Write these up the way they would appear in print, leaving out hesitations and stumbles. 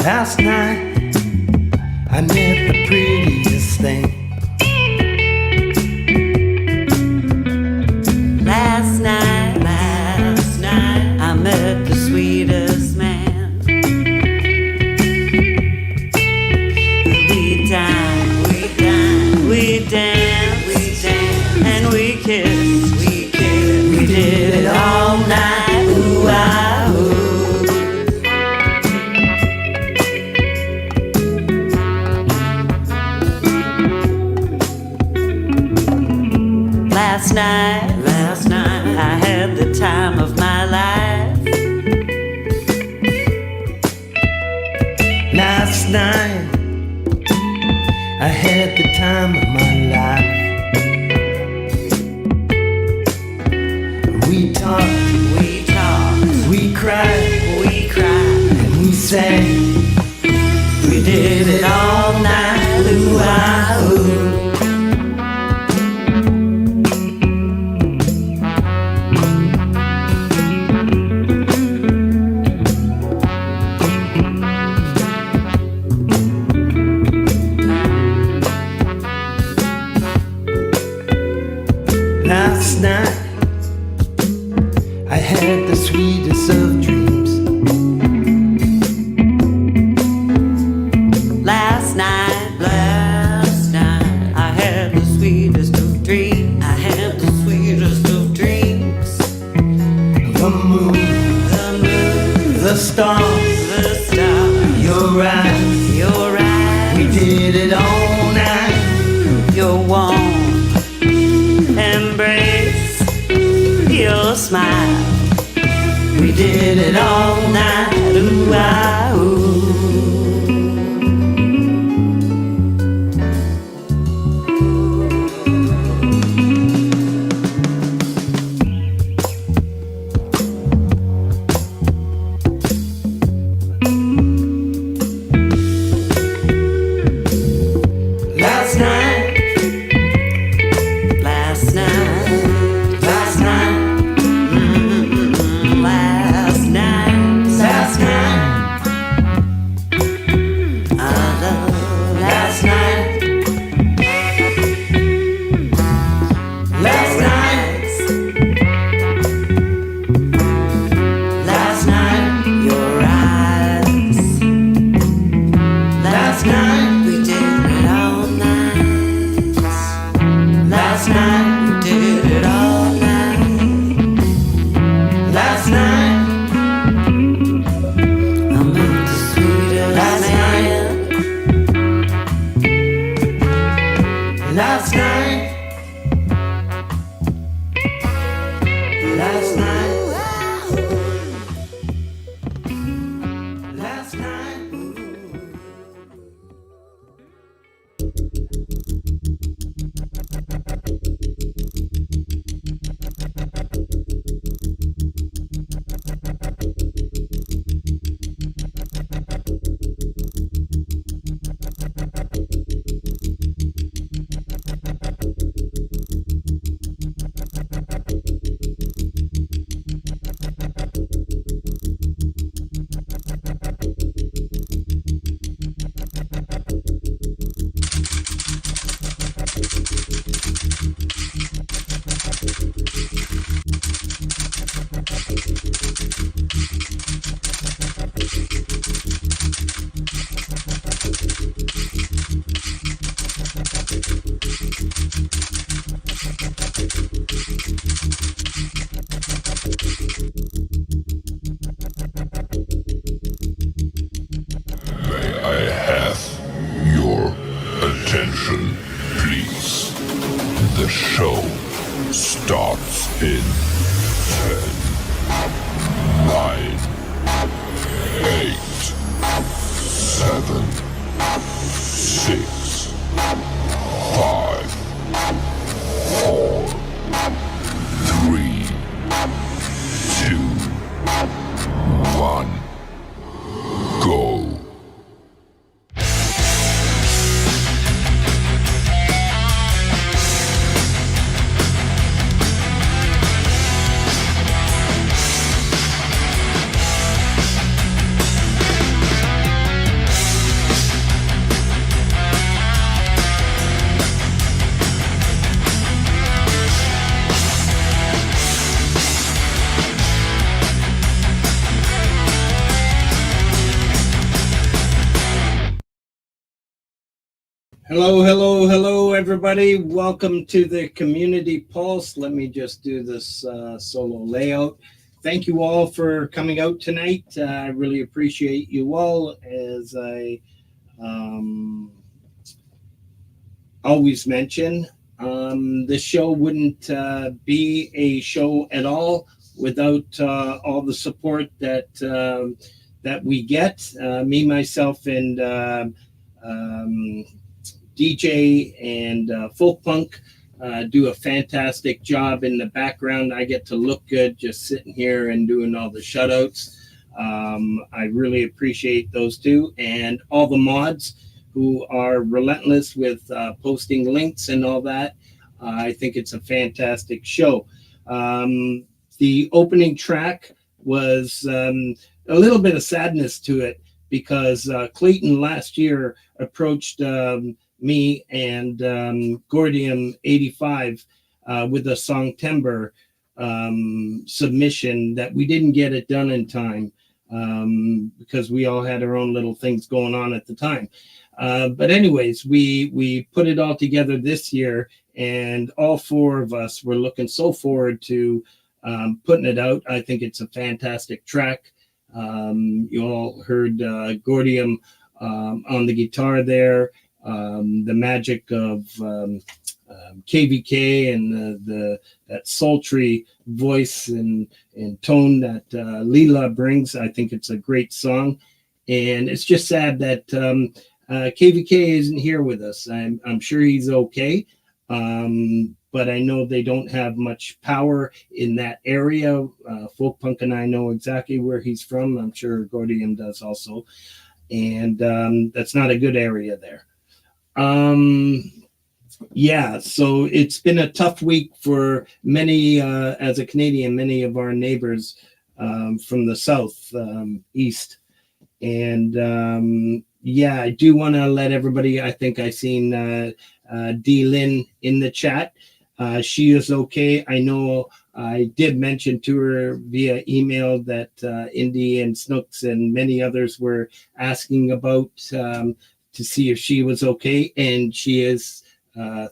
Last night I met the prettiest thing. Last night I met the sweetest man. We dined, we danced, and we kissed. We did it all night. Ooh, ah, ooh. Last night I had the time of my life. Last night I had the time of my life. We talked, we cried, and we sang. We did it all night. Ooh, ah, ooh. Last night I had the sweetest of dreams. Last night I had the sweetest of dreams. I had the sweetest of dreams. The moon, the stars, your eyes, we did it all night. Your warm embrace, your smile. We did it all night. Ooh, ah, ooh. Last night, Last night, last night, last night, last night, I love last night, last night, last night, your eyes. last night, We did it all night. last night, We did it all night. last night, I met the sweetest Last man. last night, last night, last night. I have your attention, please. The show starts in 10, 9, 8, 7, 6, 5, 4, 3, 2, 1, go. Hello, hello, hello, everybody. Welcome to the Community Pulse. Let me just do this solo layout. Thank you all for coming out tonight. I really appreciate you all. As I always mention, this show wouldn't be a show at all without all the support that we get. Me, myself, and DJ and folk punk do a fantastic job in the background. I get to look good just sitting here and doing all the shutouts. I really appreciate those two and all the mods who are relentless with posting links and all that. I think it's a fantastic show. The opening track was a little bit of sadness to it because Clayton last year approached me and Gordium 85 with a song Timber submission that we didn't get it done in time because we all had our own little things going on at the time. But anyways, we put it all together this year, and all four of us were looking so forward to putting it out. I think it's a fantastic track. You all heard Gordium on the guitar there. The magic of KVK and that sultry voice and tone that Leela brings. I think it's a great song, and it's just sad that KVK isn't here with us. I'm sure he's okay, but I know they don't have much power in that area. Folk Punk and I know exactly where he's from. I'm sure Gordium does also, and that's not a good area there. Yeah, so it's been a tough week for many, as a Canadian, many of our neighbors from the south, east. And yeah, I do want to let everybody, I think I seen D. Lynn in the chat. She is okay. I know I did mention to her via email that Indy and Snooks and many others were asking about to see if she was okay, and she is,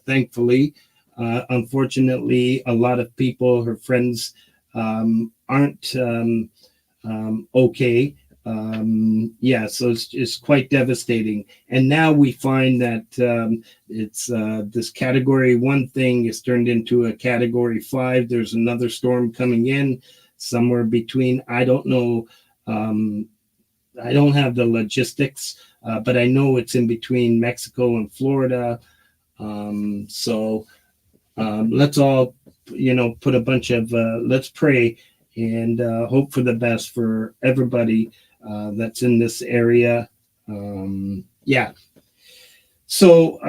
thankfully. Unfortunately, a lot of people, her friends, aren't okay. Yeah, so it's quite devastating. And now we find that it's this category 1 thing is turned into a category 5. There's another storm coming in somewhere between, I don't know, I don't have the logistics, but I know it's in between Mexico and Florida. So let's all, put a bunch of, let's pray and hope for the best for everybody that's in this area. Yeah. So,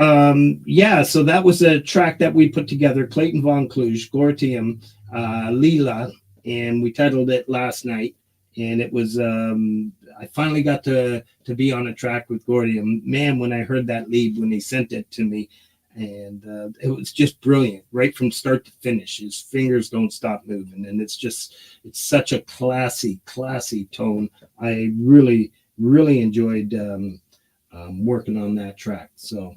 so that was a track that we put together, Clayton Von Kluge, Gortium, Leela, and we titled it Last Night. And it was, I finally got to be on a track with Gordium. Man, when I heard that lead, when he sent it to me, and it was just brilliant, right from start to finish. His fingers don't stop moving, and it's such a classy tone. I really enjoyed working on that track. So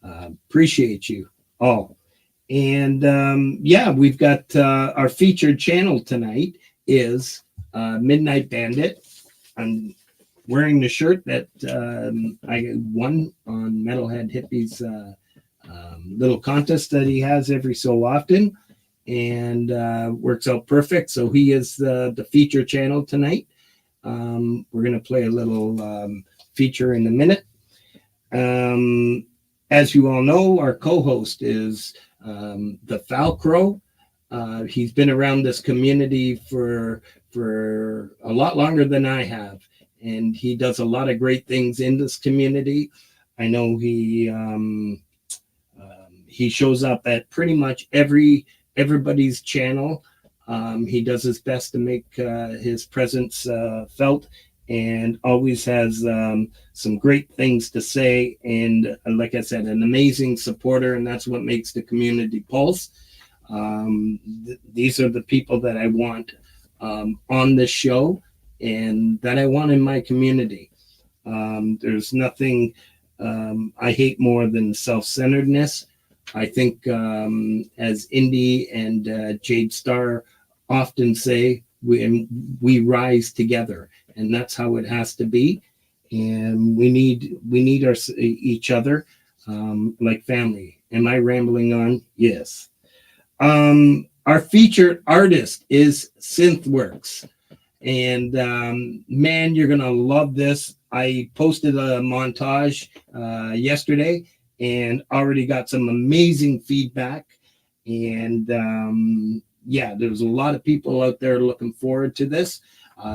appreciate you all. And yeah, we've got our featured channel tonight is Midnight Bandit. I'm wearing the shirt that I won on Metalhead Hippie's little contest that he has every so often, and works out perfect. So he is the feature channel tonight. We're going to play a little feature in a minute. As you all know, our co-host is the Falcrow. He's been around this community for a lot longer than I have, and he does a lot of great things in this community. I know he shows up at pretty much everybody's channel. He does his best to make his presence felt, and always has some great things to say. And like I said, an amazing supporter, and that's what makes the community pulse. These are the people that I want on this show and that I want in my community. There's nothing I hate more than self-centeredness. I think, as Indy and Jade Starr often say, we rise together, and that's how it has to be. And we need each other, like family. Am I rambling on? Yes. Our featured artist is Synthworks, and man, you're gonna love this. I posted a montage yesterday, and already got some amazing feedback. And yeah, there's a lot of people out there looking forward to this.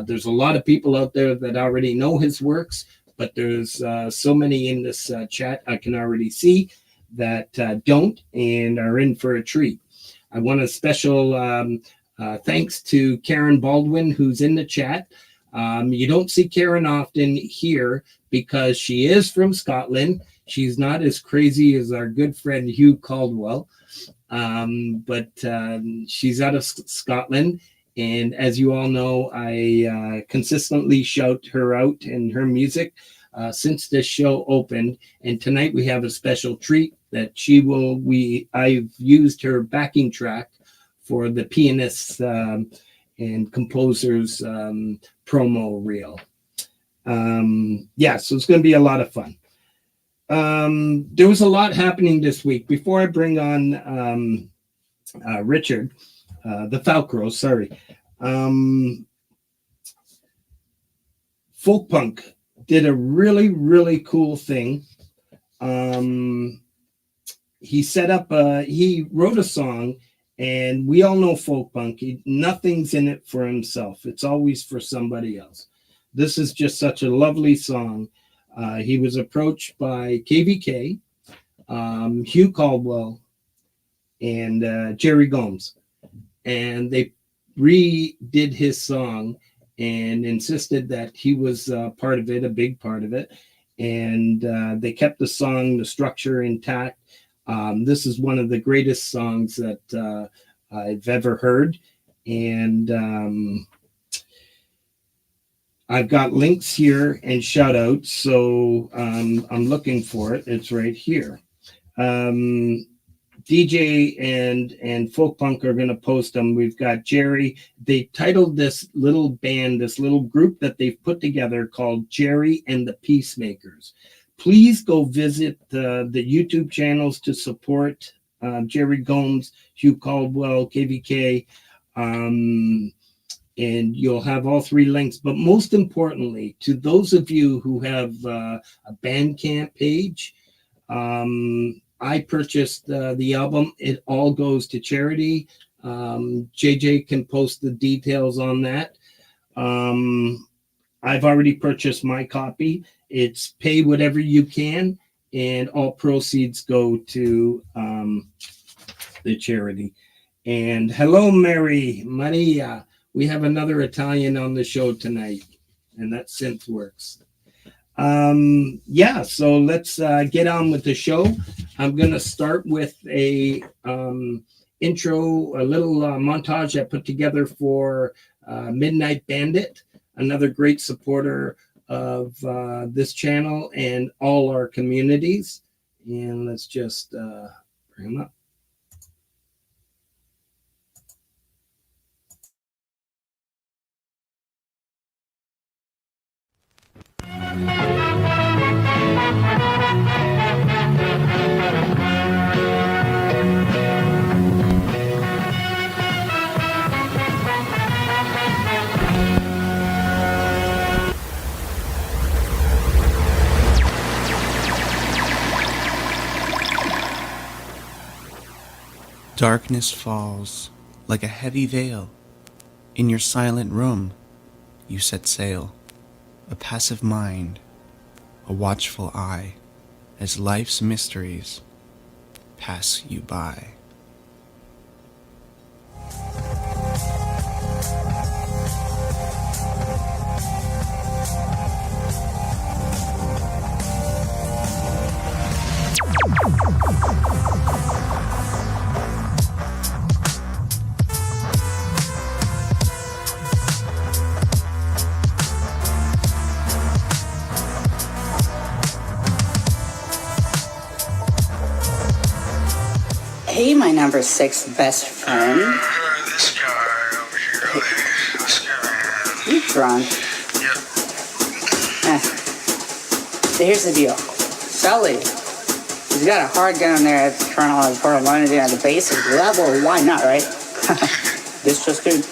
There's a lot of people out there that already know his works, but there's so many in this chat I can already see that don't and are in for a treat. I want a special thanks to Karen Baldwin, who's in the chat. You don't see Karen often here because she is from Scotland. She's not as crazy as our good friend Hugh Caldwell, but she's out of Scotland. And as you all know, I consistently shout her out and her music since this show opened. And tonight we have a special treat that I've used her backing track for the pianists and composers promo reel. Yeah, so it's going to be a lot of fun. There was a lot happening this week. Before I bring on Richard, the Falcro, sorry. Folk Punk did a really, really cool thing. He set up, he wrote a song, and we all know folk punk. Nothing's in it for himself. It's always for somebody else. This is just such a lovely song. He was approached by KVK, Hugh Caldwell, and Jerry Gomes. And they redid his song and insisted that he was part of it, a big part of it. And they kept the song, the structure intact. This is one of the greatest songs that I've ever heard. And I've got links here and shout outs. So I'm looking for it. It's right here. DJ and Folk Punk are going to post them. We've got Jerry. They titled this little band, this little group that they've put together called Jerry and the Peacemakers. Please go visit the YouTube channels to support Jerry Gomes, Hugh Caldwell, KVK, and you'll have all three links. But most importantly, to those of you who have a BANDCAMP page, I purchased the album. It all goes to charity. JJ can post the details on that. I've already purchased my copy. It's pay whatever you can, and all proceeds go to the charity. And hello, Maria. We have another Italian on the show tonight, and that's Synthworks. Yeah, so let's get on with the show. I'm going to start with a intro, a little montage I put together for Midnight Bandit, another great supporter of this channel and all our communities. And let's just bring them up. Darkness falls like a heavy veil. In your silent room, you set sail, a passive mind, a watchful eye, as life's mysteries pass you by. my number 6 best friend. This guy over here. This guy. You drunk? Yep. So here's the deal. Sully, he's got a hard gun in there at Colonel Portal London at the basic level. Why not, right? This just dude.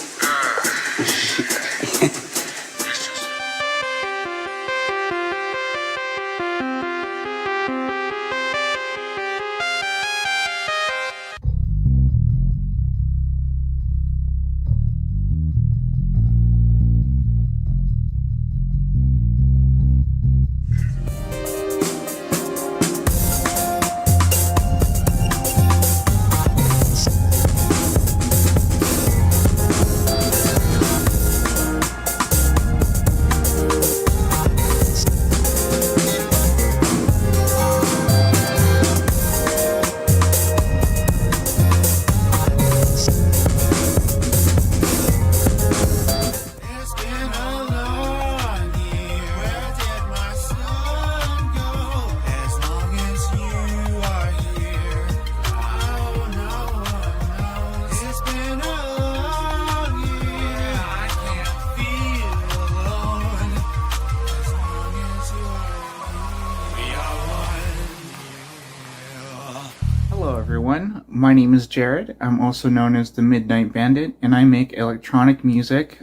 Hello everyone, my name is Jared. I'm also known as the Midnight Bandit, and I make electronic music,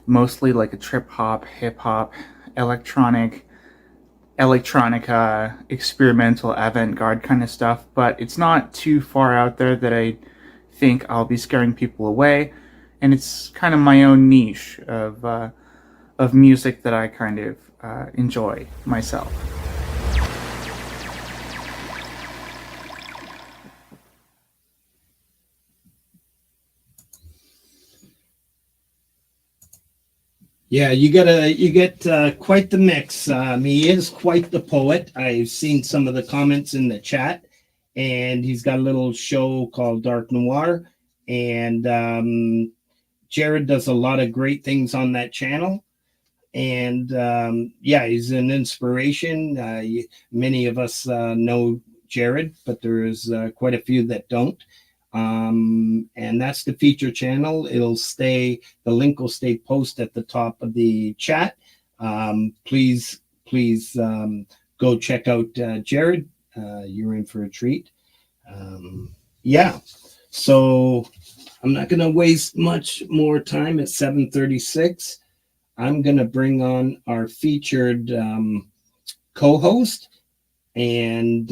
mostly like a trip hop, hip hop, electronica, experimental, avant-garde kind of stuff, but it's not too far out there that I think I'll be scaring people away, and it's kind of my own niche of music that I kind of enjoy myself. Yeah, you get quite the mix. He is quite the poet. I've seen some of the comments in the chat, and he's got a little show called Dark Noir. And Jared does a lot of great things on that channel. And yeah, he's an inspiration. Many of us know Jared, but there is quite a few that don't. And that's the feature channel. The link will stay posted at the top of the chat. Please go check out Jared. You're in for a treat. Yeah, so I'm not going to waste much more time. At 7:36, I'm going to bring on our featured co-host. And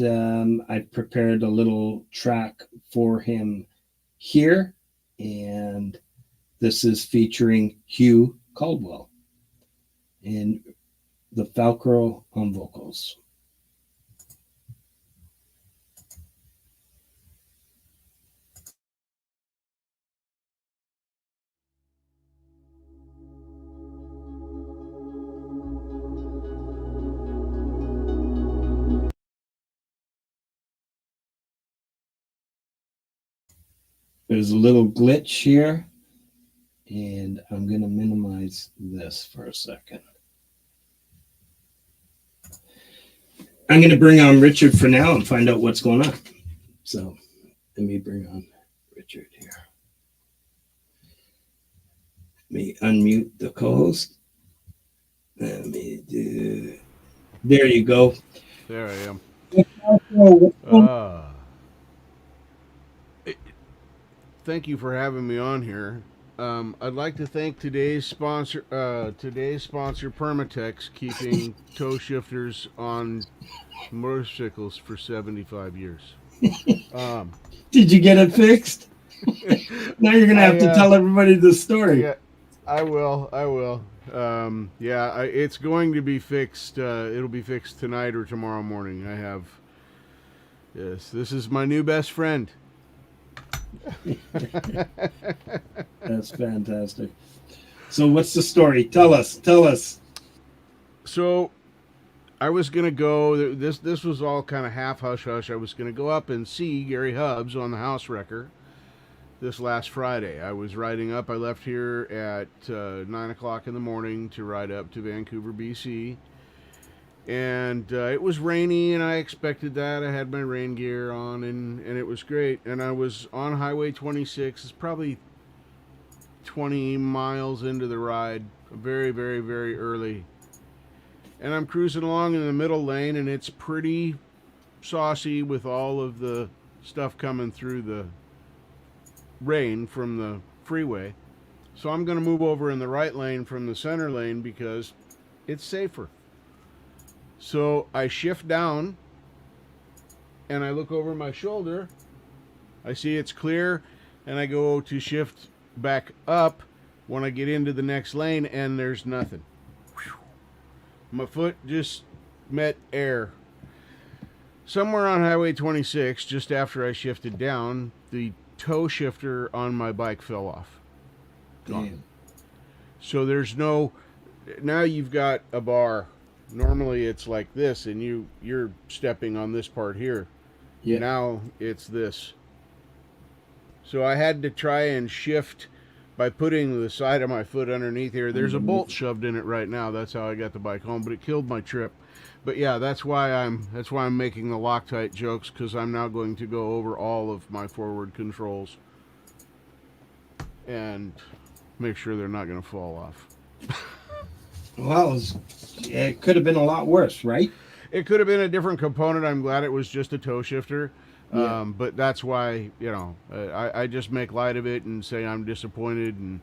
I've prepared a little track for him here. And this is featuring Hugh Caldwell and the Falcro on vocals. There's a little glitch here, and I'm going to minimize this for a second. I'm going to bring on Richard for now and find out what's going on. So let me bring on Richard here. Let me unmute the co-host. Let me do. There you go. There I am. Thank you for having me on here. I'd like to thank today's sponsor, Permatex, keeping toe shifters on motorcycles for 75 years. Did you get it fixed? Now you're gonna have to tell everybody the story. Yeah, I will. Yeah, it's going to be fixed. It'll be fixed tonight or tomorrow morning. Yes, this is my new best friend. That's fantastic. So what's the story? Tell us. So I was gonna go. This was all kind of half hush hush. I was gonna go up and see Gary Hubbs on the House Wrecker this last Friday. I was riding up. I left here at 9 o'clock in the morning to ride up to Vancouver, BC, And it was rainy, and I expected that. I had my rain gear on, and it was great. And I was on Highway 26. It's probably 20 miles into the ride, very, very, very early. And I'm cruising along in the middle lane, and it's pretty saucy with all of the stuff coming through the rain from the freeway. So I'm going to move over in the right lane from the center lane because it's safer. So I shift down and I look over my shoulder. I see it's clear, and I go to shift back up when I get into the next lane, and there's nothing. Whew. My foot just met air. Somewhere on Highway 26, just after I shifted down, the toe shifter on my bike fell off. Gone. Damn. So there's no, now you've got a bar. Normally it's like this, and you're stepping on this part here. Yeah. Now it's this. So I had to try and shift by putting the side of my foot underneath here. There's a bolt shoved in it right now. That's how I got the bike home, but it killed my trip. But yeah, that's why I'm making the Loctite jokes, because I'm now going to go over all of my forward controls and make sure they're not going to fall off. Well, it could have been a lot worse, right? It could have been a different component. I'm glad it was just a toe shifter. Yeah. But that's why, I just make light of it and say I'm disappointed and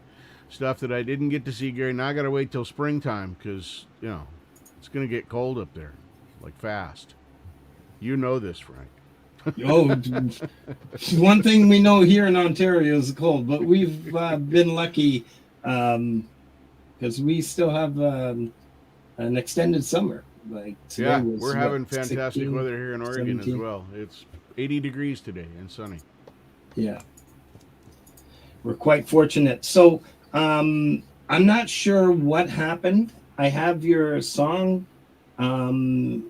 stuff that I didn't get to see, Gary. Now I got to wait till springtime because, it's going to get cold up there, like fast. You know this, Frank. Oh, one thing we know here in Ontario is cold, but we've been lucky because we still have an extended summer. Like today Yeah, was, we're having fantastic 16, weather here in Oregon 17. as well. It's 80 degrees today and sunny. Yeah, we're quite fortunate. So I'm not sure what happened. I have your song,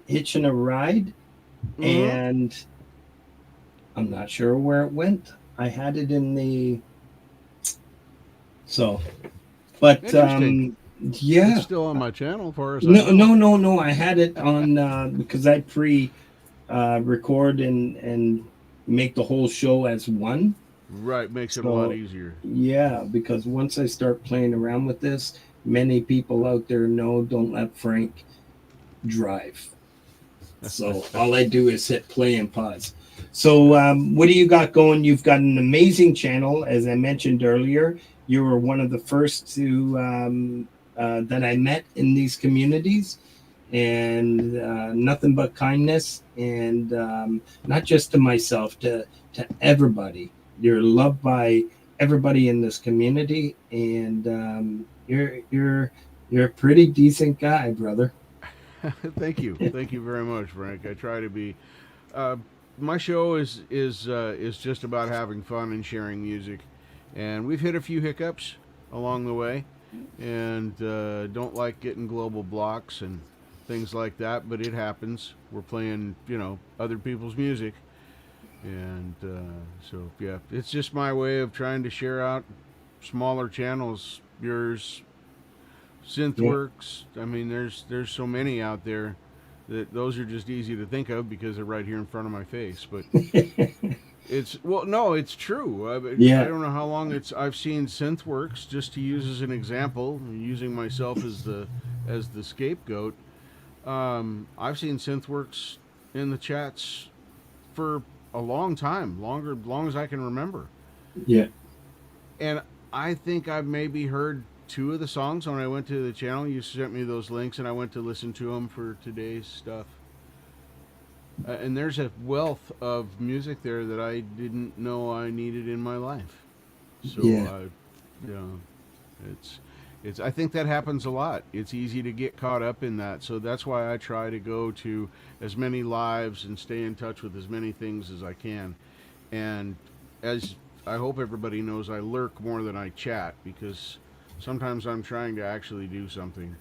Hitching a Ride, and I'm not sure where it went. I had it in the... So, but Interesting. yeah. It's still on my channel for us. No. I had it on because I record and make the whole show as one. Right, makes it a lot easier. Yeah, because once I start playing around with this, many people out there don't let Frank drive. So all I do is hit play and pause. So what do you got going? You've got an amazing channel, as I mentioned earlier. You were one of the first to that I met in these communities, and nothing but kindness, and not just to myself, to everybody. You're loved by everybody in this community, and you're a pretty decent guy, brother. Thank you very much, Frank. I try to be. My show is just about having fun and sharing music, and we've hit a few hiccups along the way, and don't like getting global blocks and things like that, but it happens. We're playing other people's music, and so yeah, it's just my way of trying to share out smaller channels. Yours, Synthworks. I mean, there's so many out there that those are just easy to think of because they're right here in front of my face. But it's true. I don't know how long I've seen Synthworks, just to use as an example, using myself as the scapegoat. I've seen Synthworks in the chats for a long time, long as I can remember. Yeah. And I think I've maybe heard 2 of the songs when I went to the channel. You sent me those links, and I went to listen to them for today's stuff. And there's a wealth of music there that I didn't know I needed in my life. So, it's. I think that happens a lot. It's easy to get caught up in that. So that's why I try to go to as many lives and stay in touch with as many things as I can. And as I hope everybody knows, I lurk more than I chat, because sometimes I'm trying to actually do something.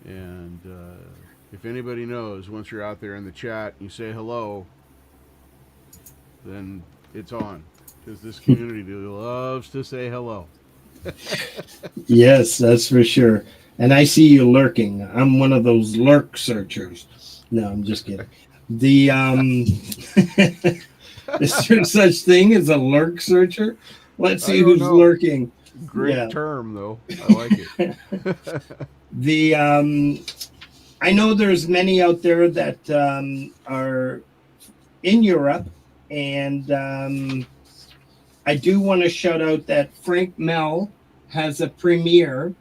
And if anybody knows, once you're out there in the chat, you say hello, then it's on. Because this community loves to say hello. Yes, that's for sure. And I see you lurking. I'm one of those lurk searchers. No, I'm just kidding. The is there such thing as a lurk searcher? Let's I see don't who's know. lurking. Great Yeah. term, though. I like it. The I know there's many out there that are in Europe, and I do want to shout out that Frank Mel has a premiere.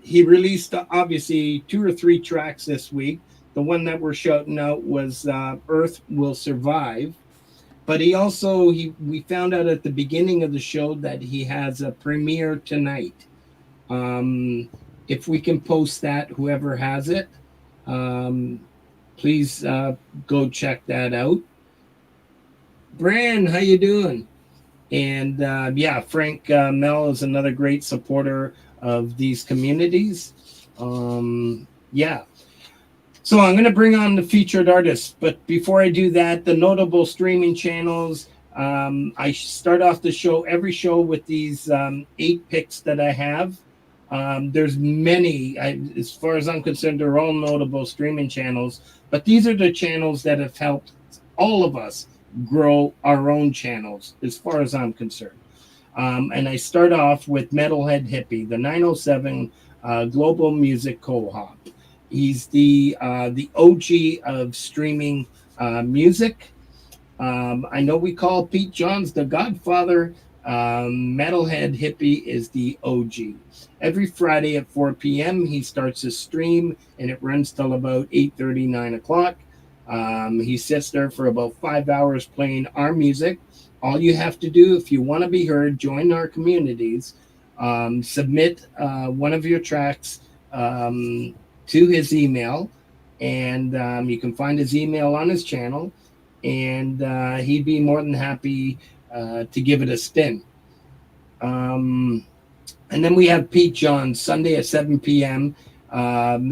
He released obviously 2 or 3 tracks this week. The one that we're shouting out was Earth Will Survive. But we found out at the beginning of the show that he has a premiere tonight. If we can post that, whoever has it, please go check that out. Bran, how you doing? And yeah, Frank Mel is another great supporter of these communities. Yeah. So I'm going to bring on the featured artists, but before I do that, the notable streaming channels. I start off the show, every show, with these 8 picks that I have. There's many, as far as I'm concerned, they're all notable streaming channels, but these are the channels that have helped all of us grow our own channels, as far as I'm concerned. And I start off with Metalhead Hippie, the 907 Global Music Co-op. He's the OG of streaming music. I know we call Pete Johns the Godfather. Metalhead Hippie is the OG. Every Friday at 4 p.m. he starts his stream, and it runs till about 8:30, 9 o'clock. He sits there for about 5 hours playing our music. All you have to do, if you want to be heard, join our communities, submit one of your tracks to his email, and you can find his email on his channel, and he'd be more than happy to give it a spin. And then we have Pete Johns, Sunday at 7 p.m.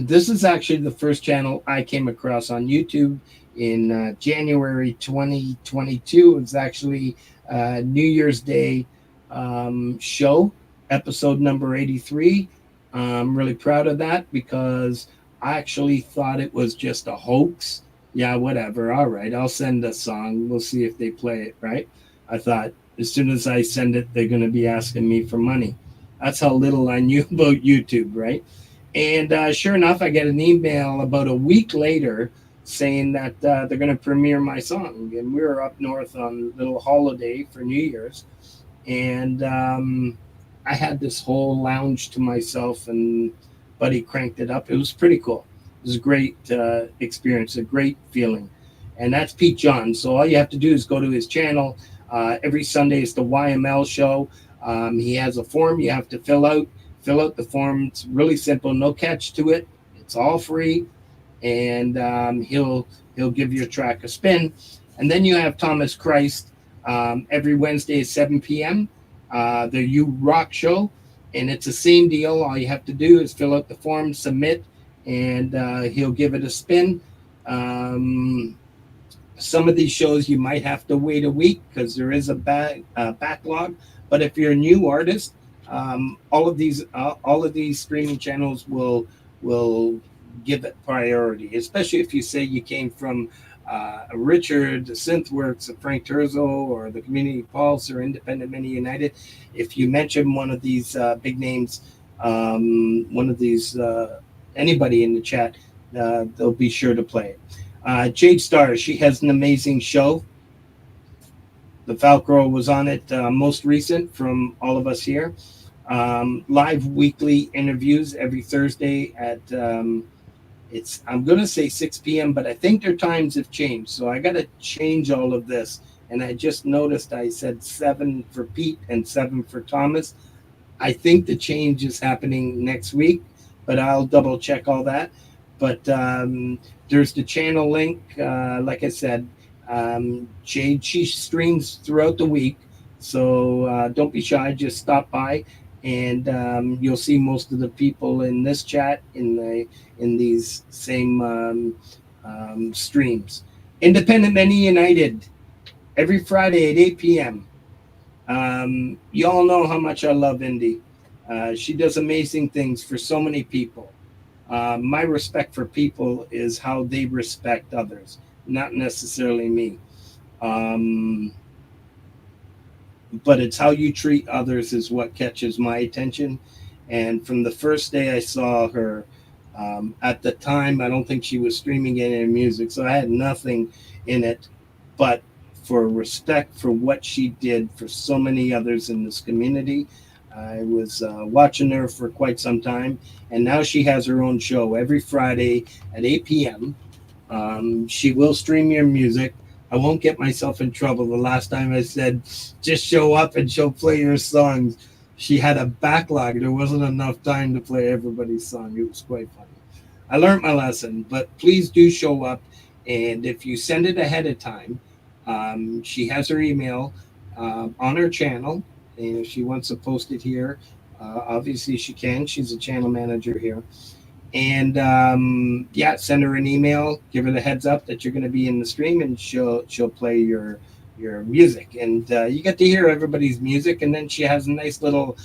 This is actually the first channel I came across on YouTube in January 2022. It was actually New Year's Day show, episode number 83. I'm really proud of that because I actually thought it was just a hoax. Yeah, whatever. All right, I'll send a song. We'll see if they play it, right? I thought as soon as I send it, they're going to be asking me for money. That's how little I knew about YouTube, right? And sure enough, I get an email about a week later saying that they're going to premiere my song. And we were up north on a little holiday for New Year's. And I had this whole lounge to myself, and Buddy cranked it up. It was pretty cool. It was a great experience, a great feeling. And that's Pete Johns. So all you have to do is go to his channel. Every Sunday is the YML show. He has a form you have to fill out. Fill out the form. It's really simple, no catch to it. It's all free, and he'll give your track a spin. And then you have Thomas Christ every Wednesday at 7 p.m. The You Rock Show, and it's the same deal. All you have to do is fill out the form, submit, and he'll give it a spin. Some of these shows you might have to wait a week because there is a backlog. But if you're a new artist, all of these streaming channels will give it priority, especially if you say you came from Richard, the Synthworks, of Frank Terzo, or the Community Pulse, or Independent Mini United. If you mention one of these big names, one of these anybody in the chat, they'll be sure to play it. Jade Starr, she has an amazing show. The Falcro was on it, most recent from all of us here. Live weekly interviews every Thursday at I'm going to say 6 p.m., but I think their times have changed. So I got to change all of this. And I just noticed I said 7 for Pete and 7 for Thomas. I think the change is happening next week, but I'll double check all that. But there's the channel link. Like I said, Jade, she streams throughout the week. So don't be shy. Just stop by. And you'll see most of the people in this chat in these same streams. Independent Many United, every Friday at 8 p.m. You all know how much I love Indy. She does amazing things for so many people. My respect for people is how they respect others, not necessarily me. Um, but it's how you treat others is what catches my attention. And from the first day I saw her, at the time, I don't think she was streaming any music, so I had nothing in it. But for respect for what she did for so many others in this community, I was watching her for quite some time. And now she has her own show every Friday at 8 p.m. She will stream your music. I won't get myself in trouble. The last time I said, just show up and she'll play your songs, she had a backlog. There wasn't enough time to play everybody's song. It was quite funny. I learned my lesson, but please do show up. And if you send it ahead of time, she has her email on her channel. And if she wants to post it here, obviously she can. She's a channel manager here. And yeah, send her an email, give her the heads up that you're going to be in the stream, and she'll play your music. And you get to hear everybody's music, and then she has a nice little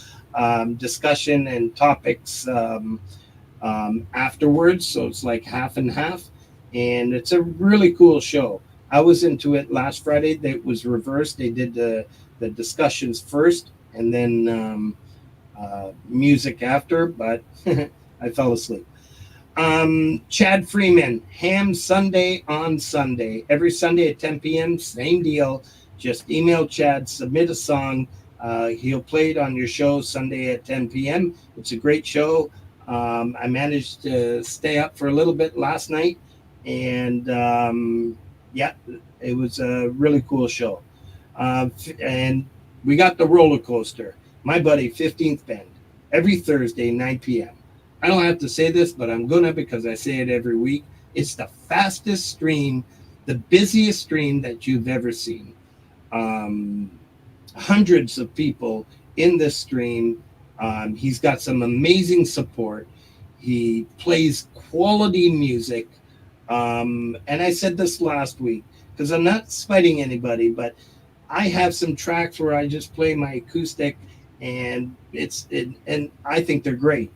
discussion and topics afterwards. So it's like half and half, and it's a really cool show. I was into it last Friday. It was reversed. They did the discussions first, and then music after, but I fell asleep. Chad Freeman, Ham Sunday on Sunday. Every Sunday at 10 p.m., same deal. Just email Chad, submit a song. He'll play it on your show Sunday at 10 p.m. It's a great show. I managed to stay up for a little bit last night, and yeah, it was a really cool show. And we got the roller coaster. My buddy, 15th Bend, every Thursday, 9 p.m. I don't have to say this, but I'm gonna, because I say it every week. It's the fastest stream, the busiest stream that you've ever seen. Hundreds of people in this stream. He's got some amazing support. He plays quality music. And I said this last week, because I'm not spiting anybody, but I have some tracks where I just play my acoustic, and and I think they're great.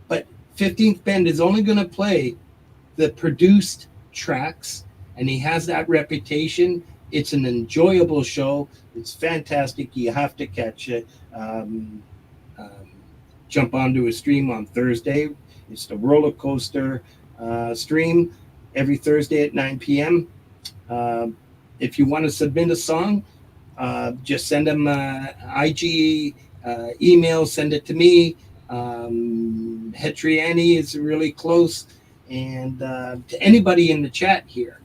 But 15th Bend is only going to play the produced tracks, and he has that reputation. It's an enjoyable show. It's fantastic. You have to catch it. Jump onto a stream on Thursday. It's the Rollercoaster stream every Thursday at 9 p.m. If you want to submit a song, just send them IG email, send it to me. Hetriani is really close, and to anybody in the chat here,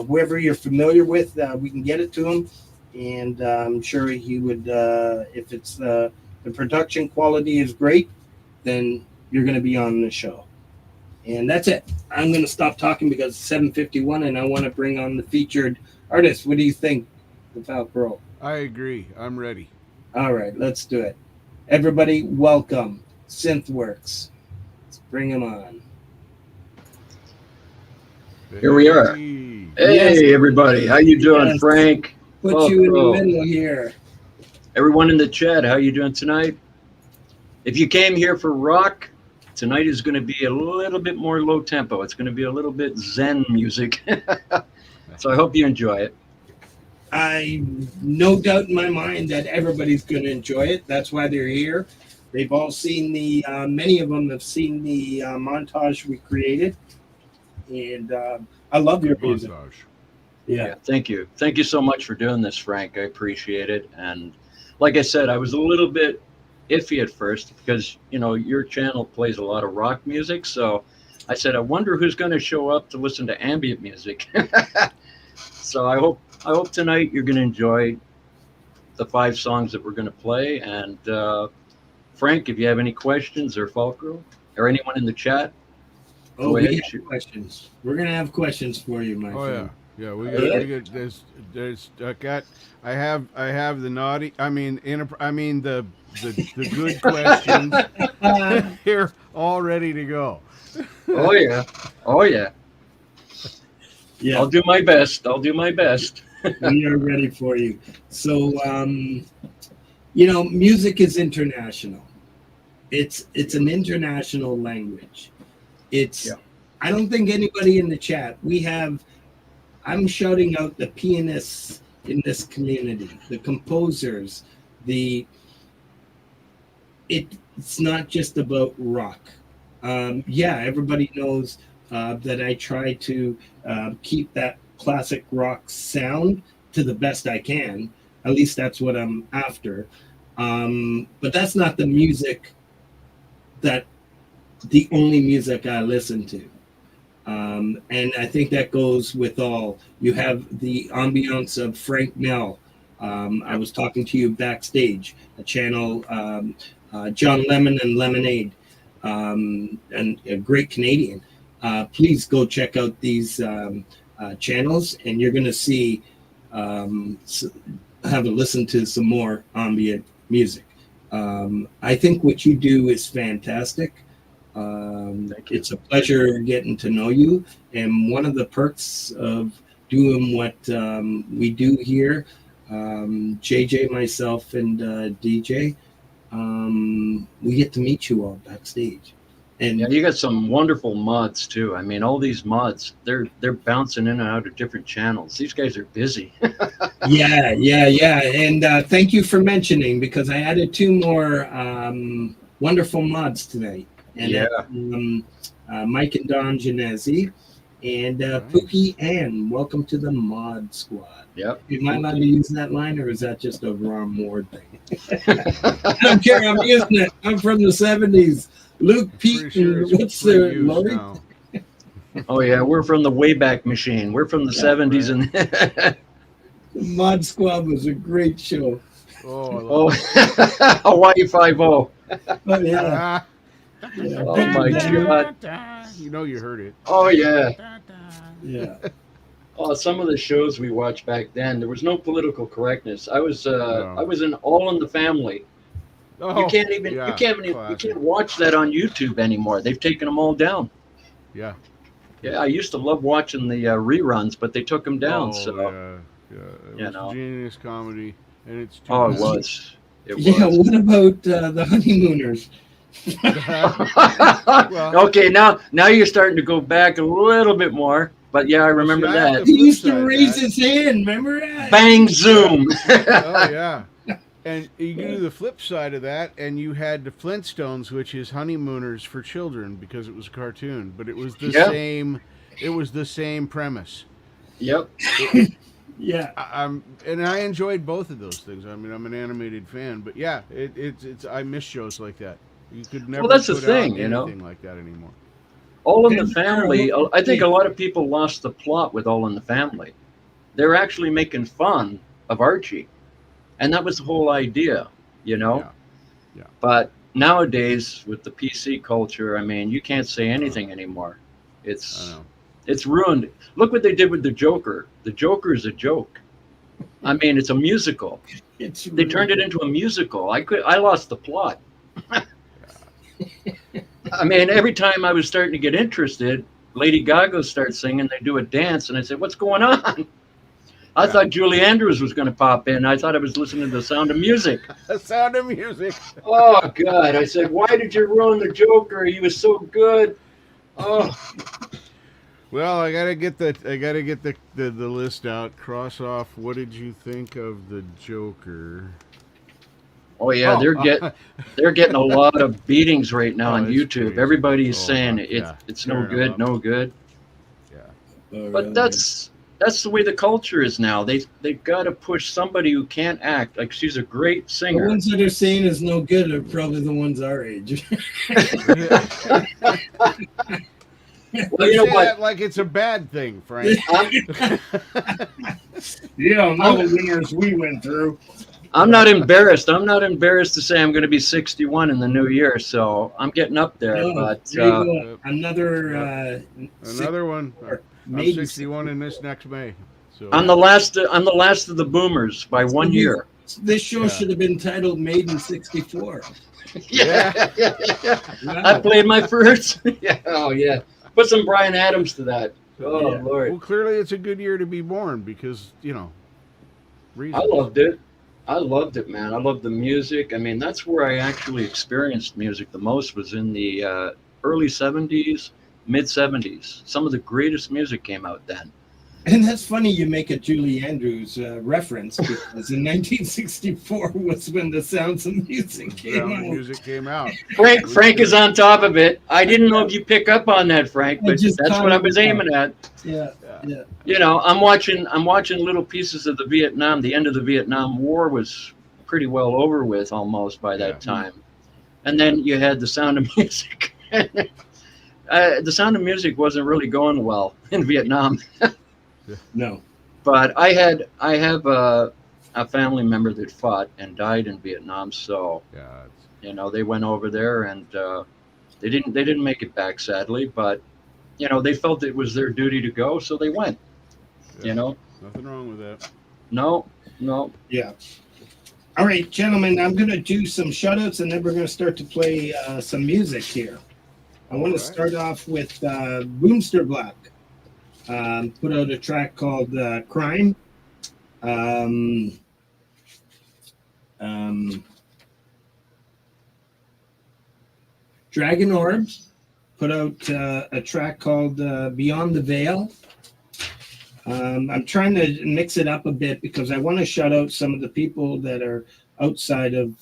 whoever you're familiar with, we can get it to him, and I'm sure he would, if it's the production quality is great, then you're going to be on the show. And that's it. I'm going to stop talking because it's 7:51, and I want to bring on the featured artist. What do you think, the Falcro? I agree. I'm ready. All right, let's do it. Everybody, welcome Synthworks. Let's bring him on. Here we are. Hey. Hey, everybody. How you doing, Yes. Frank? Put you in Falcro. the middle here. Everyone in the chat, how you doing tonight? If you came here for rock, tonight is going to be a little bit more low tempo. It's going to be a little bit Zen music. So I hope you enjoy it. I no doubt in my mind that everybody's going to enjoy it. That's why they're here. They've all seen the, many of them have seen the montage we created. And I love your music. Montage. Yeah. Thank you. Thank you so much for doing this, Frank. I appreciate it. And like I said, I was a little bit iffy at first because, you know, your channel plays a lot of rock music. So I said, I wonder who's going to show up to listen to ambient music. So I hope tonight you're going to enjoy the 5 songs that we're going to play. And Frank, if you have any questions, or Falcro, or anyone in the chat, Oh, go ahead. we have questions. We're going to have questions for you, my Oh friend. yeah, we got there's I have the naughty. I mean the good questions here all ready to go. Oh yeah. Oh yeah. Yeah. I'll do my best. I'll do my best. We are ready for you. So, you know, music is international. It's an international language. It's Yeah. I don't think anybody in the chat I'm shouting out the pianists in this community, the composers, it's not just about rock. Yeah, everybody knows that I try to keep that classic rock sound to the best I can. At least that's what I'm after. But that's not the music the only music I listen to. And I think that goes with all. You have the ambiance of Frank Nell. I was talking to you backstage, a channel, John Lemon and Lemonade, and a great Canadian. Please go check out these channels, and you're going to see, have a listen to some more ambient music. I think what you do is fantastic. It's a pleasure getting to know you. And one of the perks of doing what we do here, JJ, myself, and DJ, we get to meet you all backstage. And Yeah, you got some wonderful mods too. I mean, all these mods, they're bouncing in and out of different channels. These guys are busy. yeah. And thank you for mentioning, because I added 2 more wonderful mods tonight. And Yeah. Mike and Don Genesi and Pookie Ann. Welcome to the mod squad. Yep. Am I allowed to use that line, or is that just a Ron Ward thing? I don't care. I'm using it. I'm from the 70s. Luke, Pete, Sure and what's the Lori? Oh yeah, we're from the Wayback Machine. We're from the 70s and The Mod Squad was a great show. Oh, Hawaii 5-0. Oh, yeah. Oh my God. You know you heard it. Oh yeah. Yeah. Oh, some of the shows we watched back then, there was no political correctness. I was in All in the Family. Oh, You can't watch that on YouTube anymore. They've taken them all down. Yeah. Yeah, I used to love watching the reruns, but they took them down. Oh, so yeah. It you was know. genius comedy, and it's too Oh, it bad. was. It Yeah, was. what about the honeymooners? Well, Okay, now you're starting to go back a little bit more. But yeah, I remember see, I have that. to- He used to Flip side raise that. his hand, remember that? Bang zoom. Oh yeah. And you can do the flip side of that, and you had the Flintstones, which is honeymooners for children because it was a cartoon, but it was the Yeah. same. It was the same premise. Yep. Yeah. And I enjoyed both of those things. I mean, I'm an animated fan, but yeah, it's I miss shows like that. You could never. Well, that's the put thing, out you know. anything like that anymore. All in the Family. I think a lot of people lost the plot with All in the Family. They're actually making fun of Archie, and that was the whole idea, you know. Yeah. But nowadays, with the PC culture, I mean, you can't say anything anymore. I It's know. it's ruined. Look what they did with the Joker. The Joker is a joke. I mean, it's a musical. They turned it into a musical. I lost the plot. I mean, every time I was starting to get interested, Lady Gaga starts singing, they do a dance, and I said, what's going on? I thought Julie Andrews was going to pop in. I thought I was listening to The Sound of Music. The Sound of Music. Oh, God. I said, why did you ruin the Joker? He was so good. Oh, Well, I gotta get the list out. Cross off. What did you think of the Joker? oh yeah, Oh, they're getting a lot of beatings right now Oh, on it's YouTube. crazy. Everybody's Oh, saying yeah. it's no Fair good, enough. no good. Yeah. But that's the way the culture is now. They've got to push somebody who can't act. Like, she's a great The singer. ones that are saying is no good are probably the ones our age. Well, you know Say what? that like it's a bad thing, Frank. Yeah, all the winners we went through. I'm not embarrassed. I'm not embarrassed to say I'm going to be 61 in the new year. So I'm getting up there. Oh, But there you go. Another Another one. I'm maybe 61 in this next May. So I'm the last. I'm the last of the boomers by 1 year. This show Yeah. should have been titled Made in '64. Yeah. Wow. I played my first. Yeah. Oh yeah. Put some Brian Adams to that. Oh Yeah. Lord. Well, clearly it's a good year to be born because I loved it. I loved it, man. I loved the music. I mean, that's where I actually experienced music the most was in the early 70s, mid 70s. Some of the greatest music came out then. And that's funny you make a Julie Andrews reference because in 1964 was when the Sounds of Music came Sound of out. Music came out. Frank is on top of it. I didn't know if you pick up on that, Frank, I but just that's caught what I on was aiming at. Yeah, Yeah. yeah. You know, I'm watching little pieces of the end of the Vietnam War was pretty well over with almost by that time. And then you had the Sound of Music. The Sound of Music wasn't really going well in Vietnam. No. But I have a family member that fought and died in Vietnam, so Yeah. you know they went over there and they didn't make it back sadly, but you know they felt it was their duty to go, so they went. Yeah. You know, Nothing wrong with that. no. Yeah. All right, gentlemen, I'm going to do some shout-outs and then we're going to start to play some music here. I want to start off with Boomster Black. Put out a track called Crime. Dragon Orbs put out a track called Beyond the Veil. I'm trying to mix it up a bit because I want to shout out some of the people that are outside of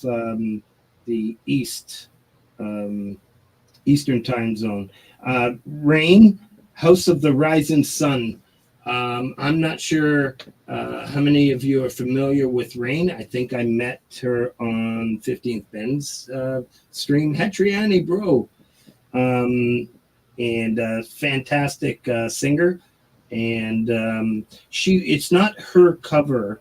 the Eastern time zone. Rain, House of the Rising Sun. I'm not sure how many of you are familiar with Rain. I think I met her on 15th Ben's stream. Hetriani, bro. And fantastic singer. And it's not her cover,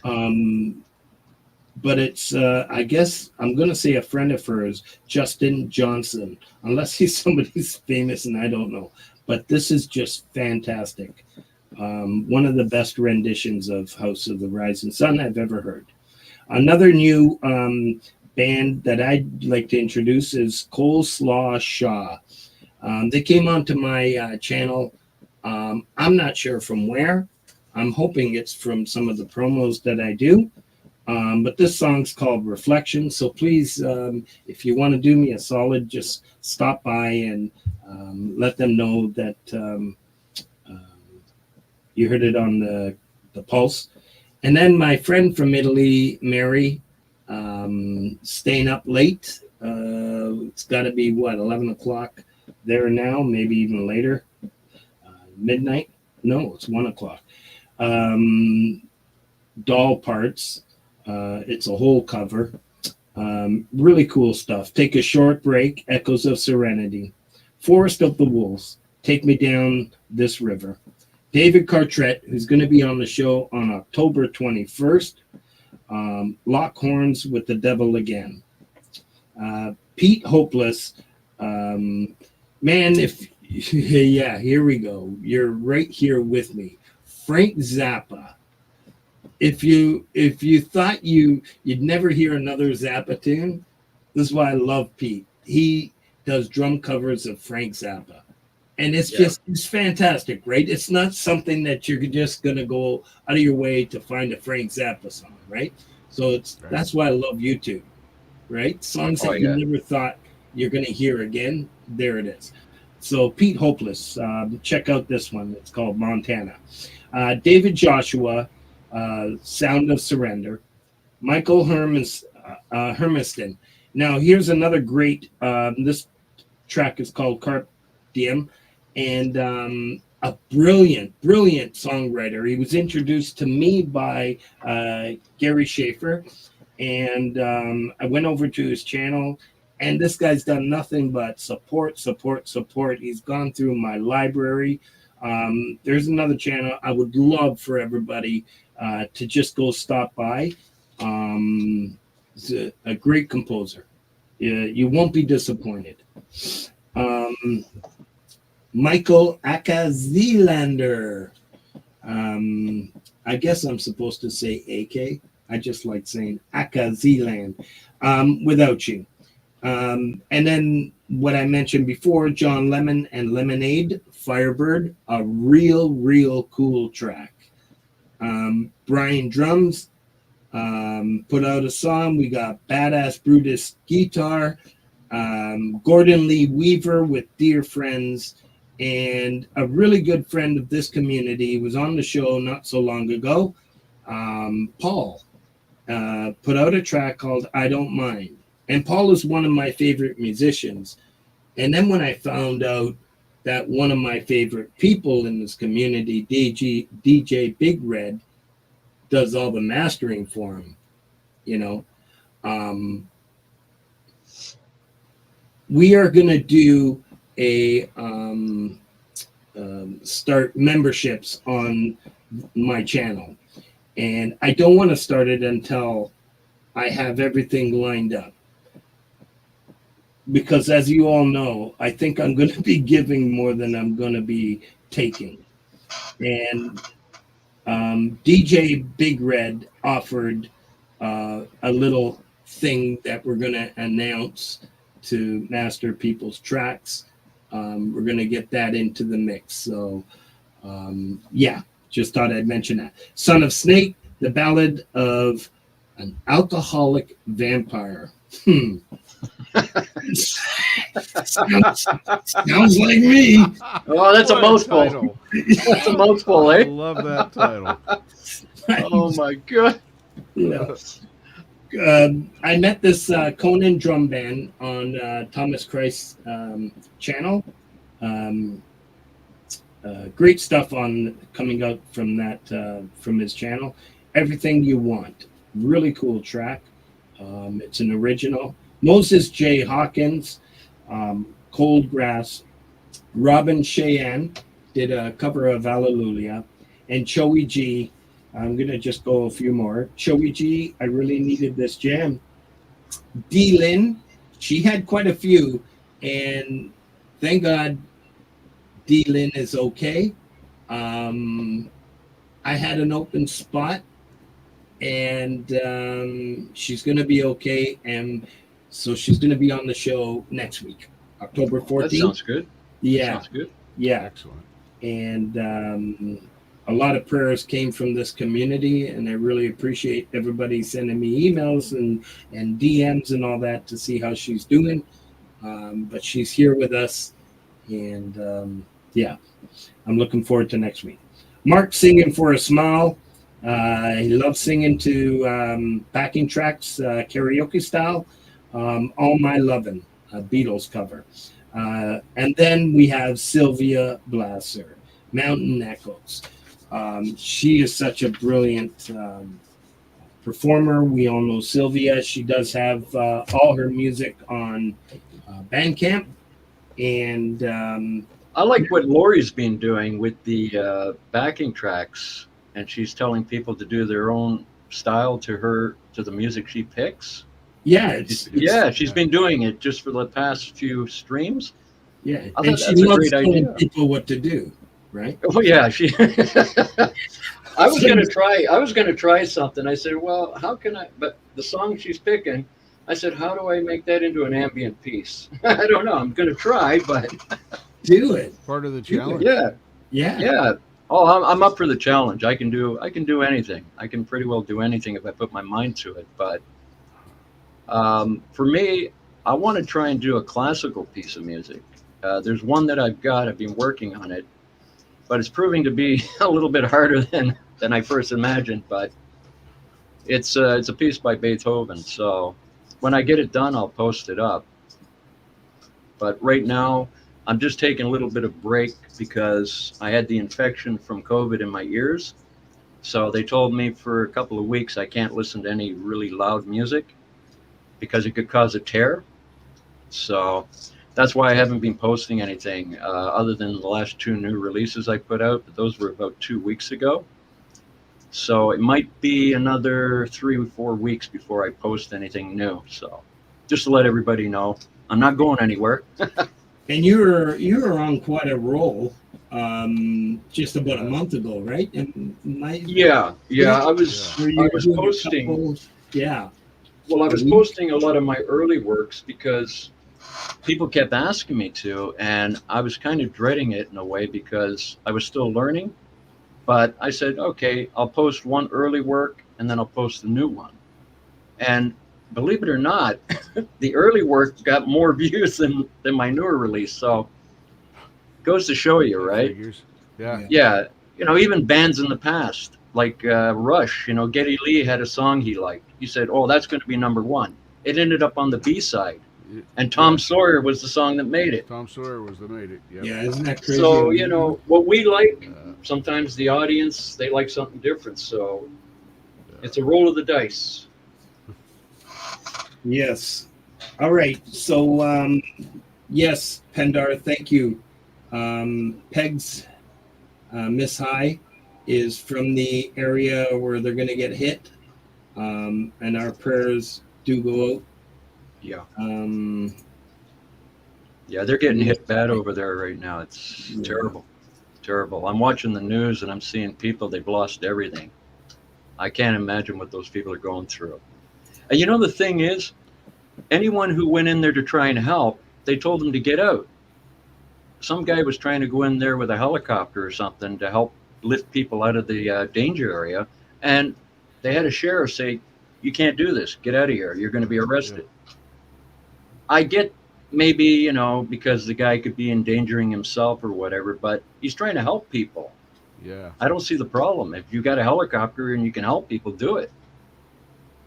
but it's I guess I'm gonna say a friend of hers, Justin Johnson, unless he's somebody's famous and I don't know. But this is just fantastic. One of the best renditions of House of the Rising Sun I've ever heard. Another new band that I'd like to introduce is Coleslaw Shaw. They came onto my channel. I'm not sure from where. I'm hoping it's from some of the promos that I do. But this song's called Reflection. So please, if you want to do me a solid, just stop by and let them know that you heard it on the Pulse. And then my friend from Italy, Mary, staying up late. It's got to be, 11 o'clock there now, maybe even later. Midnight? No, it's 1 o'clock. Doll Parts. It's a whole cover. Really cool stuff. Take a Short Break, Echoes of Serenity. Forest of the Wolves, Take Me Down This River. David Cartrett, who's going to be on the show on October 21st. Lock Horns with the Devil Again. Pete Hopeless. Man, yeah, here we go. You're right here with me. Frank Zappa. If you thought you'd never hear another Zappa tune, this is why I love Pete. He does drum covers of Frank Zappa. And it's fantastic, right? It's not something that you're just going to go out of your way to find a Frank Zappa song, right? So that's why I love YouTube, right? Songs that you never thought you're going to hear again, there it is. So Pete Hopeless, check out this one. It's called Montana. David Joshua, Sound of Surrender. Michael Hermiston. Now here's another great, this track is called Carpe Diem, and a brilliant songwriter. He was introduced to me by Gary Schaefer, and I went over to his channel, and this guy's done nothing but support. He's gone through my library. There's another channel I would love for everybody to just go stop by. He's a great composer. You won't be disappointed. Michael Akazilander. I guess I'm supposed to say AK. I just like saying Akaziland. Without You. And then what I mentioned before, John Lemon and Lemonade, Firebird, a real cool track. Brian Drums, put out a song. We got Badass Brutus Guitar, Gordon Lee Weaver with Dear Friends, and a really good friend of this community was on the show not so long ago. Paul put out a track called I Don't Mind. And Paul is one of my favorite musicians. And then when I found out that one of my favorite people in this community, DJ Big Red, does all the mastering for him, you know, we are going to do a start memberships on my channel. And I don't want to start it until I have everything lined up. Because as you all know, I think I'm going to be giving more than I'm going to be taking. And DJ Big Red offered a little thing that we're going to announce to master people's tracks. We're going to get that into the mix. So, yeah, just thought I'd mention that. Son of Snake, the Ballad of an Alcoholic Vampire. Sounds like me. Oh, that's a mouthful. Title. That's a mouthful, I eh? love that title. Oh my god. Yeah. I met this Conan drum band on Thomas Christ's channel. Great stuff on coming out from that from his channel. Everything You Want, really cool track. It's an original. Moses J. Hawkins, Cold Grass, Robin Cheyenne did a cover of Hallelujah, and Choey G. I'm going to just go a few more. Choey G, I really needed this jam. D. Lynn, she had quite a few, and thank God D. Lynn is okay. I had an open spot, and she's going to be okay, and so she's going to be on the show next week, October 14th. That sounds good. Yeah. Sounds good. Yeah. Excellent. And a lot of prayers came from this community, and I really appreciate everybody sending me emails and DMs and all that to see how she's doing. But she's here with us, and yeah, I'm looking forward to next week. Mark singing for a smile. He loves singing to backing tracks, karaoke style. All My Lovin', a Beatles cover. And then we have Sylvia Blasser, Mountain Echoes. She is such a brilliant performer. We all know Sylvia. She does have all her music on BANDCAMP. And I like what Lori's been doing with the backing tracks, and she's telling people to do their own style to the music she picks. yeah, She's been doing it just for the past few streams. yeah. I And thought she that's a loves great telling idea. people what to do, right? Oh yeah, she. I was gonna try something. I said, well, how can I? But the song she's picking, I said, how do I make that into an ambient piece? I don't know. I'm gonna try, but Do it. Part of the challenge. Yeah. yeah. Oh, I'm up for the challenge. I can do anything. I can pretty well do anything if I put my mind to it. But for me, I want to try and do a classical piece of music. There's one that I've been working on it, but it's proving to be a little bit harder than I first imagined. But it's a piece by Beethoven. So when I get it done, I'll post it up. But right now, I'm just taking a little bit of break because I had the infection from COVID in my ears. So they told me for a couple of weeks I can't listen to any really loud music because it could cause a tear. So that's why I haven't been posting anything other than the last 2 new releases I put out. But those were about 2 weeks ago. So it might be another 3 or 4 weeks before I post anything new. So just to let everybody know, I'm not going anywhere. And you're on quite a roll just about a month ago, right? Yeah. I was posting. Yeah. Well, I was posting a lot of my early works because people kept asking me to, and I was kind of dreading it in a way because I was still learning. But I said, okay, I'll post one early work and then I'll post the new one. And believe it or not, the early work got more views than my newer release. So goes to show you, right? Figures. Yeah. Yeah, even bands in the past, like Rush, Geddy Lee had a song he liked. He said, oh, that's going to be number one. It ended up on the B-side. And Tom Sawyer was the song that made it. Tom Sawyer was the made it. Yep. Yeah, isn't that crazy? So, what we like, sometimes the audience, they like something different. So it's a roll of the dice. Yes. All right. So, yes, Pendar, thank you. Peg's Miss High is from the area where they're going to get hit. And our prayers do go out. Yeah. Yeah, they're getting hit bad over there right now. It's terrible. Terrible. I'm watching the news and I'm seeing people, they've lost everything. I can't imagine what those people are going through. And the thing is, anyone who went in there to try and help, they told them to get out. Some guy was trying to go in there with a helicopter or something to help lift people out of the danger area. And they had a sheriff say, you can't do this. Get out of here. You're going to be arrested. I get maybe, because the guy could be endangering himself or whatever, but he's trying to help people. Yeah. I don't see the problem. If you got a helicopter and you can help people, do it.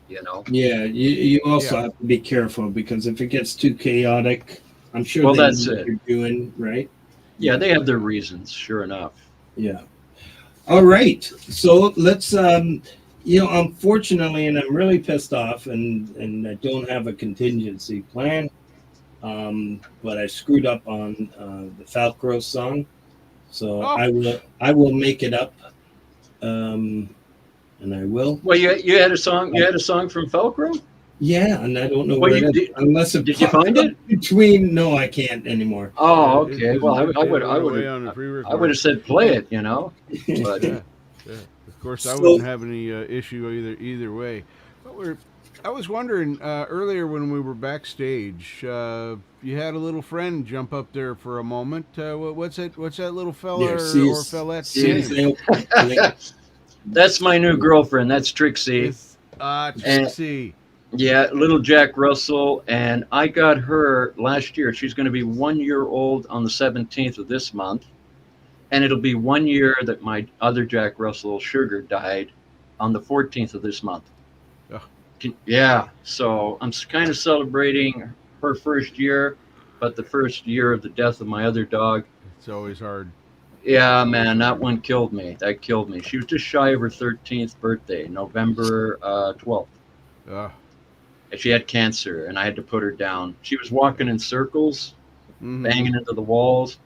Yeah, you also have to be careful because if it gets too chaotic, I'm sure Well, they that's know what it. you're doing, right? Yeah, they have their reasons, sure enough. Yeah. All right. So let's unfortunately, and I'm really pissed off, and I don't have a contingency plan, but I screwed up on the Falkro song, so I will make it up, and I will. Well, you had a song. You had a song from Felcro. Yeah, and I don't know Well, where it is, unless it did you popped find up it? between. No, I can't anymore. Oh, okay. Well, I would have said play it. But Yeah. Of course, I wouldn't have any issue either way. But I was wondering earlier when we were backstage, you had a little friend jump up there for a moment. What's that little fella or fellette's name? That's my new girlfriend. That's Trixie. Trixie. Yeah, little Jack Russell, and I got her last year. She's going to be 1 year old on the 17th of this month. And it'll be 1 year that my other Jack Russell, Sugar, died on the 14th of this month. Oh. Yeah, so I'm kind of celebrating her first year, but the first year of the death of my other dog. It's always hard. Yeah, man, that one killed me. That killed me. She was just shy of her 13th birthday, November 12th. And she had cancer, and I had to put her down. She was walking in circles, banging into the walls,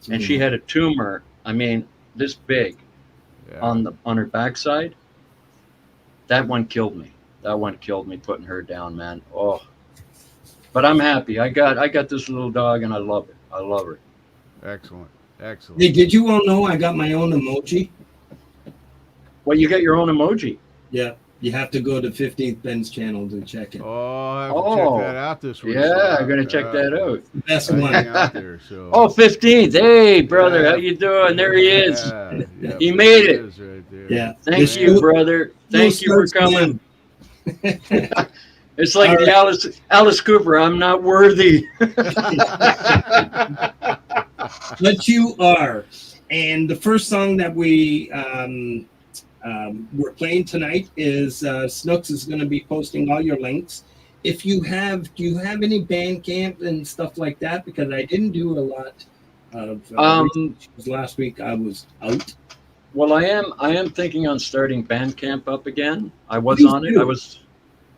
and she had a tumor. I mean, this big on her backside. That one killed me. That one killed me, putting her down, man. Oh, but I'm happy. I got this little dog, and I love it. I love her. Excellent. Excellent. Hey, did you all know I got my own emoji? Well, you got your own emoji. Yeah, you have to go to 15th Ben's channel to check it. Oh, I have to check that out this week. Yeah, I'm gonna check that out. Best one out there. So. Oh, 15th. Hey, brother, how you doing? There he is. Yeah, he made it. Right there. Yeah. Thank you, brother. Thank you for coming. It's like the Alice Cooper. I'm not worthy. But you are. And the first song that we're playing tonight is Snooks is going to be posting all your links. If you have, do you have any BANDCAMP and stuff like that? Because I didn't do a lot of last week. I was out. Well, I am thinking on starting BANDCAMP up again. I was Please on it. do.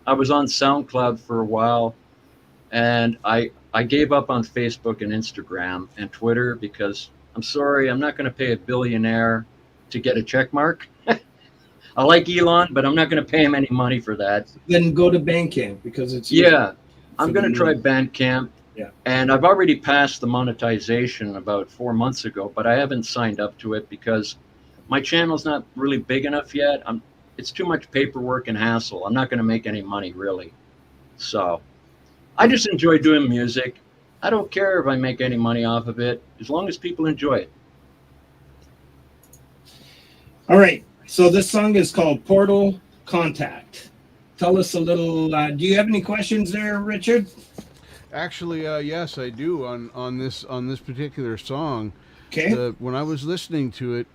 I was on SoundCloud for a while, and I gave up on Facebook and Instagram and Twitter because I'm sorry, I'm not going to pay a billionaire to get a check mark. I like Elon, but I'm not going to pay him any money for that. Then go to BANDCAMP because it's I'm going to try BANDCAMP. Yeah. And I've already passed the monetization about 4 months ago, but I haven't signed up to it because my channel's not really big enough yet. It's too much paperwork and hassle. I'm not going to make any money really. So I just enjoy doing music. I don't care if I make any money off of it, as long as people enjoy it. All right. So this song is called Portal contact. Tell us a little. Do you have any questions there, Richard? Actually, yes, I do on this particular song. Okay. When I was listening to it,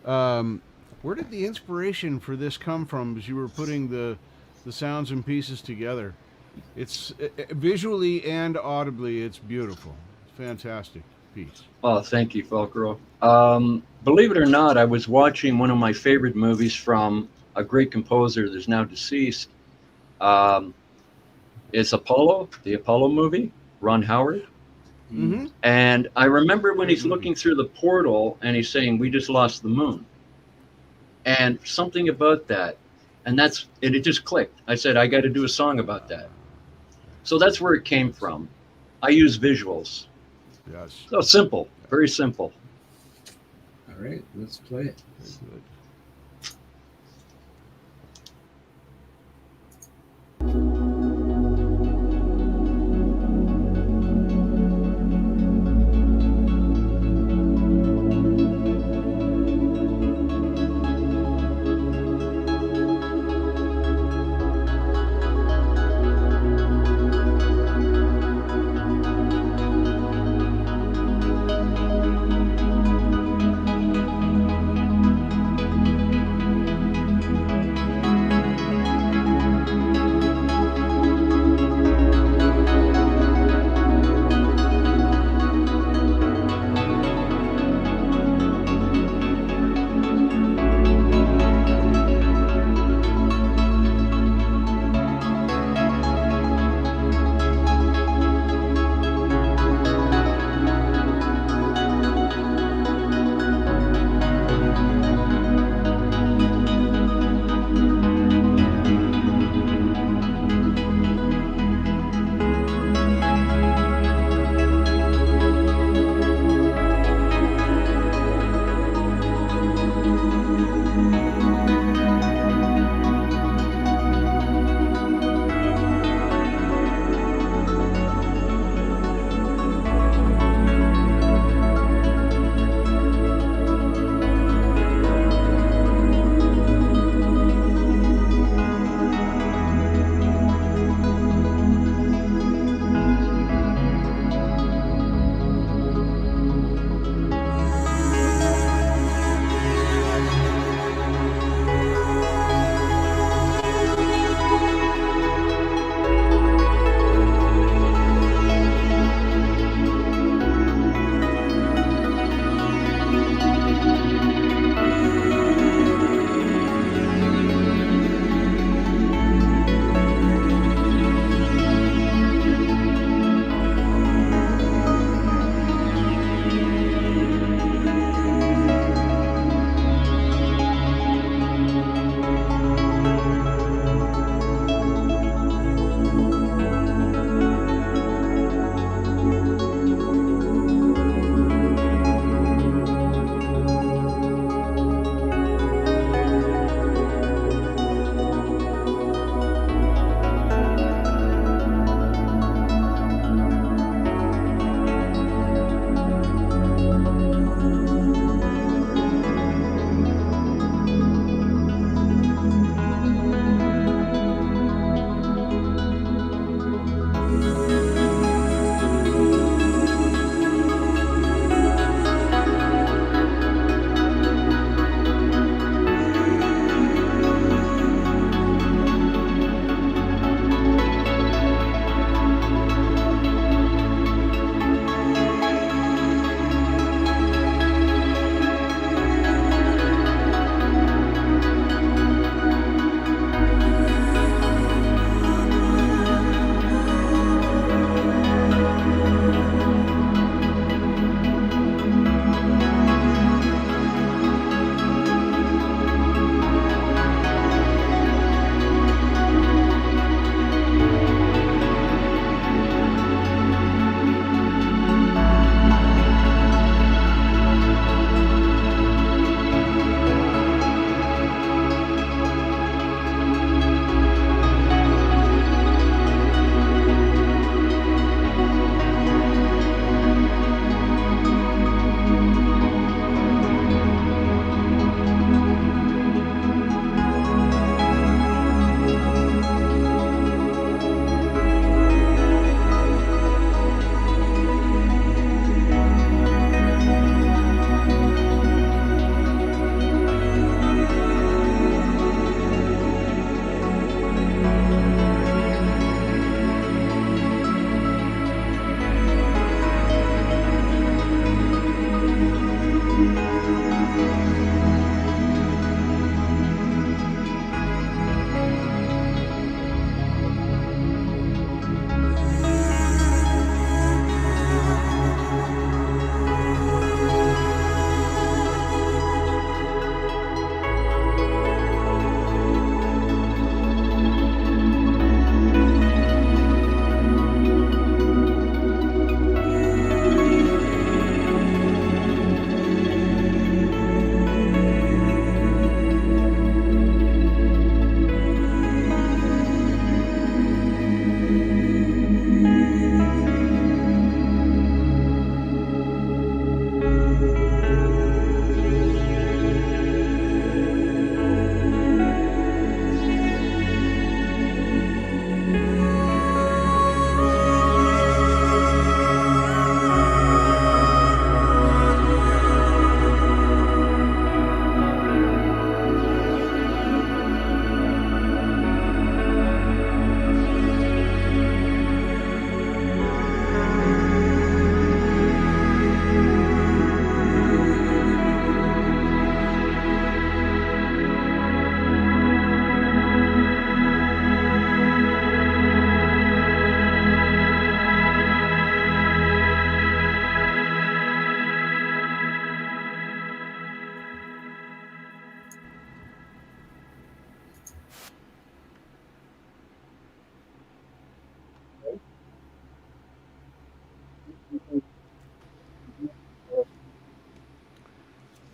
where did the inspiration for this come from? As you were putting the sounds and pieces together, it's visually and audibly, it's beautiful. It's a fantastic piece. Oh, thank you, Velcro. Believe it or not, I was watching one of my favorite movies from a great composer that's now deceased. It's Apollo, the Apollo movie, Ron Howard. Mm-hmm. And I remember when he's looking through the portal and he's saying, "We just lost the moon." And something about that, and it just clicked. I said, I got to do a song about that. So that's where it came from. I use visuals. Yes. So simple, very simple. All right, let's play it. Very good.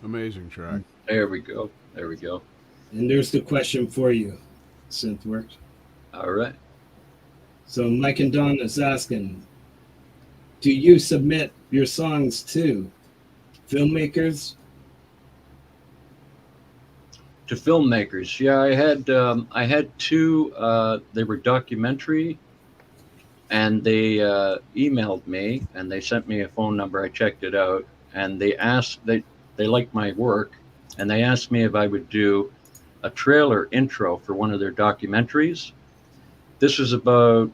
Amazing track. There we go. There we go. And there's the question for you, Synthworks. All right. So Mike and Don is asking, do you submit your songs to filmmakers? To filmmakers, yeah, I had two. They were documentary, and they emailed me and they sent me a phone number. I checked it out, and they asked they liked my work, and they asked me if I would do a trailer intro for one of their documentaries. This was about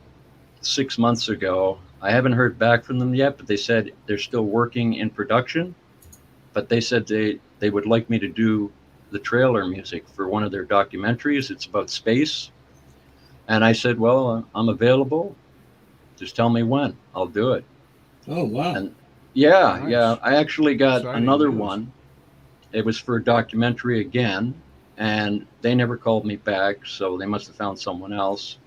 6 months ago. I haven't heard back from them yet, but they said they're still working in production. But they said they would like me to do the trailer music for one of their documentaries. It's about space. And I said, well, I'm available. Just tell me when. I'll do it. Oh, wow. And yeah, Nice. yeah. I actually got Exciting another news. one. It was for a documentary again, and they never called me back, so they must have found someone else.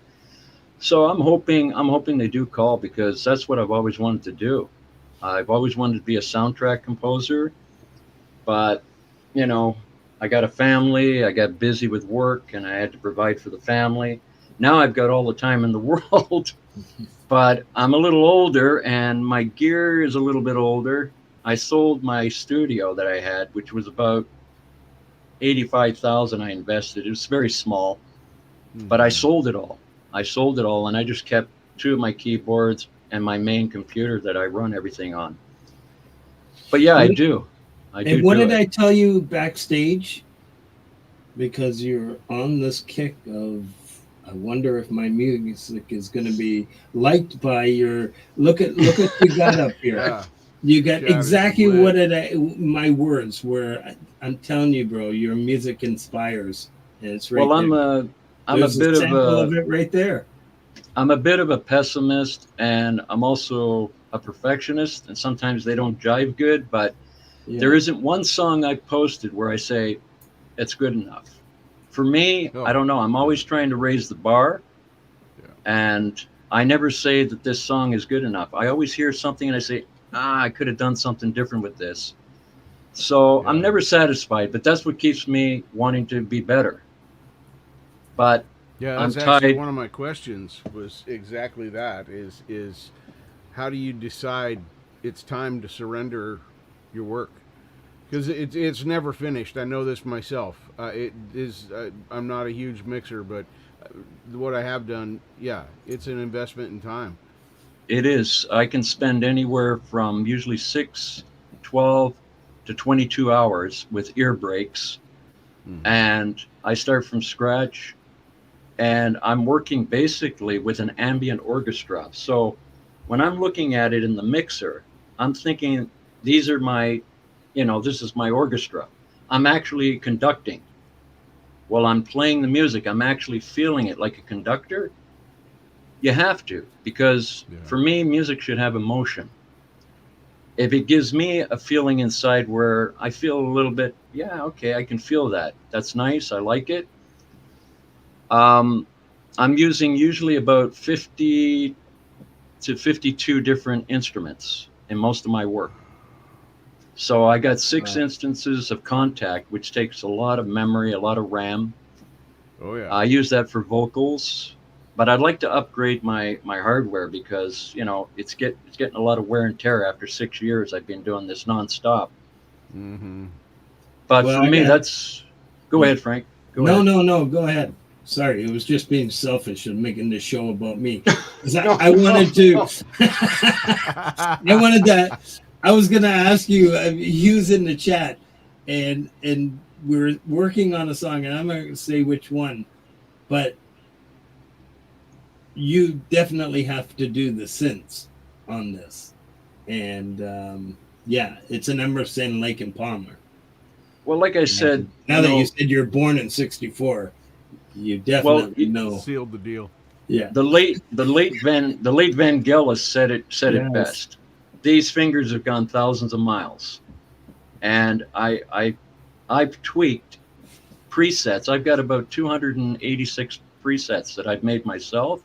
So I'm hoping they do call, because that's what I've always wanted to do. I've always wanted to be a soundtrack composer, but you know, I got a family, I got busy with work, and I had to provide for the family. Now I've got all the time in the world, but I'm a little older and my gear is a little bit older. I sold my studio that I had, which was about 85,000 I invested. It was very small, but I sold it all. I sold it all, and I just kept two of my keyboards and my main computer that I run everything on. But yeah, I do. And what did I tell you backstage? Because you're on this kick of, I wonder if my music is going to be liked by your. Look at what you got up here. Yeah. You got Got it exactly lit. my words were. I'm telling you, bro, your music inspires, and it's right Well, there. I'm There's a bit sample of of it right there. I'm a bit of a pessimist, and I'm also a perfectionist, and sometimes they don't jive good, but Yeah. there isn't one song I've posted where I say it's good enough. For me, Oh. I don't know. I'm always trying to raise the bar, Yeah. and I never say that this song is good enough. I always hear something and I say, I could have done something different with this. So I'm Yeah. never satisfied, but that's what keeps me wanting to be better. But Yeah, I'm that's actually tied. one of my questions was exactly that is how do you decide it's time to surrender your work? Because it's never finished. I know this myself. It is. I'm not a huge mixer, but what I have done, yeah, it's an investment in time. It is. I can spend anywhere from usually 6, 12 to 22 hours with ear breaks. And I start from scratch, and I'm working basically with an ambient orchestra. So when I'm looking at it in the mixer, I'm thinking these are my, this is my orchestra. I'm actually conducting. While I'm playing the music, I'm actually feeling it like a conductor. You have to, because for me, music should have emotion. If it gives me a feeling inside where I feel a little bit, yeah, okay, I can feel that. That's nice. I like it. I'm using usually about 50 to 52 different instruments in most of my work. So I got 6 instances of contact, which takes a lot of memory, a lot of RAM. Oh yeah. I use that for vocals, but I'd like to upgrade my hardware because it's getting a lot of wear and tear after 6 years. I've been doing this nonstop. Mm-hmm. But Well, for me, that's. Go ahead, Frank. Go ahead. No. Go ahead. Sorry, it was just being selfish and making this show about me. 'Cause I wanted to. I was gonna ask you. He was in the chat, and we're working on a song, and I'm not gonna say which one, but you definitely have to do the synths on this, and yeah, it's an Emerson, Lake and Palmer. Well, like I said, Now that you said you're born in '64, you definitely know. Sealed the deal. Yeah. The late Vangelis said it Yes. best. These fingers have gone thousands of miles, and I've tweaked presets. I've got about 286 presets that I've made myself.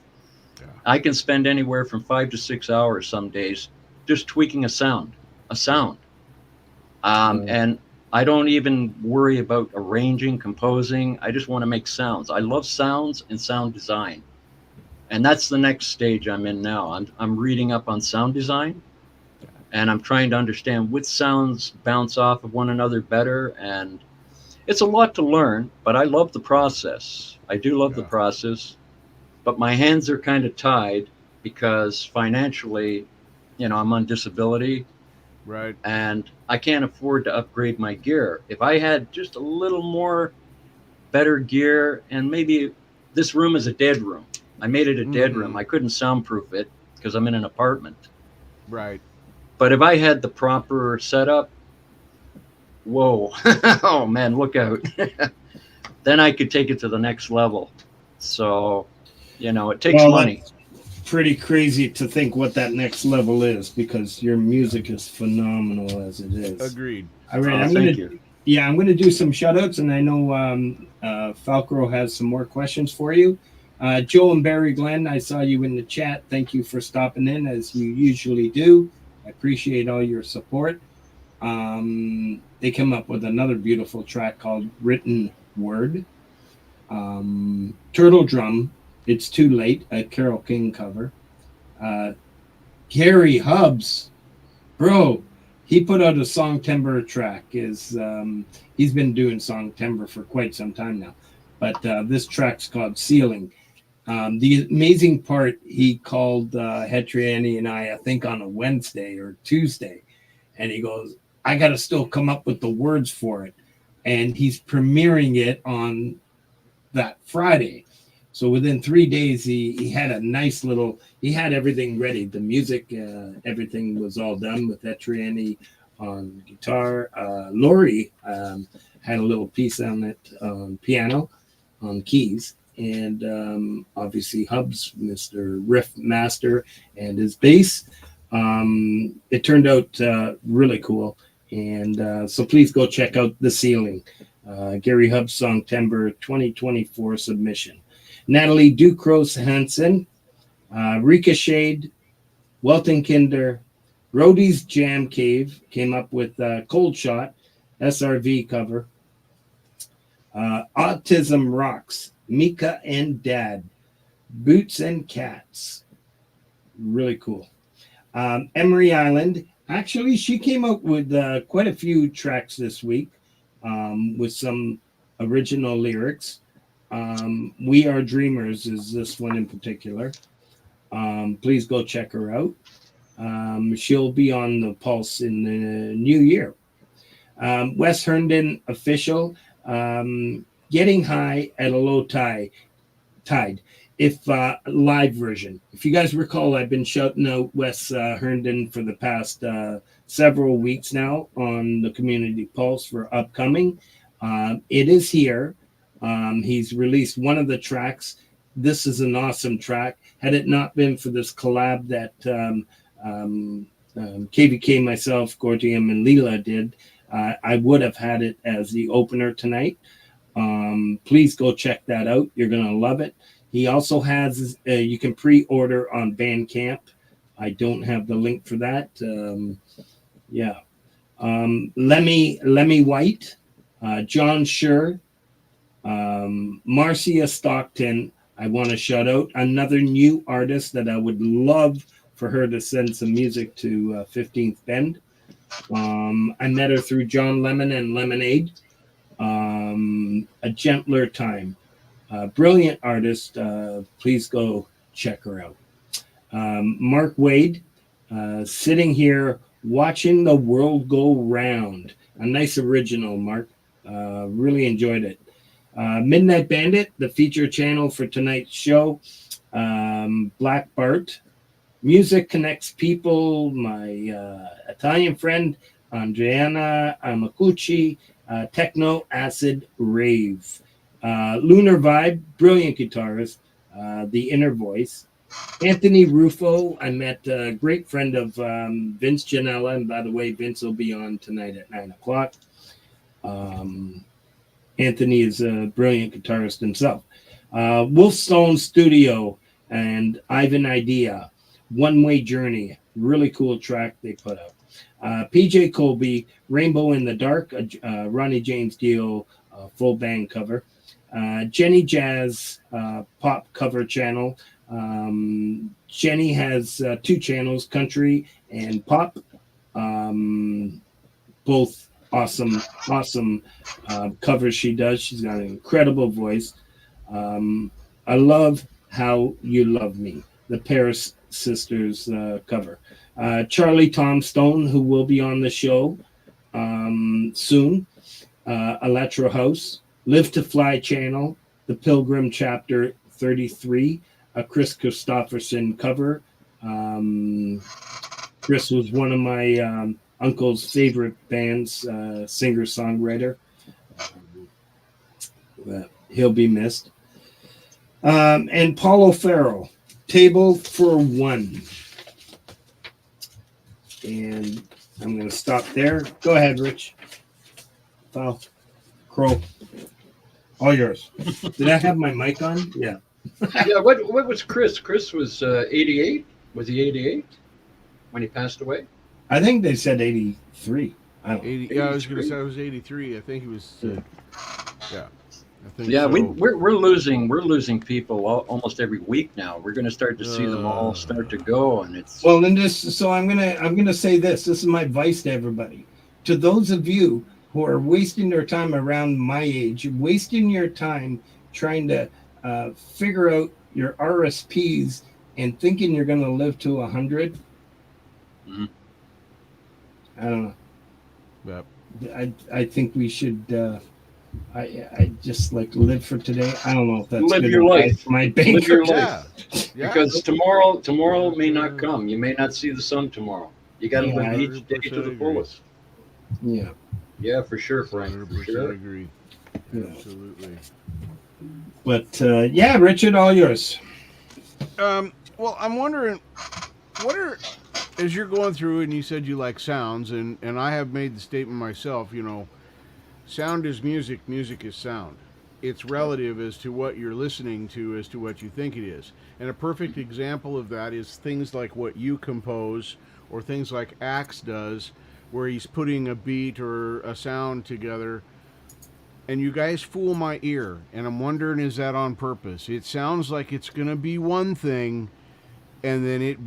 Yeah. I can spend anywhere from 5 to 6 hours some days just tweaking a sound. And I don't even worry about arranging, composing. I just want to make sounds. I love sounds and sound design. And that's the next stage I'm in now. I'm reading up on sound design, and I'm trying to understand which sounds bounce off of one another better. And it's a lot to learn, but I love the process. I do love the Yeah. process, but my hands are kind of tied because financially, I'm on disability Right. and I can't afford to upgrade my gear. If I had just a little more better gear, and maybe this room is a dead room. I made it a dead room. Mhm. I couldn't soundproof it because I'm in an apartment. Right. But if I had the proper setup, whoa, oh man, look out. Then I could take it to the next level. So, it takes Well, money. that's pretty crazy to think what that next level is, because your music is phenomenal as it is. Agreed. All right, I'm Thank gonna you. yeah, I'm gonna do some shout outs, and I know Falcro has some more questions for you. Joe and Barry Glenn, I saw you in the chat. Thank you for stopping in as you usually do. I appreciate all your support. They come up with another beautiful track called Written Word. Turtle Drum, It's Too Late, a Carole King cover. Gary Hubbs, bro, he put out a Song Timber track. He's been doing Song Timber for quite some time now, but this track's called Ceiling. The amazing part, he called Hetriani and I think on a Wednesday or Tuesday, and he goes, I got to still come up with the words for it. And he's premiering it on that Friday. So within 3 days, he had a nice little, he had everything ready. The music, everything was all done with Etriani on guitar. Lori had a little piece on it on piano, on keys. And obviously Hubs, Mr. Riff Master, and his bass. It turned out really cool. And so please go check out The Ceiling. Gary Hubs Song Timber 2024 submission. Natalie Ducros Hansen, Ricochet, Welton Kinder, Rody's Jam Cave came up with Cold Shot, SRV cover. Autism Rocks, Mika and Dad, Boots and Cats. Really cool. Emery Island, actually, she came up with quite a few tracks this week with some original lyrics. We Are Dreamers is this one in particular. Please go check her out. She'll be on the Pulse in the new year. Wes Herndon Official, Getting High at a Low Tide. If live version. If you guys recall, I've been shouting out Wes Herndon for the past several weeks now on the Community Pulse for upcoming. It is here. He's released one of the tracks. This is an awesome track. Had it not been for this collab that KVK, myself, Gordium, and Leela did, I would have had it as the opener tonight. Please go check that out. You're going to love it. He also has, you can pre-order on BANDCAMP. I don't have the link for that. Lemmy White, John Schur, Marcia Stockton. I want to shout out another new artist that I would love for her to send some music to 15th Bend. I met her through John Lemon and Lemonade. A Gentler Time. Brilliant artist. Please go check her out. Mark Wade, Sitting Here Watching the World Go Round. A nice original, Mark. Really enjoyed it. Midnight Bandit, the feature channel for tonight's show. Black Bart. Music Connects People. My Italian friend, Andriana Amacucci. Techno Acid Rave. Lunar Vibe, brilliant guitarist. The Inner Voice. Anthony Rufo, I met a great friend of Vince Janella, and by the way, Vince will be on tonight at 9 o'clock. Anthony is a brilliant guitarist himself. Wolfstone Studio and Ivan Idea, One Way Journey, really cool track they put out. PJ Colby, Rainbow in the Dark, Ronnie James Dio full band cover. Jenny Jazz pop cover channel. Jenny has 2 channels, country and pop. Both awesome covers she does. She's got an incredible voice. I love How You Love Me, the Paris Sisters cover. Charlie Tom Stone, who will be on the show soon. Electro House, Live to Fly channel, The Pilgrim Chapter 33, a Chris Christopherson cover. Chris was one of my uncle's favorite bands, singer-songwriter. He'll be missed. And Paulo Farrell, Table for One. And I'm going to stop there. Go ahead, Rich. Foul. Crow. All yours. Did I have my mic on? Yeah. Yeah, what was Chris? Chris was 88? Was he 88 when he passed away? I think they said 83. I don't know. 80, yeah, I was going to say I was 83. I think he was. Yeah. I think Yeah, so. we're losing people almost every week now. We're going to start to see them all start to go, and it's Well, and this. So I'm gonna say this. This is my advice to everybody. To those of you who are wasting their time around my age, wasting your time trying to figure out your RSPs and thinking you're going to live to 100. Mhm. I don't know. Yep. I think we should. I just like live for today. I don't know if that's Live good your advice life. for my Live banker. your Yeah. life. Yeah. Because tomorrow may not come. You may not see the sun tomorrow. You got to Yeah, live each day to 100% the agree. fullest. Yeah. Yeah, for sure, Frank. For 100% sure. agree. Yeah. Absolutely. But yeah, Richard, all yours. Well, I'm wondering, what are, as you're going through and you said you like sounds, and I have made the statement myself, sound is music, music is sound. It's relative as to what you're listening to, as to what you think it is. And a perfect example of that is things like what you compose, or things like Axe does, where he's putting a beat or a sound together. And you guys fool my ear, and I'm wondering, is that on purpose? It sounds like it's going to be one thing, and then it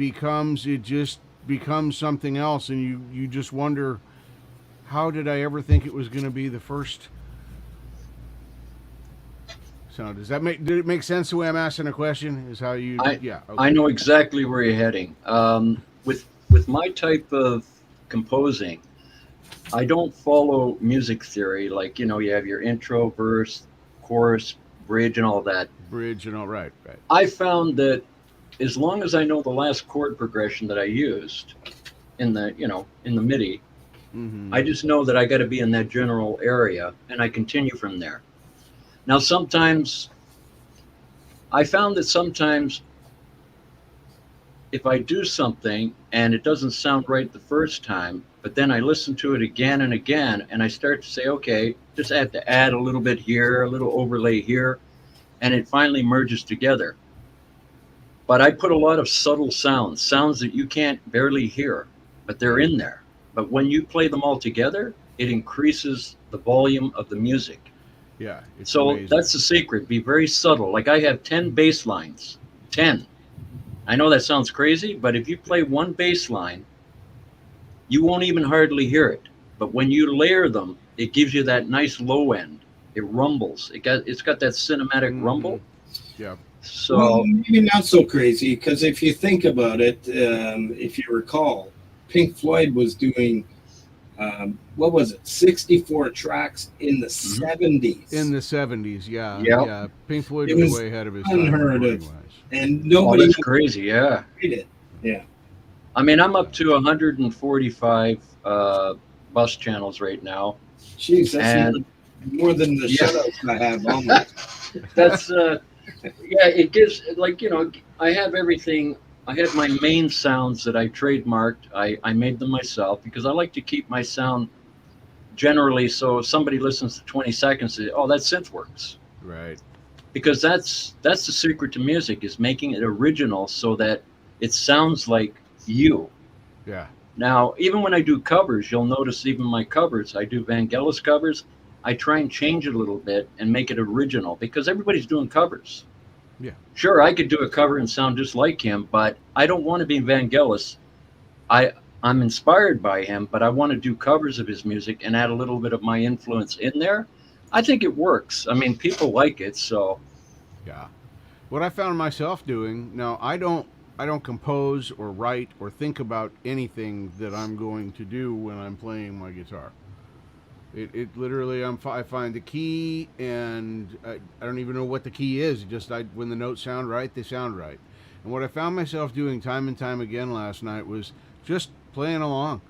just becomes something else, and you just wonder, how did I ever think it was going to be the first sound? Did it make sense the way I'm asking a question? Is how you? Yeah. Okay. I know exactly where you're heading. With my type of composing, I don't follow music theory. Like, you have your intro, verse, chorus, bridge, and all that. Bridge and all right. I found that as long as I know the last chord progression that I used in the MIDI, Mm-hmm. I just know that I got to be in that general area, and I continue from there. Now, I found that sometimes if I do something and it doesn't sound right the first time, but then I listen to it again and again, and I start to say, okay, just have to add a little bit here, a little overlay here, and it finally merges together. But I put a lot of subtle sounds that you can't barely hear, but they're in there. But when you play them all together, it increases the volume of the music. Yeah. It's So amazing. that's the secret. Be very subtle. Like I have 10 bass lines. 10. I know that sounds crazy, but if you play one bass line, you won't even hardly hear it. But when you layer them, it gives you that nice low end. It rumbles. It's got that cinematic rumble. Yeah. So Well, maybe not so crazy, because if you think about it, if you recall, Pink Floyd was doing, what was it, 64 tracks in the 70s. In the 70s, yeah. Yep. Yeah. Pink Floyd It was was way ahead of his time. unheard of. recording-wise. And oh, nobody that's crazy. Yeah. did it. Yeah. I mean, I'm up to 145 bus channels right now. Jeez, that's And- more than the Yeah. shutouts I have almost. That's yeah, it gives, like, I have everything. I have my main sounds that I trademarked. I made them myself because I like to keep my sound generally, so if somebody listens to 20 seconds, they say, oh, that synth works. Right. Because that's the secret to music, is making it original so that it sounds like you. Yeah. Now, even when I do covers, you'll notice even my covers, I do Vangelis covers. I try and change it a little bit and make it original because everybody's doing covers. Yeah. Sure, I could do a cover and sound just like him, but I don't want to be Vangelis. I'm inspired by him, but I want to do covers of his music and add a little bit of my influence in there. I think it works. I mean, people like it, so. Yeah. What I found myself doing, now I don't compose or write or think about anything that I'm going to do when I'm playing my guitar. It literally, I find the key, and I don't even know what the key is. When the notes sound right, they sound right. And what I found myself doing time and time again last night was just playing along.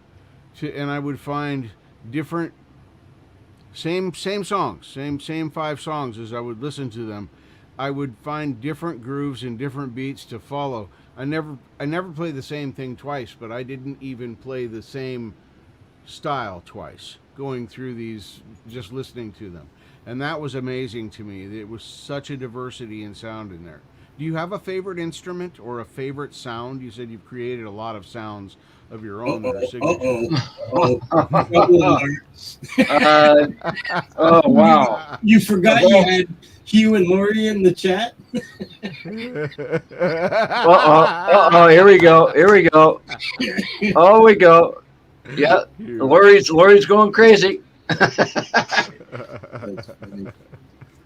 And I would find different, same songs, same 5 songs. As I would listen to them, I would find different grooves and different beats to follow. I never play the same thing twice, but I didn't even play the same style twice, going through these, just listening to them. And that was amazing to me. It was such a diversity in sound in there. Do you have a favorite instrument or a favorite sound? You said you've created a lot of sounds of your own that are signature. Oh, wow. You forgot you had Hugh and Lori in the chat? Here we go. Oh, we go. Yeah, Lori's going crazy.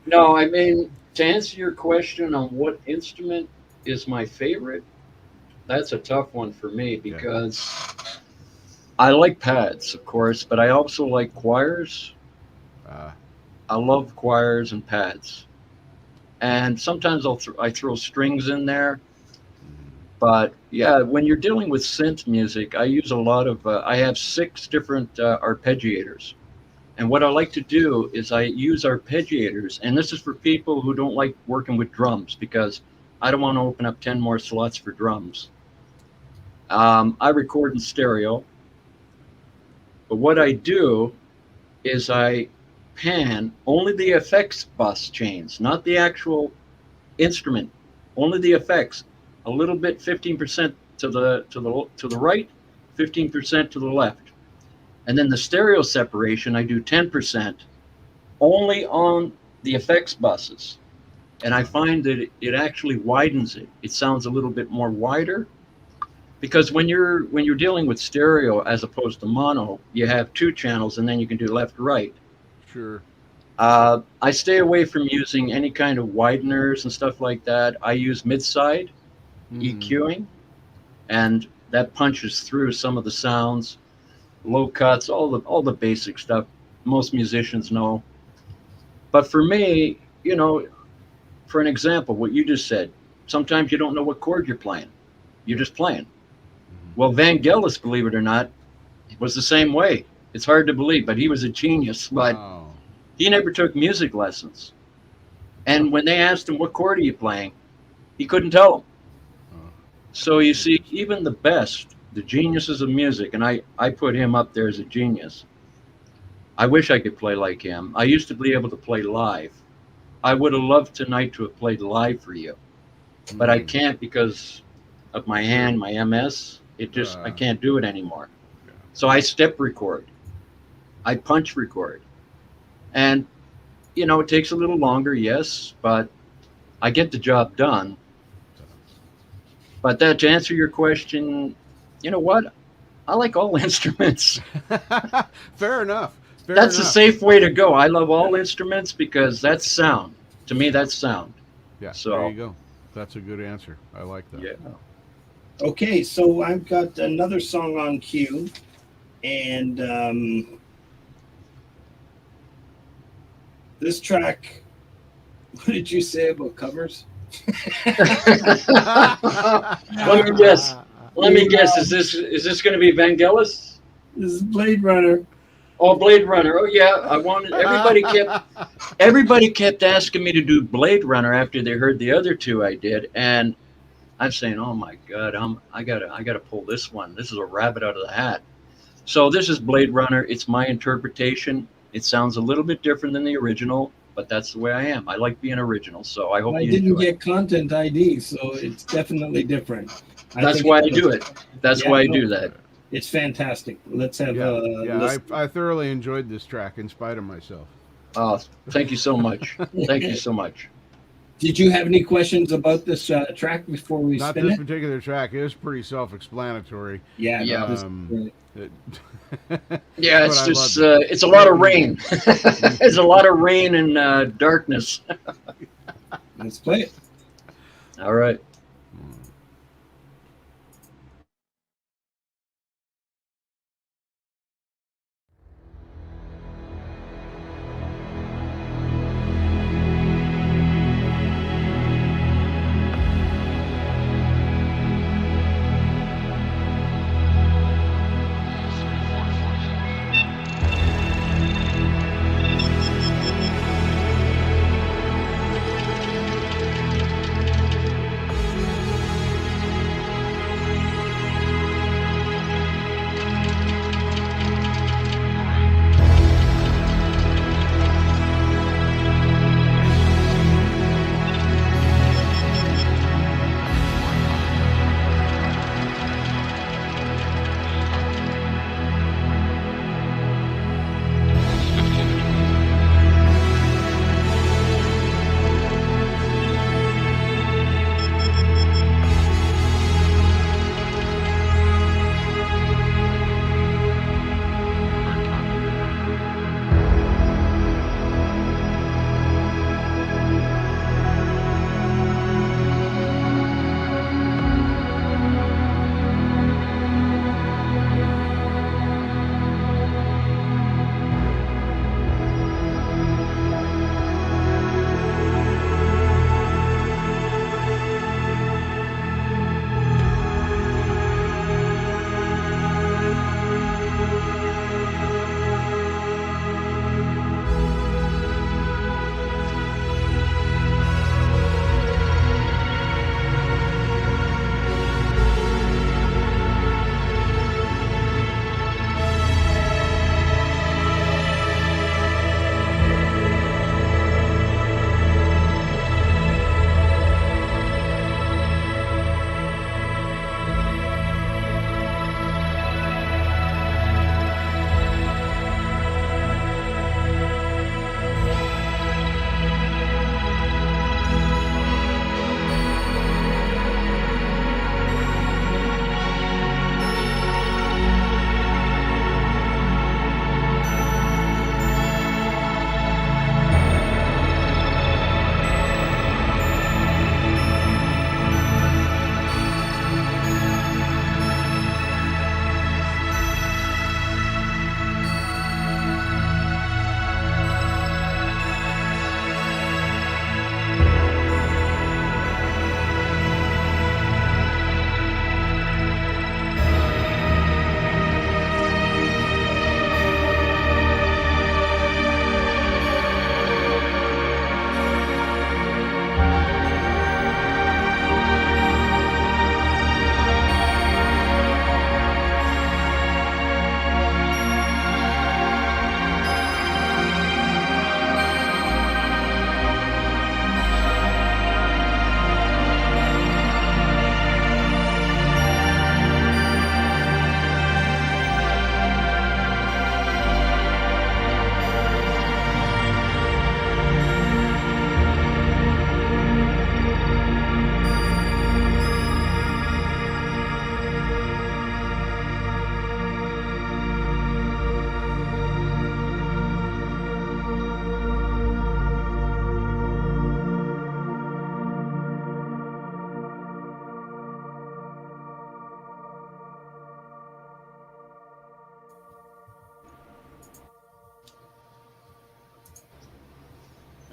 No, I mean, to answer your question on what instrument is my favorite, that's a tough one for me because I like pads, of course, but I also like choirs. I love choirs and pads. And sometimes I throw strings in there. But yeah, when you're dealing with synth music, I use a lot of, I have 6 different arpeggiators. And what I like to do is I use arpeggiators, and this is for people who don't like working with drums because I don't want to open up 10 more slots for drums. I record in stereo, but what I do is I pan only the effects bus chains, not the actual instrument, only the effects. A little bit, 15% to the right, 15% to the left. And then the stereo separation, I do 10% only on the effects buses. And I find that it actually widens it. It sounds a little bit more wider because when you're dealing with stereo as opposed to mono, you have 2 channels and then you can do left, right. Sure. I stay away from using any kind of wideners and stuff like that. I use mid-side EQing, and that punches through some of the sounds, low cuts, all the basic stuff most musicians know. But for me, you know, for an example, what you just said, sometimes you don't know what chord you're playing. You're just playing. Well, Vangelis, believe it or not, was the same way. It's hard to believe, but he was a genius. But he never took music lessons. And when they asked him, what chord are you playing? He couldn't tell them. So you see, even the best, the geniuses of music, and I put him up there as a genius. I wish I could play like him. I used to be able to play live. I would have loved tonight to have played live for you. But I can't because of my hand, my MS. I can't do it anymore. So I step record. I punch record. And, you know, it takes a little longer, yes, but I get the job done. But to answer your question, you know what? I like all instruments. Fair enough. That's a safe way to go. I love all instruments because that's sound. To me, that's sound. Yeah, so, there you go. That's a good answer. I like that. Yeah. Okay, so I've got another song on cue. And this track, what did you say about covers? Let me guess. Is this going to be Vangelis? This is Blade Runner. Oh, Blade Runner. Oh yeah, I wanted. Everybody kept asking me to do Blade Runner after they heard the other 2 I did, and I'm saying, oh my God, I gotta pull this one. This is a rabbit out of the hat. So this is Blade Runner. It's my interpretation. It sounds a little bit different than the original, but that's the way I am. I like being original, so I hope you didn't enjoy get content ID, so it's definitely different. That's why I do it. That's why I do that. It's fantastic. Let's have Yeah, a yeah. listen. I thoroughly enjoyed this track in spite of myself. Oh, thank you so much. Thank you so much. Did you have any questions about this track before we Not spin this it? particular track. It was pretty self-explanatory. Yeah, Yeah. this- It- Yeah, but it's I just loved it. it's a lot of rain. It's a lot of rain and darkness. let's play it. All right.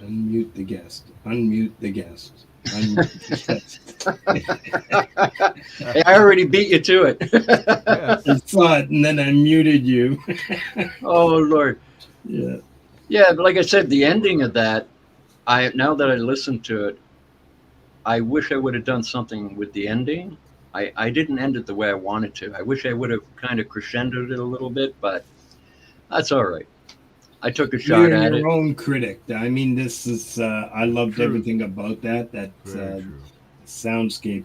Unmute the guest. Unmute the guest. Unmute the guest. Hey, I already beat you to it. I saw it and then I muted you. Oh Lord. Yeah. Yeah, but like I said, the ending of that, now that I listened to it, I wish I would have done something with the ending. I didn't end it the way I wanted to. I wish I would have kind of crescendoed it a little bit, but that's all right. I took a shot You're at it. your own critic. I mean, this is I loved True. everything about that Very true. soundscape.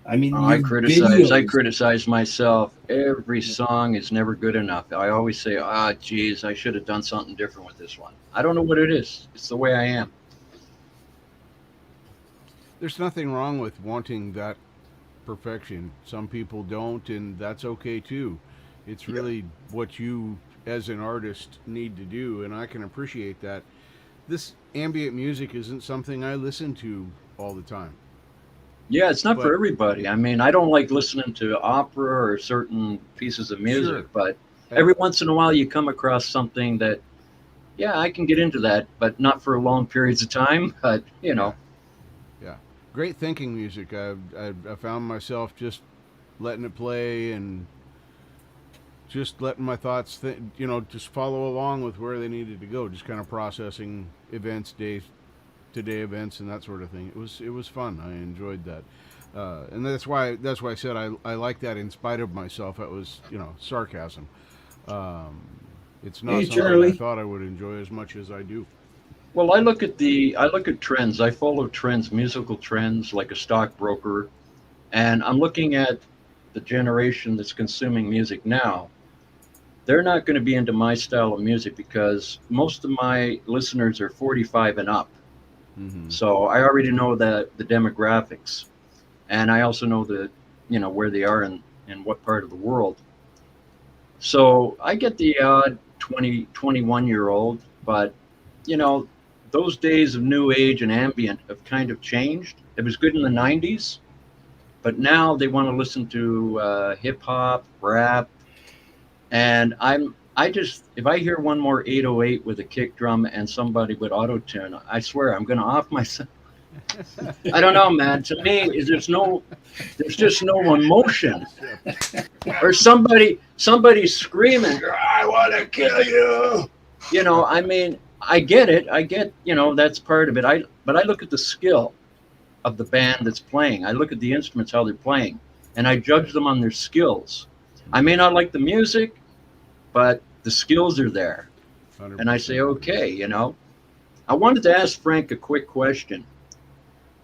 I mean, I your I videos. criticize myself. Every song is never good enough. I always say, ah, geez, I should have done something different with this one. I don't know what it is. It's the way I am. There's nothing wrong with wanting that perfection. Some people don't, and that's okay too. It's Yeah. really what you, as an artist, need to do, and I can appreciate that. This ambient music isn't something I listen to all the time, Yeah, it's not for but everybody. I mean, I don't like listening to opera or certain pieces of music, sure. but I, every once in a while you come across something that, yeah, I can get into that, but not for long periods of time. But, yeah, yeah. Great thinking music. I found myself just letting it play and just letting my thoughts, just follow along with where they needed to go. Just kind of processing events, days, to-day events, and that sort of thing. It was fun. I enjoyed that, and that's why I said I like that in spite of myself. It was sarcasm. Um, it's not Hey, something I Charlie. thought I would enjoy as much as I do. well, I look at trends. I follow trends, musical trends, like a stockbroker, and I'm looking at the generation that's consuming music now. They're not going to be into my style of music because most of my listeners are 45 and up. Mm-hmm. So I already know the demographics, and I also know where they are in what part of the world. So I get the odd 20, 21-year old, but you know, those days of new age and ambient have kind of changed. It was good in the 90s, but now they want to listen to hip hop, rap, and I just if I hear one more 808 with a kick drum and somebody with auto tune, I swear I'm going to off myself. I don't know, man. To me, there's just no emotion. Or somebody screaming, I want to kill you. I mean, I get it. I get, that's part of it. But I look at the skill of the band that's playing. I look at the instruments, how they're playing, and I judge them on their skills. I may not like the music, but the skills are there. And I say, 100%. okay, I wanted to ask Frank a quick question.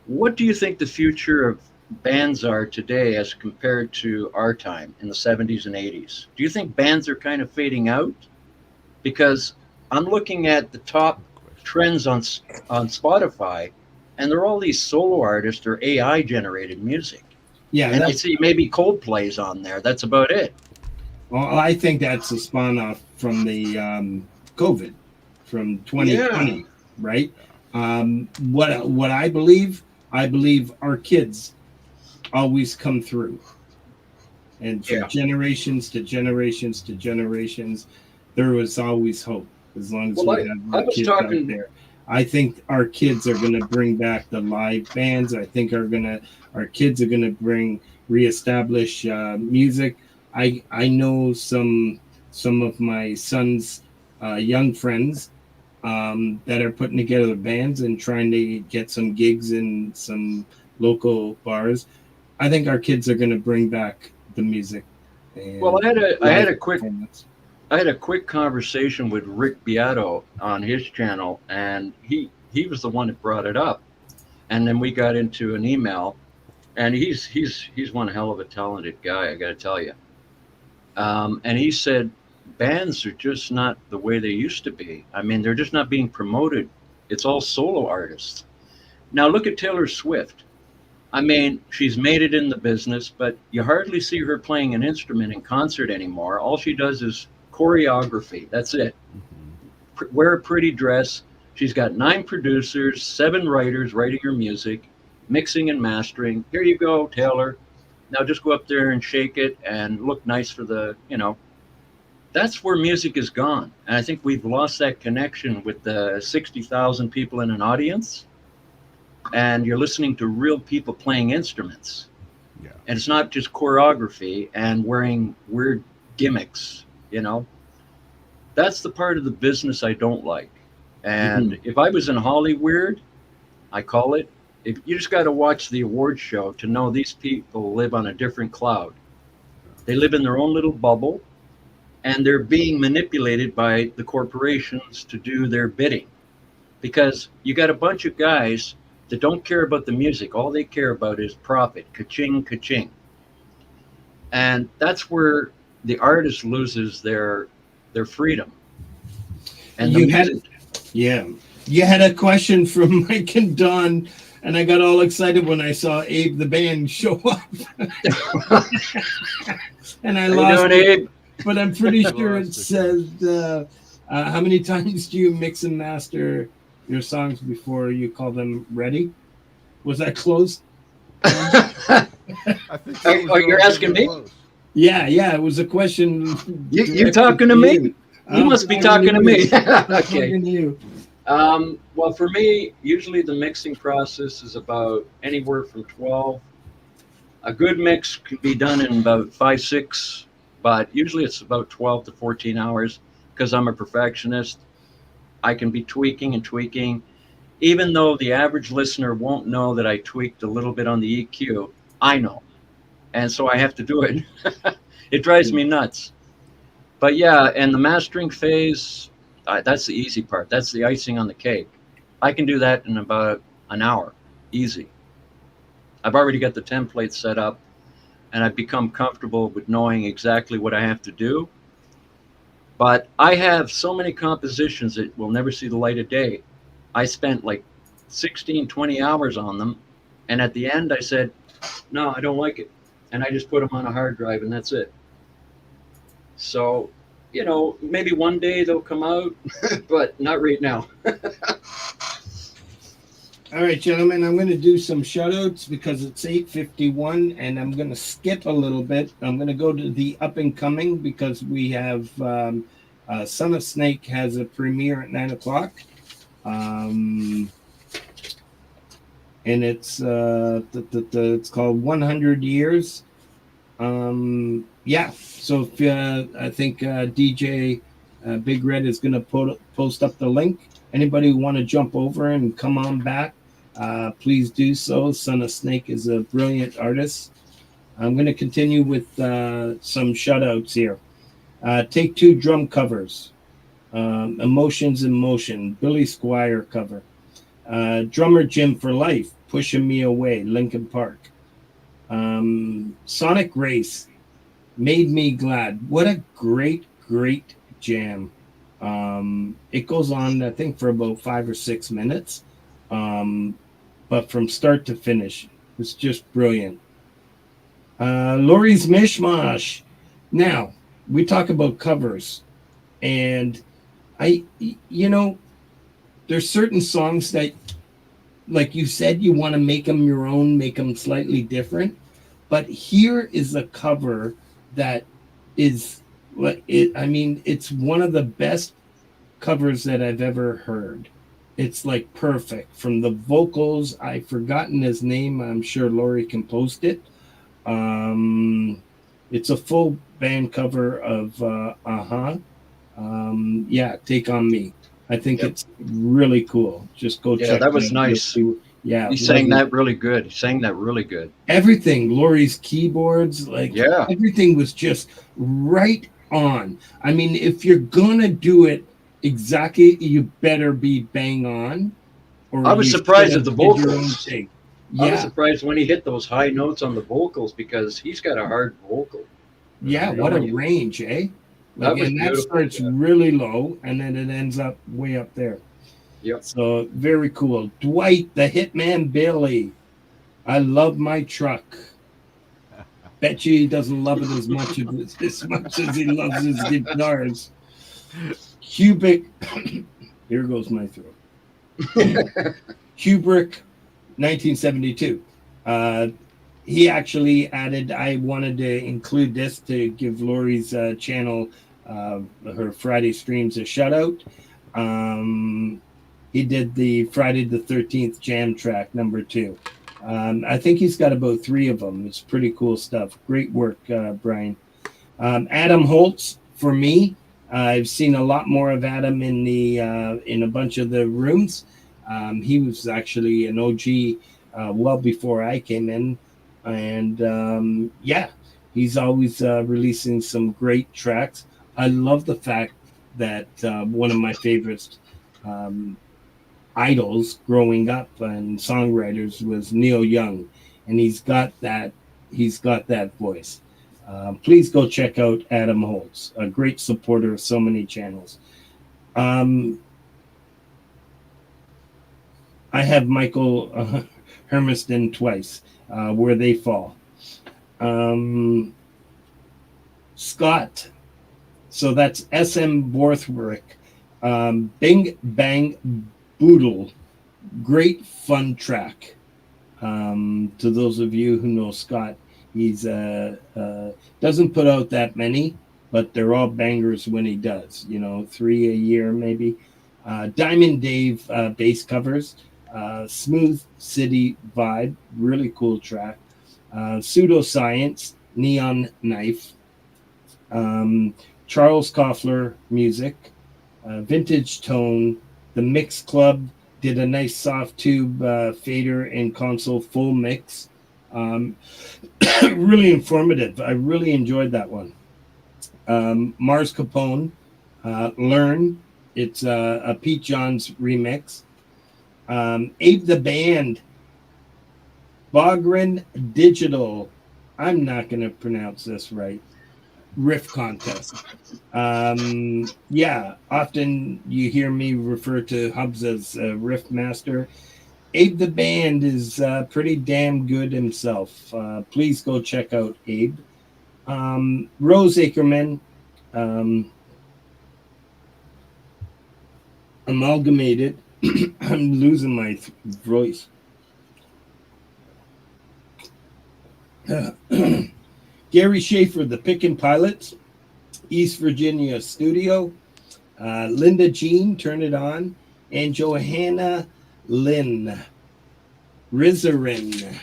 What do you think the future of bands are today as compared to our time in the 70s and 80s? Do you think bands are kind of fading out? Because I'm looking at the top trends on Spotify, and they're all these solo artists or AI generated music. Yeah, And I see maybe Coldplay's on there. That's about it. well, I think that's a spawn off from the COVID from Yeah. 2020, right? What I believe our kids always come through, and from Yeah. generations to generations to generations, there was always hope as long as Well, we had I our was kids out talking. there. I think our kids are going to bring back the live bands. I think our kids are going to reestablish music. I know some of my son's young friends that are putting together bands and trying to get some gigs in some local bars. I think our kids are going to bring back the music Well, and I had live a quick performance. I had a quick conversation with Rick Beato on his channel, and he was the one that brought it up. And then we got into an email, and he's one hell of a talented guy, I got to tell you. And he said bands are just not the way they used to be. I mean, they're just not being promoted. It's all solo artists. Now look at Taylor Swift. I mean, she's made it in the business, but you hardly see her playing an instrument in concert anymore. All she does is choreography. That's it. Wear a pretty dress. She's got 9 producers, 7 writers writing her music, mixing and mastering. Here you go, Taylor. Now just go up there and shake it and look nice for that's where music is gone. And I think we've lost that connection with the 60,000 people in an audience. And you're listening to real people playing instruments. Yeah. And it's not just choreography and wearing weird gimmicks, That's the part of the business I don't like. And if I was in Hollywood, I call it, if you just got to watch the award show to know these people live on a different cloud. They live in their own little bubble, and they're being manipulated by the corporations to do their bidding. Because you got a bunch of guys that don't care about the music. All they care about is profit, ka-ching, ka-ching. And that's where the artist loses their freedom. And the You music, Yeah. You had a question from Mike and Don, and I got all excited when I saw Abe the band show up. And I how you lost doing, it, Abe? but I'm pretty sure it Lost it. says, how many times do you mix and master your songs before you call them ready? Was that close? I think that was Oh, you're asking relatively me? close. Yeah, it was a question. You directed talking to me? you. You I'm must be talking to you. me. I'm Okay. talking to you. Well, for me, usually the mixing process is about anywhere from 12. A good mix can be done in about 5, 6, but usually it's about 12 to 14 hours because I'm a perfectionist. I can be tweaking and tweaking. Even though the average listener won't know that I tweaked a little bit on the EQ, I know. And so I have to do it. It drives me nuts. But yeah, and the mastering phase, that's the easy part. That's the icing on the cake. I can do that in about an hour, easy. I've already got the template set up, and I've become comfortable with knowing exactly what I have to do. But I have so many compositions that will never see the light of day. I spent like 16, 20 hours on them. And at the end, I said, no, I don't like it. And I just put them on a hard drive, and that's it. So, maybe one day they'll come out, but not right now. All right, gentlemen, I'm going to do some shout-outs because it's 8:51, and I'm going to skip a little bit. I'm going to go to the up-and-coming because we have Son of Snake has a premiere at 9 o'clock. And it's it's called 100 Years. Yeah, so if, I think DJ Big Red is going to post up the link. Anybody who want to jump over and come on back, please do so. Son of Snake is a brilliant artist. I'm going to continue with some shout-outs here. Take Two drum covers. Emotions in Motion, Billy Squire cover. Drummer Jim for Life, Pushing Me Away, Linkin Park. Sonic Race, Made Me Glad. What a great jam. It goes on, I think, for about 5 or 6 minutes. But from start to finish, it's just brilliant. Lori's Mishmash. Now, we talk about covers, and there's certain songs that, like you said, you want to make them your own, make them slightly different. But here is a cover that is, it's one of the best covers that I've ever heard. It's like perfect. From the vocals, I've forgotten his name. I'm sure Lori can post it. It's a full band cover of yeah, Take On Me. I think it's really cool. Just go check. That was nice. Yeah, He sang that really good. He sang that really good. Everything, Lori's keyboards, everything was just right on. I mean, if you're gonna do it exactly, you better be bang on. Or I was surprised at the vocals. Yeah. I was surprised when he hit those high notes on the vocals because he's got a hard vocal. Yeah, what a range, eh? That starts really low and then it ends up way up there. Yep. So very cool. Dwight the Hitman Bailey. I love my truck. Bet you he doesn't love it as much as he loves his guitars. Kubrick. Here goes my throat. Kubrick, 1972. He actually added, I wanted to include this to give Lori's channel, her Friday streams, a shout out. He did the Friday the 13th jam track, number 2. I think he's got about 3 of them. It's pretty cool stuff. Great work, Brian. Adam Holtz, for me, I've seen a lot more of Adam in a bunch of the rooms. He was actually an OG well before I came in. And he's always releasing some great tracks. I love the fact that one of my favorites, idols growing up and songwriters was Neil Young, and he's got that voice. Please go check out Adam Holtz, a great supporter of so many channels. I have Michael Hermiston twice, Where They Fall. Scott, so that's SM Borthwick. Bing Bang Boodle, great fun track. To those of you who know Scott, he's doesn't put out that many, but they're all bangers when he does. 3 a year maybe. Diamond Dave bass covers. Smooth City Vibe, really cool track. Pseudoscience, Neon Knife. Charles Koffler music. Vintage Tone. The Mix Club did a nice soft tube fader and console full mix. Really informative. I really enjoyed that one. Mars Capone, Learn. It's a Pete Johns remix. Abe the Band, Bogren Digital. I'm not going to pronounce this right. Riff contest. Yeah, often you hear me refer to Hubs as riff master. Abe the Band is pretty damn good himself. Please go check out Abe. Rose Ackerman, Amalgamated. I'm losing my voice. Gary Schaefer, The Pickin' Pilots, East Virginia Studio. Linda Jean, Turn It On. And Johanna Lynn, Rizarin.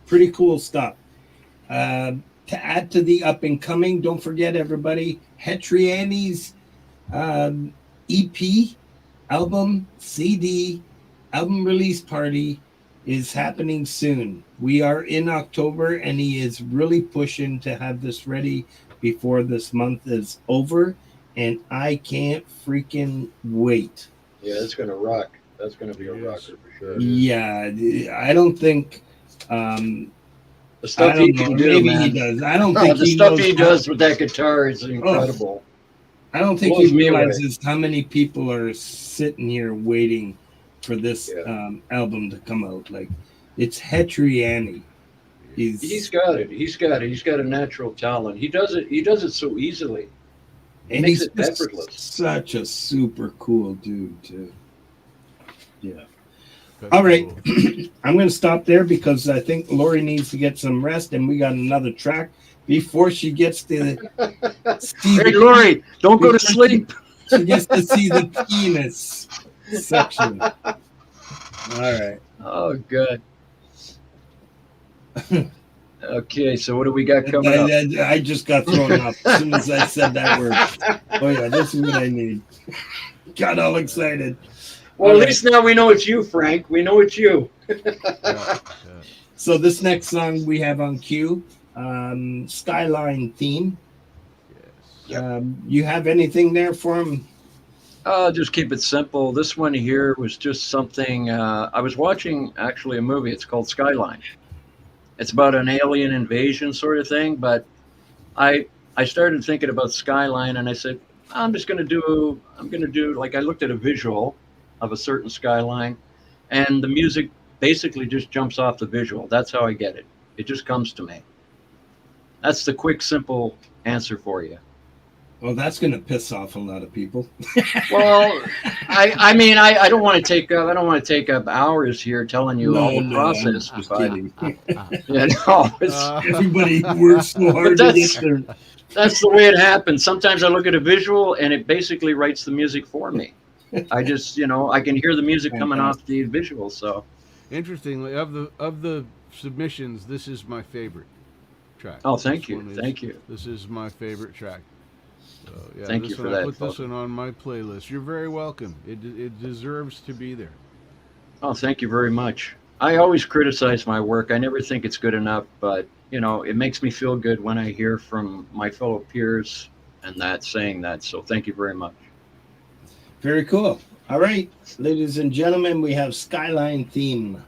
Pretty cool stuff. To add to the up and coming, don't forget, everybody, Hetriani's EP, album, CD, album release party is happening soon. We are in October, and he is really pushing to have this ready before this month is over, and I can't freaking wait. Yeah, it's going to rock. That's going to be a rocker for sure. Yeah, I don't think... the stuff he can do, maybe man. he does. I don't think the stuff he does with that guitar is incredible. I don't think he realizes how many people are sitting here waiting for this album to come out. Like, it's Hetriani. He's got it. He's got a natural talent. He does it so easily. He makes it effortless. Such a super cool dude too. Yeah. All right. I'm going to stop there because I think Lori needs to get some rest, and we got another track before she gets to see. Hey, Lori, don't go to sleep. She gets to see the penis section. All right. Oh, good. Okay, so what do we got coming up? I just got thrown off as soon as I said that word. Oh, yeah, this is what I need. Got all excited. Well, at least now we know it's you, Frank. We know it's you. So this next song we have on cue, Skyline theme. Yes. You have anything there for him? I'll just keep it simple. This one here was just something. I was watching actually a movie. It's called Skyline. It's about an alien invasion sort of thing. But I started thinking about Skyline, and I said, I'm going to do like, I looked at a visual of a certain skyline, and the music basically just jumps off the visual. That's how I get it. It just comes to me. That's the quick, simple answer for you. Well, that's going to piss off a lot of people. Well, I mean, I don't want to take up. I don't want to take up hours here telling you all the process. I'm just kidding. Yeah, no, everybody works so hard to get there. That's the way it happens. Sometimes I look at a visual and it basically writes the music for me. I just, I can hear the music coming off the visual. So, interestingly, of the submissions, this is my favorite track. Oh, thank you. This is my favorite track. So, yeah, thank you for that. I put this one on my playlist. You're very welcome. It deserves to be there. Oh, thank you very much. I always criticize my work. I never think it's good enough, but it makes me feel good when I hear from my fellow peers and saying that. So thank you very much. Very cool. All right, ladies and gentlemen, we have Skyline theme.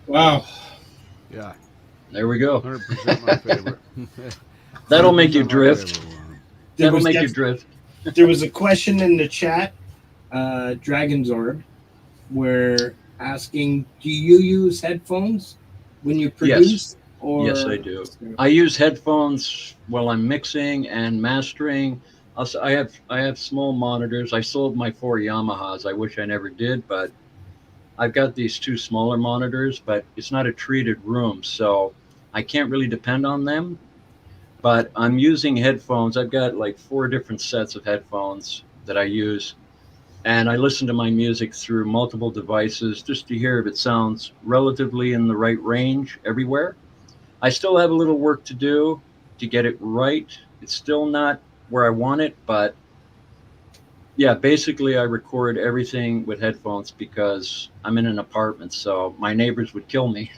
Wow. Yeah, There we go. 100% my favorite. That'll make you 100% my drift. favorite one. That'll make you drift. There was a question in the chat, Dragon's Orb, where asking, do you use headphones when you produce? Or Yes, I do. I use headphones while I'm mixing and mastering. Also, I have small monitors. I sold my 4 Yamahas. I wish I never did, but I've got these 2 smaller monitors, but it's not a treated room, so I can't really depend on them. But I'm using headphones. I've got like 4 different sets of headphones that I use, and I listen to my music through multiple devices just to hear if it sounds relatively in the right range everywhere. I still have a little work to do to get it right. It's still not where I want it, but yeah, basically I record everything with headphones because I'm in an apartment, so my neighbors would kill me.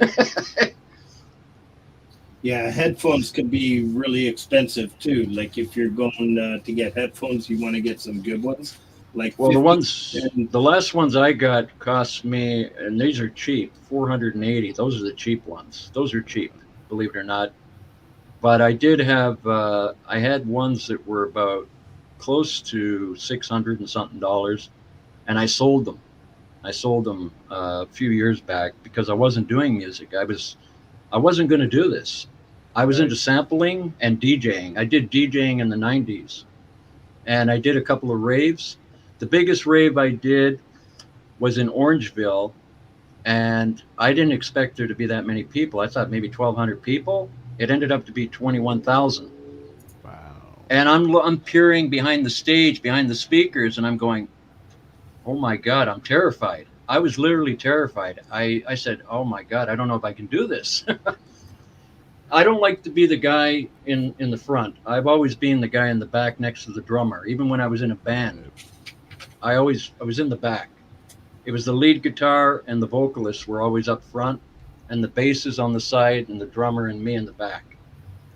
Yeah, headphones could be really expensive too. Like if you're going to get headphones, you want to get some good ones. Like Well, 50 the last ones I got cost me, and these are cheap, 480. Those are the cheap ones. Those are cheap, believe it or not. But I did have, I had ones that were about close to 600 and something dollars, and I sold them. I sold them a few years back because I wasn't doing music. I wasn't going to do this. I was into sampling and DJing. I did DJing in the 90s, and I did a couple of raves. The biggest rave I did was in Orangeville, and I didn't expect there to be that many people. I thought maybe 1,200 people. It ended up to be 21,000. Wow. And I'm peering behind the stage, behind the speakers, and I'm going, oh my God, I'm terrified. I was literally terrified. I said, oh my God, I don't know if I can do this. I don't like to be the guy in the front. I've always been the guy in the back next to the drummer. Even when I was in a band, I was in the back. It was the lead guitar and the vocalists were always up front, and the bass is on the side, and the drummer and me in the back.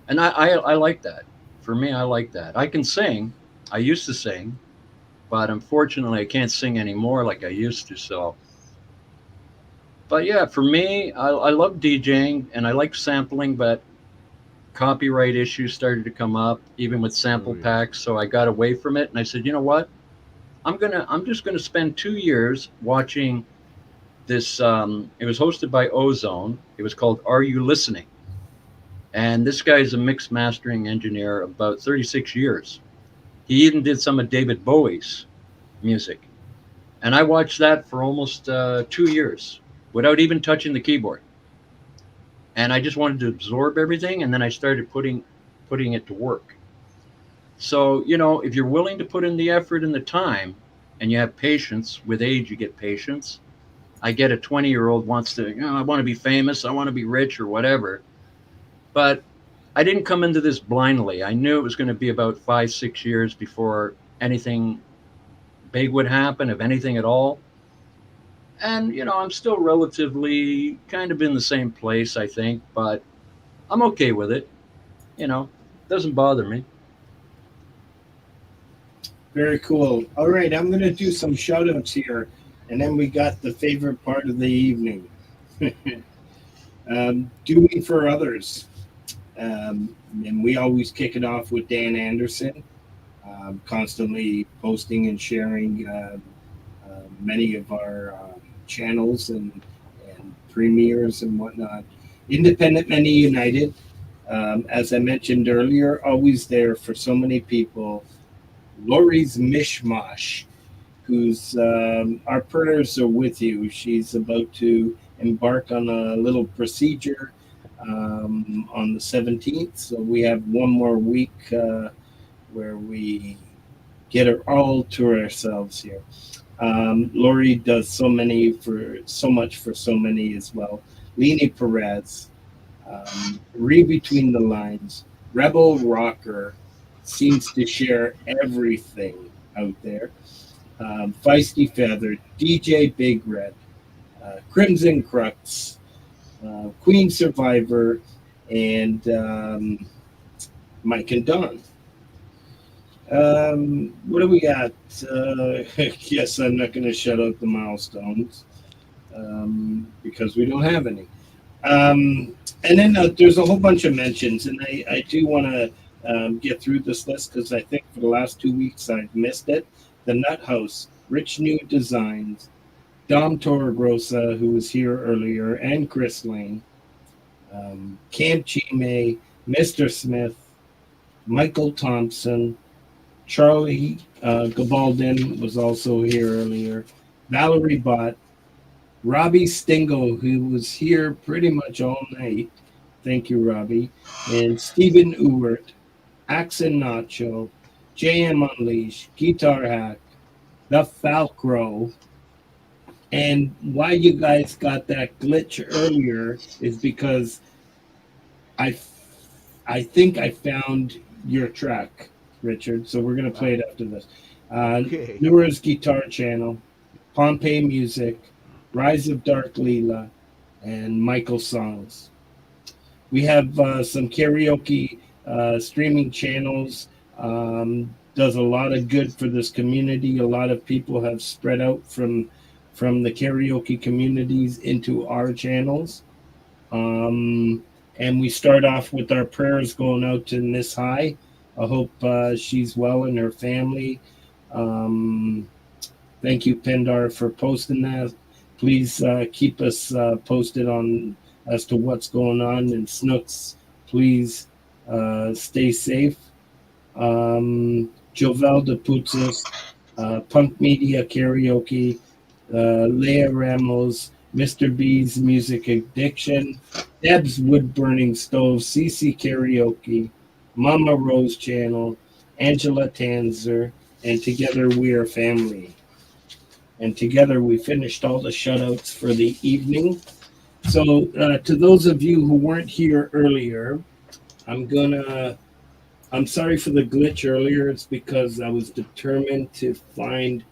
And I like that. For me, I like that. I can sing. I used to sing, but unfortunately, I can't sing anymore like I used to. So, but yeah, for me, I love DJing and I like sampling, but copyright issues started to come up, even with sample packs. So I got away from it, and I said, you know what? I'm just gonna spend 2 years watching this. It was hosted by Ozone. It was called Are You Listening? And this guy is a mix mastering engineer about 36 years. He even did some of David Bowie's music. And I watched that for almost 2 years without even touching the keyboard. And I just wanted to absorb everything, and then I started putting it to work. So, you know, if you're willing to put in the effort and the time, and you have patience, with age you get patience. I get a 20-year-old wants to, you know, I want to be famous, I want to be rich or whatever. But I didn't come into this blindly. I knew it was going to be about 5-6 years before anything big would happen, if anything at all. And, you know, I'm still relatively kind of in the same place, I think, but I'm okay with it. You know, it doesn't bother me. Very cool. All right, I'm going to do some shout outs here, and then we got the favorite part of the evening. Doing for others. And we always kick it off with Dan Anderson, constantly posting and sharing many of our channels and premieres and whatnot. Independent Many United, as I mentioned earlier, always there for so many people. Lori's Mishmash, who's our prayers are with you. She's about to embark on a little procedure on the 17th. So we have one more week where we get her all to ourselves here. Lori does so much for so many as well. Leni Perez, Read Between the Lines, Rebel Rocker, seems to share everything out there. Feisty Feather, DJ Big Red, Crimson Crux, Queen Survivor, and Mike and Don. What do we got? Yes, I'm not going to shout out the milestones because we don't have any. And then there's a whole bunch of mentions, and I do want to get through this list because I think for the last 2 weeks I've missed it. The Nut House, Rich New Designs, Dom Torregrosa, who was here earlier, and Chris Lane, Cam Chime, Mr. Smith, Michael Thompson, Charlie Gabaldon was also here earlier, Valerie Bott, Robbie Stingle, who was here pretty much all night. Thank you, Robbie. And Stephen Ewert, Axon Nacho, JM Unleashed, Guitar Hack, The Falcro. And why you guys got that glitch earlier is because I think I found your track, Richard. So we're going to play it after this. Okay. Noura's Guitar Channel, Pompeii Music, Rise of Dark Leela, and Michael Songs. We have some karaoke streaming channels. Does a lot of good for this community. A lot of people have spread out from the karaoke communities into our channels. And we start off with our prayers going out to Miss High. I hope she's well and her family. Thank you, Pendar, for posting that. Please keep us posted on as to what's going on. And Snooks, please stay safe. Jovel de Putzis, Punk Media Karaoke, Leah Ramos, Mr. B's Music Addiction, Deb's Wood Burning Stove, CC Karaoke, Mama Rose Channel, Angela Tanzer, and Together We Are Family. And together we finished all the shutouts for the evening. So to those of you who weren't here earlier, I'm sorry for the glitch earlier. It's because I was determined to find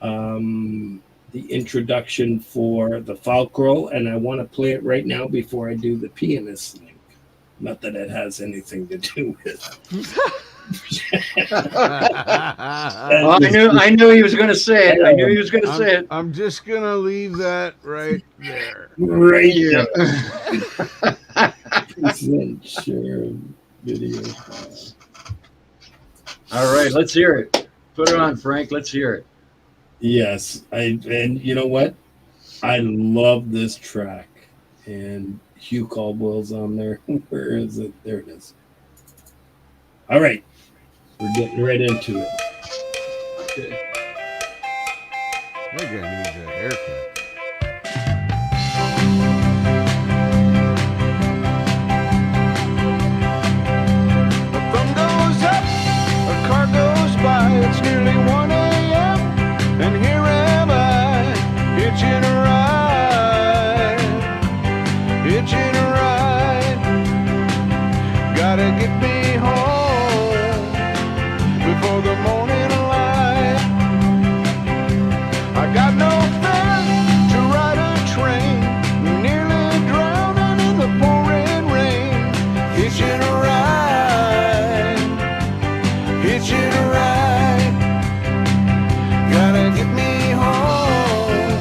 the introduction for the Falcro, and I want to play it right now before I do the pianist link. Not that it has anything to do with I knew he was going to say it. I knew he was going to say it. I'm just going to leave that right there. Right here. Present share video. All right, let's hear it. Put it on, Frank. Let's hear it. Yes, and you know what? I love this track. And Hugh Caldwell's on there. Where is it? There it is. All right. We're getting right into it. Okay. That guy needs a haircut. The thumb goes up, a car goes by, it's nearly 1 a.m. And here am I, hitching a ride, gotta get me home before the morning light. I got no fare to ride a train, nearly drowning in the pouring rain. Hitching a ride, gotta get me home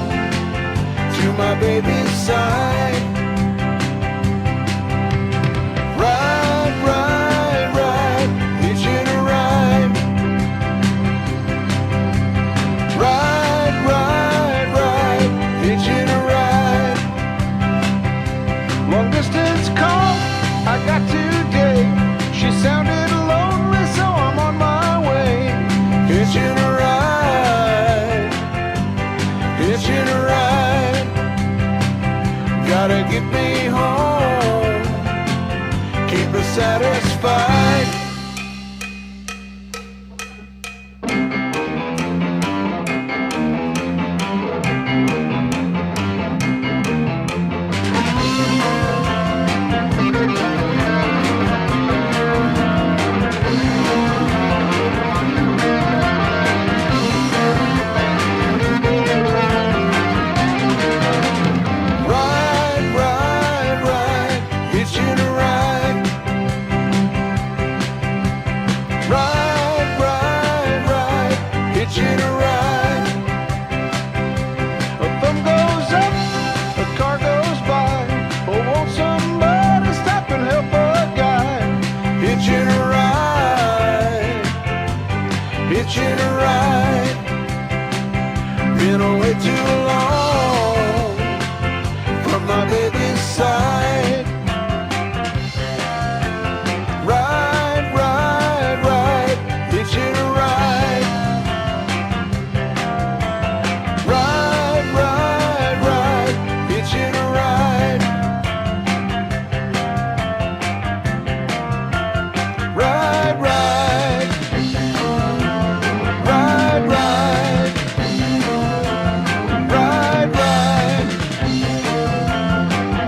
to my baby's side. Ride, hitching a ride. Ride, hitching a ride. Long distance call I got today. She sounded lonely, so I'm on my way. Hitching a ride, gotta get me home, keep her satisfied. Ride, hitching a ride. Ride, hitching a ride. A thumb goes up, a car goes by. Oh, hitching a ride. Been away too long from my baby's side. Ride, ride, ride, hitching a ride. Ride, ride, ride, hitching a ride. Ride, ride, ride, ride, ride, ride,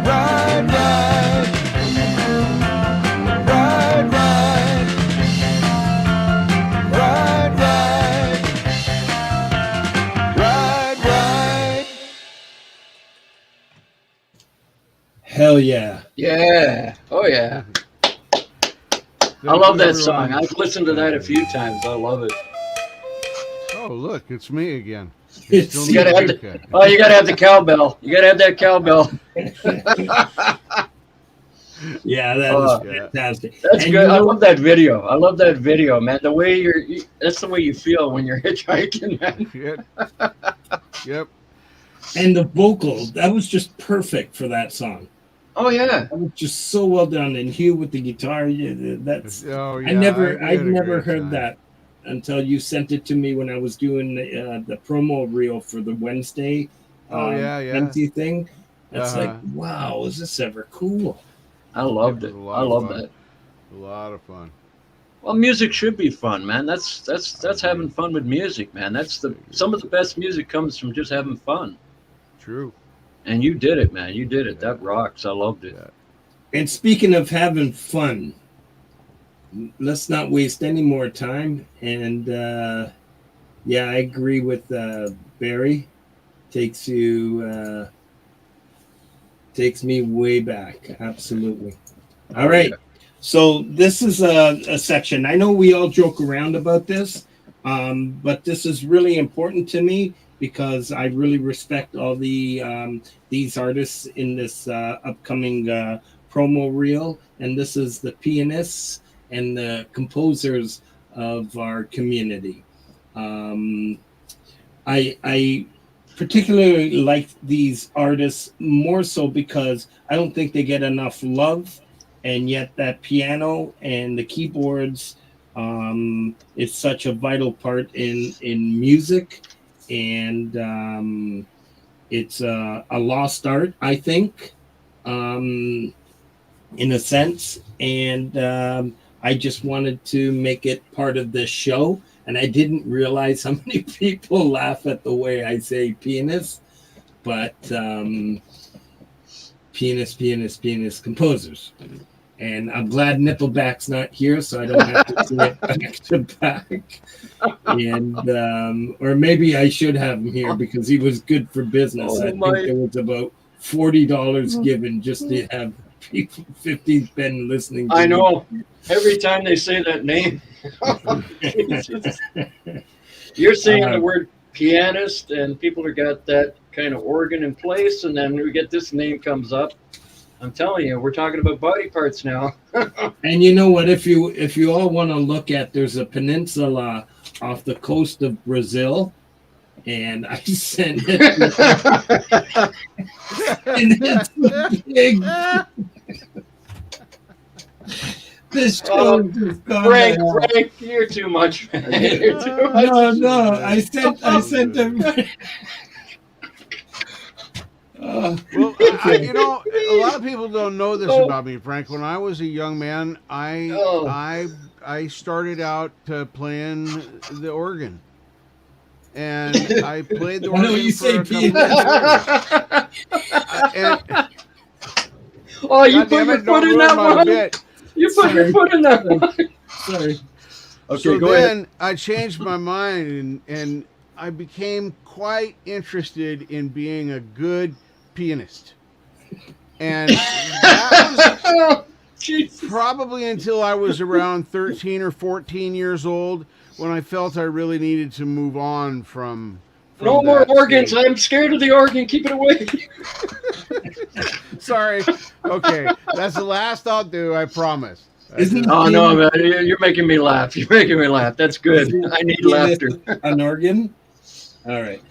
ride, ride, ride, ride, ride, ride. Hell yeah. Yeah. Oh yeah. I love that song. I've listened to that a few times. I love it. Oh, look, it's me again. It's- Still You gotta have need the, to- oh, you gotta have the cowbell. You gotta have that cowbell. Yeah, that Oh, was yeah. fantastic. That's And good. you I know- love that video. I love that video, man. The way that's the way you feel when you're hitchhiking, man. Yep. Yep. And the vocal, that was just perfect for that song. Oh yeah. That was just so well done. And Hugh with the guitar, yeah, that's Oh, yeah. I'd never we had a great heard time. that until you sent it to me when I was doing the promo reel for the Wednesday Oh, yeah, yeah. empty thing. It's like, Uh-huh. wow, is this ever cool? I loved It it. was a lot I of love fun. that. A lot of fun. Well, music should be fun, man. That's having fun with music, man. Some of the best music comes from just having fun. True. And you did it, man. You did it. That rocks. I loved it. Yeah. And speaking of having fun, let's not waste any more time. And yeah, I agree with Barry. Takes me way back. Absolutely. All right. So this is a section. I know we all joke around about this, but this is really important to me because I really respect all these artists in this upcoming promo reel, and this is the pianists and the composers of our community. I particularly like these artists more so because I don't think they get enough love, and yet that piano and the keyboards is such a vital part in music, and it's a lost art, I think, in a sense. And I just wanted to make it part of this show, and I didn't realize how many people laugh at the way I say pianist, but pianist, composers. And I'm glad Nippleback's not here, so I don't have to say it back to back. And or maybe I should have him here because he was good for business. Oh, I think my. there was about $40 given just to have people 50 been listening. To I me. know. Every time they say that name, Jesus. You're saying the word pianist, and people have got that kind of organ in place, and then we get this name comes up. I'm telling you, we're talking about body parts now. And you know what? If you all want to look at, there's a peninsula off the coast of Brazil, and I sent it. And it's a big. This show just gone Frank, to hell. Frank, you're too much, man. You're too much. No, I sent them. Well, you know, a lot of people don't know this about me, Frank. When I was a young man, I started out playing the organ, and I played the I know organ you for say a couple of years. And Oh, you God put damn your it, don't foot in ruin that my one. bit. You put your foot in that one. Sorry. Okay, So go then ahead. I changed my mind, and I became quite interested in being a good pianist. And that was Jesus. probably until I was around 13 or 14 years old when I felt I really needed to move on from No more that organs. stage. I'm scared of the organ. Keep it away. Sorry. Okay, that's the last I'll do, I promise. Isn't Oh no, man, you're making me laugh. You're making me laugh. That's good. I need laughter. An organ. All right.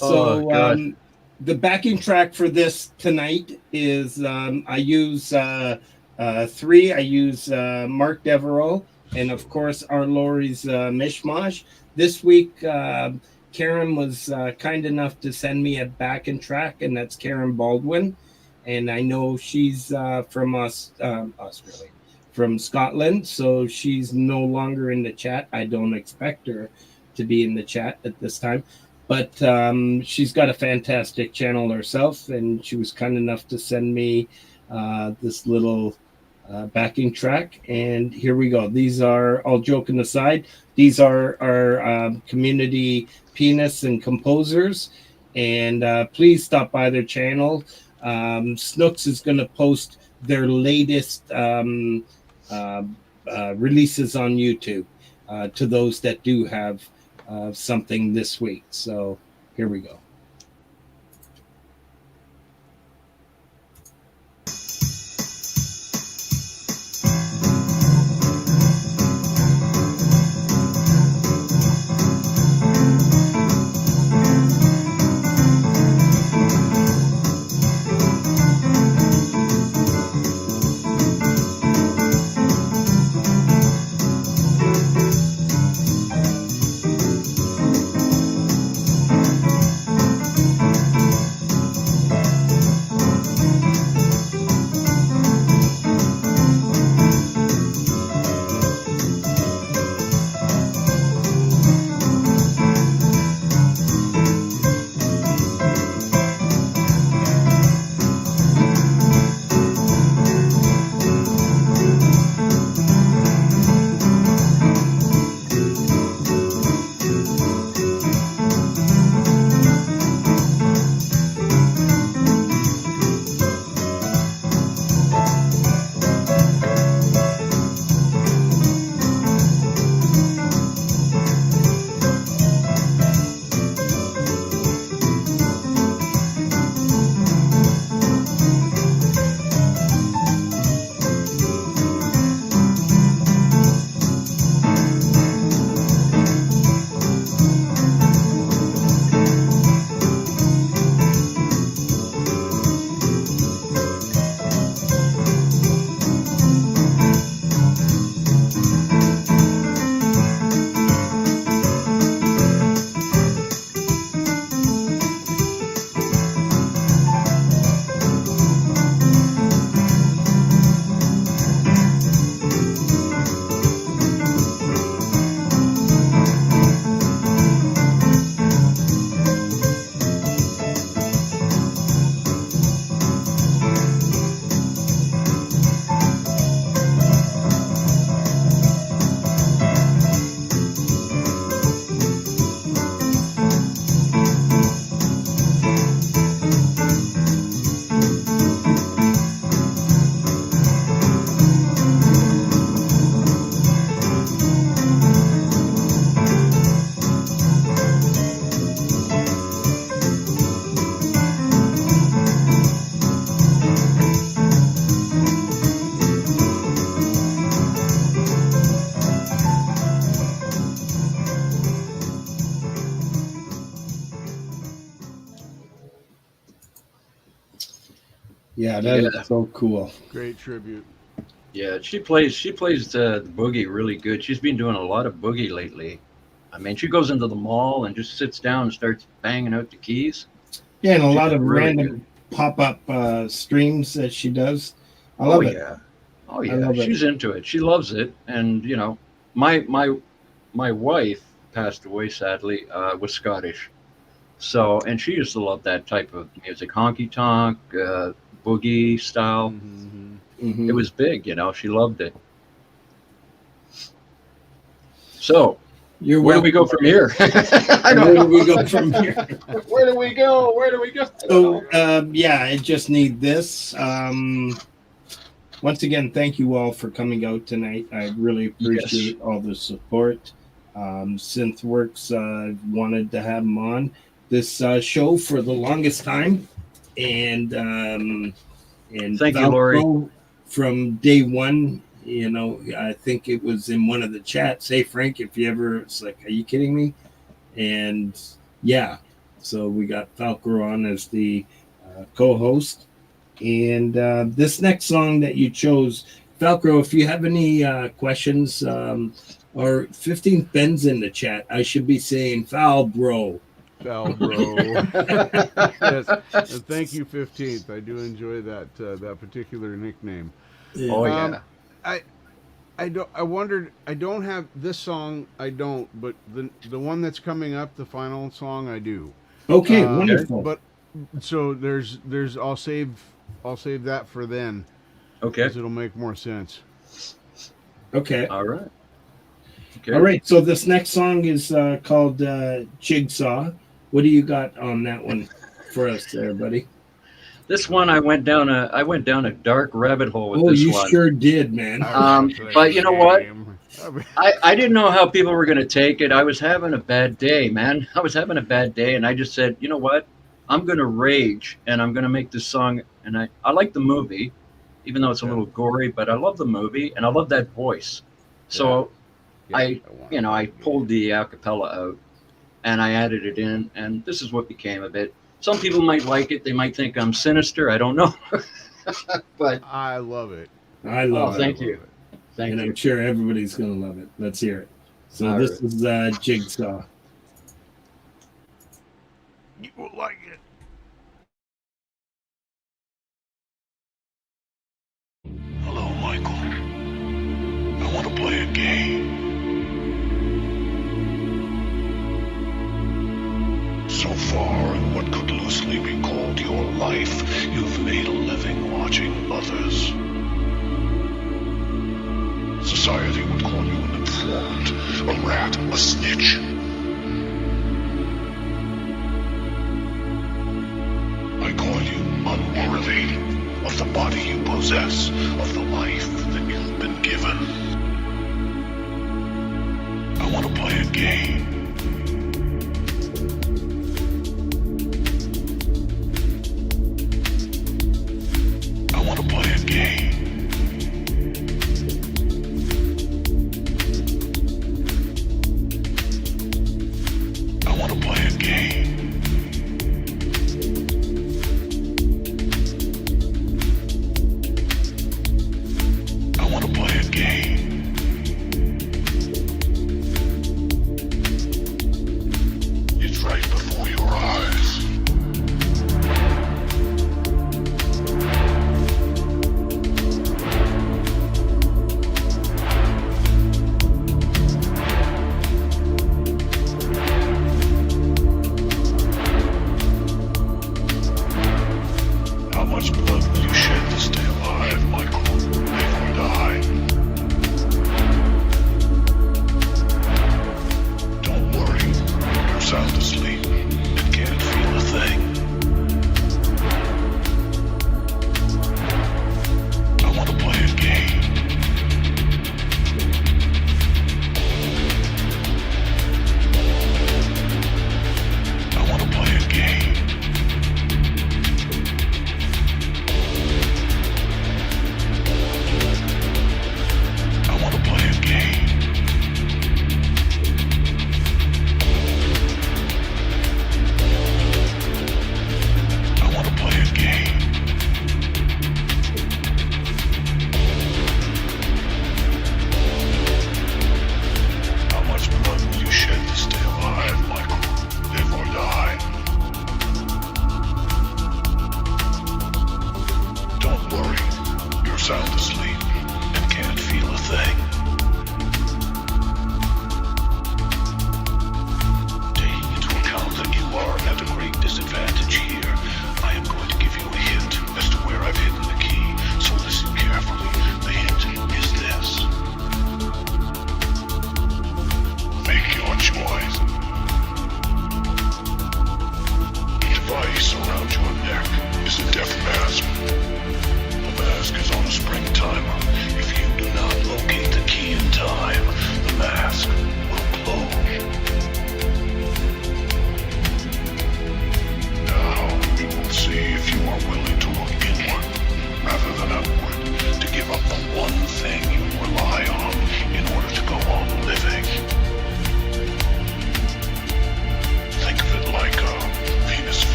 Oh, So God. the backing track for this tonight is I use three. I use Mark Devereaux and of course our Lori's Mishmash. This week, Karen was kind enough to send me a backing track, and that's Karen Baldwin. And I know she's from Australia, from Scotland, so she's no longer in the chat. I don't expect her to be in the chat at this time, but she's got a fantastic channel herself, and she was kind enough to send me this little backing track. And here we go. These are, all joking aside, these are our community pianists and composers, and please stop by their channel. Snooks is going to post their latest releases on YouTube to those that do have something this week. So here we go. Yeah, that is so cool. Great tribute. Yeah, she plays the boogie really good. She's been doing a lot of boogie lately. I mean, she goes into the mall and just sits down and starts banging out the keys. Yeah, and a She's lot of really random good. pop-up streams that she does. I love it. Yeah. Oh I yeah, love it. she's into it. She loves it. And you know, my wife passed away sadly, was Scottish. So, and she used to love that type of music, honky tonk, boogie style. Mhm. It was big, you know. She loved it. So, You're where do we go welcome. from here? I Where don't do we know. go from here? Where do we go? Where do we go? I don't So, know. yeah, I just need this. Once again, thank you all for coming out tonight. I really appreciate all the support. Synthworks wanted to have them on this show for the longest time, and Thank you, Lori. Valco from day one you know, I think it was in one of the chats. Hey, Frank, if you ever, it's like, are you kidding me? And yeah, so we got Falco on as the co-host. And this next song that you chose, Falco, if you have any questions, or 15th Ben's in the chat, I should be saying foul, bro. Foul, bro. Yes. And thank you, 15th. I do enjoy that that particular nickname. Oh yeah. I wondered. I don't have this song. I don't, but the one that's coming up, the final song, I do. Okay, wonderful. But so there's I'll save that for then. Okay. It'll make more sense. Okay. All right. Okay. All right. So this next song is called Jigsaw. What do you got on that one for us there, buddy? This one I went down a dark rabbit hole with Oh, this you one. sure did, man. But you know what? I didn't know how people were going to take it. I was having a bad day, man. I was having a bad day, and I just said, you know what? I'm going to rage, and I'm going to make this song. And I like the movie, even though it's a little gory, but I love the movie, and I love that voice. So I pulled the acapella out, and I added it in, and this is what became of it. Some people might like it. They might think I'm sinister. I don't know. But I love it. I love it. Thank you. Thank and you. I'm sure everybody's going to love it. Let's hear it. So All this right. is Jigsaw. You will like it. Hello, Michael. I want to play a game. So far, in what could loosely be called your life, you've made a living watching others. Society would call you an informant, a rat, a snitch. I call you unworthy of the body you possess, of the life that you've been given. I want to play a game. I want to play a game. I want to play a game. I want to play a game.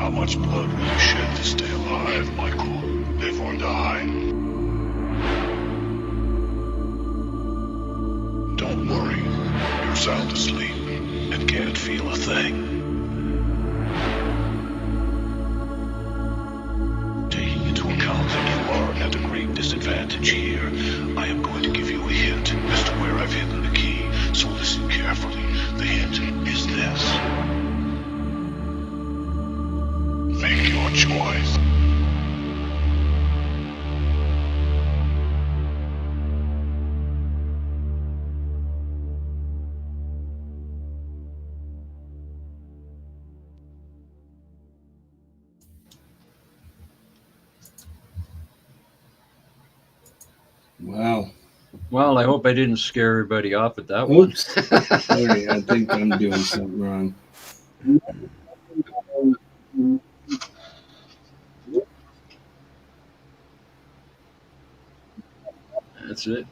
how much blood will you shed to stay alive, Michael? Live or die? Don't worry. You're sound asleep and can't feel a thing. Taking into account that you are at a great disadvantage here, I am going to give you a hint as to where I've hidden the key, so listen carefully. The hint is this. Make your choice. Wow. Well, I hope I didn't scare everybody off with that one. Oops. Sorry, I think I'm doing something wrong. That's it.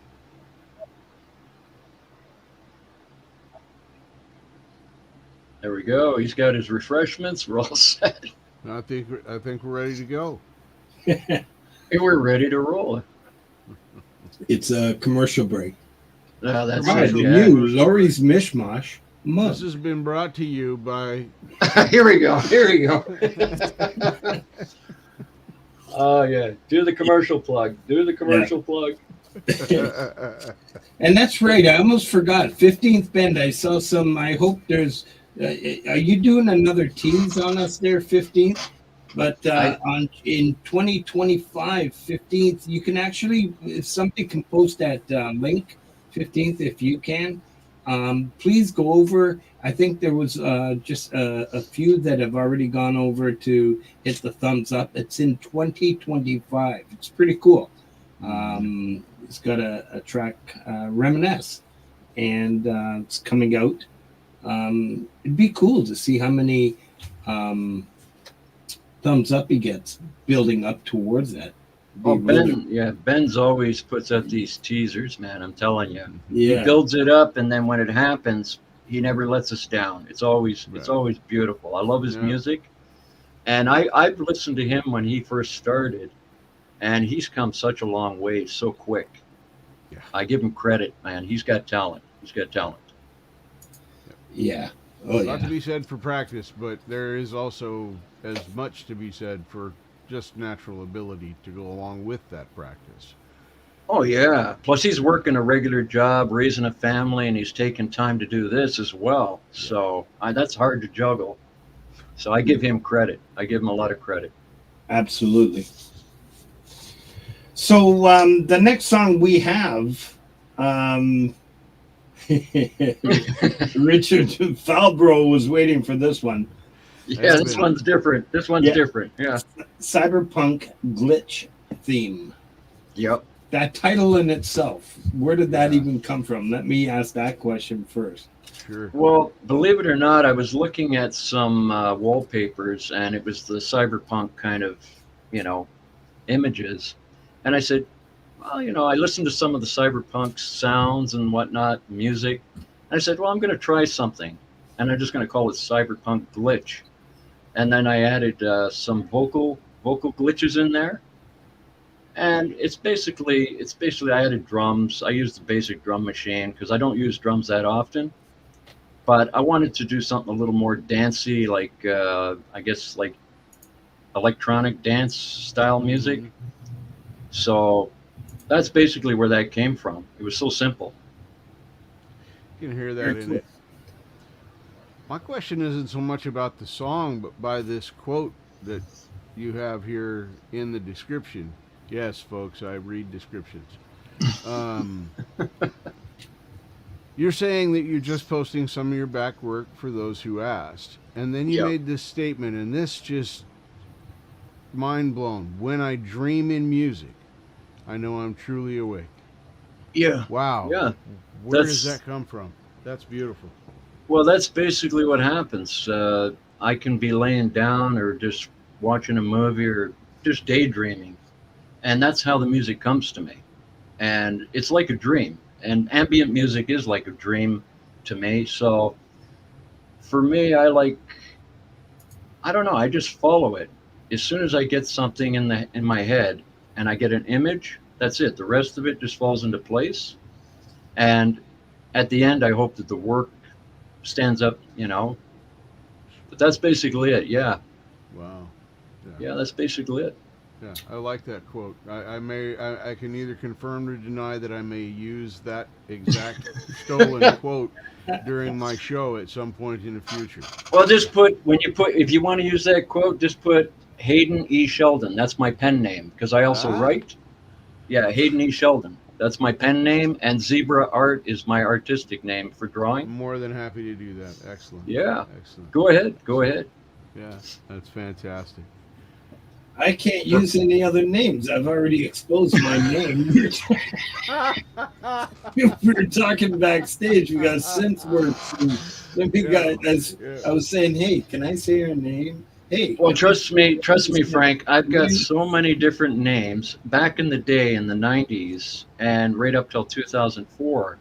There we go. He's got his refreshments. We're all set. I think we're ready to go. Hey, we're ready to roll. It's a commercial break. That's Right, it. the Yeah. new Laurie's Mishmash mug. This has been brought to you by. Here we go. Here we go. Oh yeah. Do the commercial plug. Do the commercial plug. And that's right. I almost forgot. 15th Bend. I saw some. I hope there's. Are you doing another tease on us there, 15th? But in 2025, 15th, you can actually, if somebody can post that link, 15th, if you can, please go over. I think there was just a few that have already gone over to hit the thumbs up. It's in 2025. It's pretty cool. It's got a track, Reminisce, and it's coming out. It'd be cool to see how many thumbs up he gets building up towards that. Oh, Ben's always puts up these teasers, man. I'm telling you. Yeah. He builds it up, and then when it happens, he never lets us down. It's always beautiful. I love his music, and I've listened to him when he first started, and he's come such a long way so quick. Yeah. I give him credit, man. He's got talent. He's got talent. Yeah. Oh, Not to yeah. be said for practice, but there is also as much to be said for just natural ability to go along with that practice. Oh, yeah. Plus, he's working a regular job, raising a family, and he's taking time to do this as well. So that's hard to juggle. So I give him credit. I give him a lot of credit. Absolutely. So the next song we have, Richard Falbro was waiting for this one. Yeah, this one's different. This one's different. Yeah. Cyberpunk glitch theme. Yep. That title in itself, where did that even come from? Let me ask that question first. Sure. Well, believe it or not, I was looking at some wallpapers, and it was the cyberpunk kind of, images. And I said, well, I listened to some of the cyberpunk sounds and whatnot, music. And I said, well, I'm going to try something. And I'm just going to call it Cyberpunk Glitch. And then I added some vocal glitches in there. And it's basically I added drums. I used the basic drum machine because I don't use drums that often. But I wanted to do something a little more dancey, like I guess like electronic dance style music. So that's basically where that came from. It was so simple. You can hear that in it. My question isn't so much about the song, but by this quote that you have here in the description. Yes, folks, I read descriptions. You're saying that you're just posting some of your back work for those who asked. And then you made this statement, and this just mind blown. When I dream in music, I know I'm truly awake. Yeah. Wow. Yeah. Where does that come from? That's beautiful. Well, that's basically what happens. I can be laying down or just watching a movie or just daydreaming. And that's how the music comes to me. And it's like a dream. And ambient music is like a dream to me. So for me, I I don't know. I just follow it. As soon as I get something in my head and I get an image, that's it. The rest of it just falls into place. And at the end, I hope that the work stands up, you know. But that's basically it. Yeah. Wow. Yeah, that's basically it. Yeah, I like that quote. I can neither confirm or deny that I may use that exact stolen quote during my show at some point in the future. Well, just if you want to use that quote, just put Hayden E. Sheldon. That's my pen name because I also write. Yeah, Hayden E. Sheldon. That's my pen name, and Zebra Art is my artistic name for drawing. More than happy to do that. Excellent. Yeah. Excellent. Go ahead. Yeah, that's fantastic. I can't use any other names. I've already exposed my name. We were talking backstage. We got Synthworks. And then we got, as I was saying, hey, can I say your name? Hey. Well, trust me, Frank. I've got so many different names. Back in the day, in the 90s, and right up till 2004,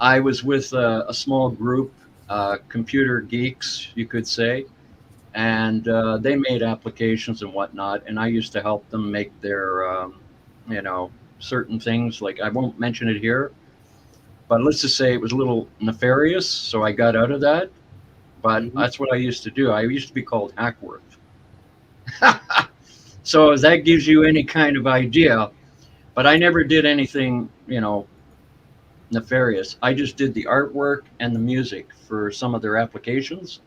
I was with a small group, computer geeks, you could say. And they made applications and whatnot, and I used to help them make their, certain things. Like, I won't mention it here, but let's just say it was a little nefarious, so I got out of that. But that's what I used to do. I used to be called Hackworth. So that gives you any kind of idea. But I never did anything, nefarious. I just did the artwork and the music for some of their applications.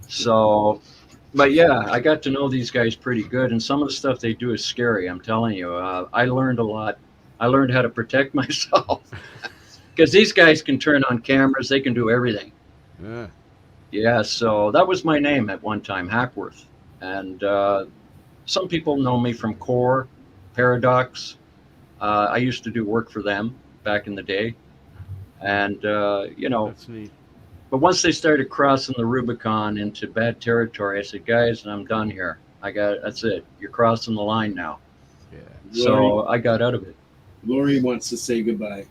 So, but yeah, I got to know these guys pretty good, and some of the stuff they do is scary. I'm telling you, I learned a lot. I learned how to protect myself because these guys can turn on cameras. They can do everything. Yeah. So that was my name at one time, Hackworth, and some people know me from Core, Paradox. I used to do work for them back in the day, and That's neat. But once they started crossing the Rubicon into bad territory, I said, guys, I'm done here. That's it. You're crossing the line now. Yeah. So I got out of it. Lori wants to say goodbye.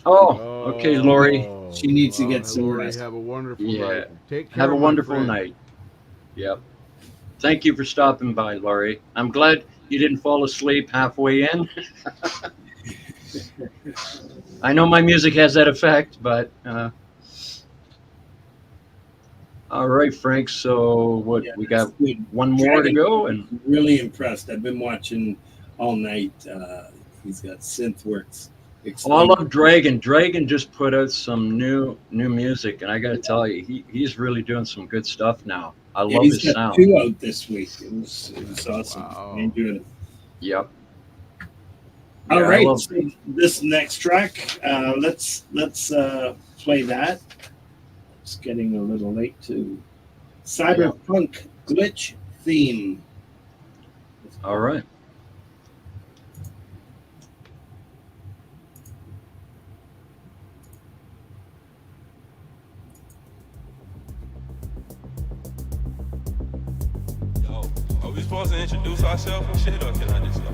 Oh, okay, Lori. She needs to get some Lori, rest. have a wonderful night. Take care. Have a my wonderful friend. night. Yep. Thank you for stopping by, Lori. I'm glad you didn't fall asleep halfway in. I know my music has that effect, but... All right, Frank. So we got one more to go, and really impressed. I've been watching all night. He's got Synthworks. I love Dragon. Dragon just put out some new music, and I got to tell you, he's really doing some good stuff now. I love his got sound. 2 out this week. It was awesome. Wow. I enjoyed it. Yep. All Yeah, right. So this next track, let's play that. It's getting a little late too. Cyberpunk glitch theme. All right. Yo, are we supposed to introduce ourselves and shit, or can I just start?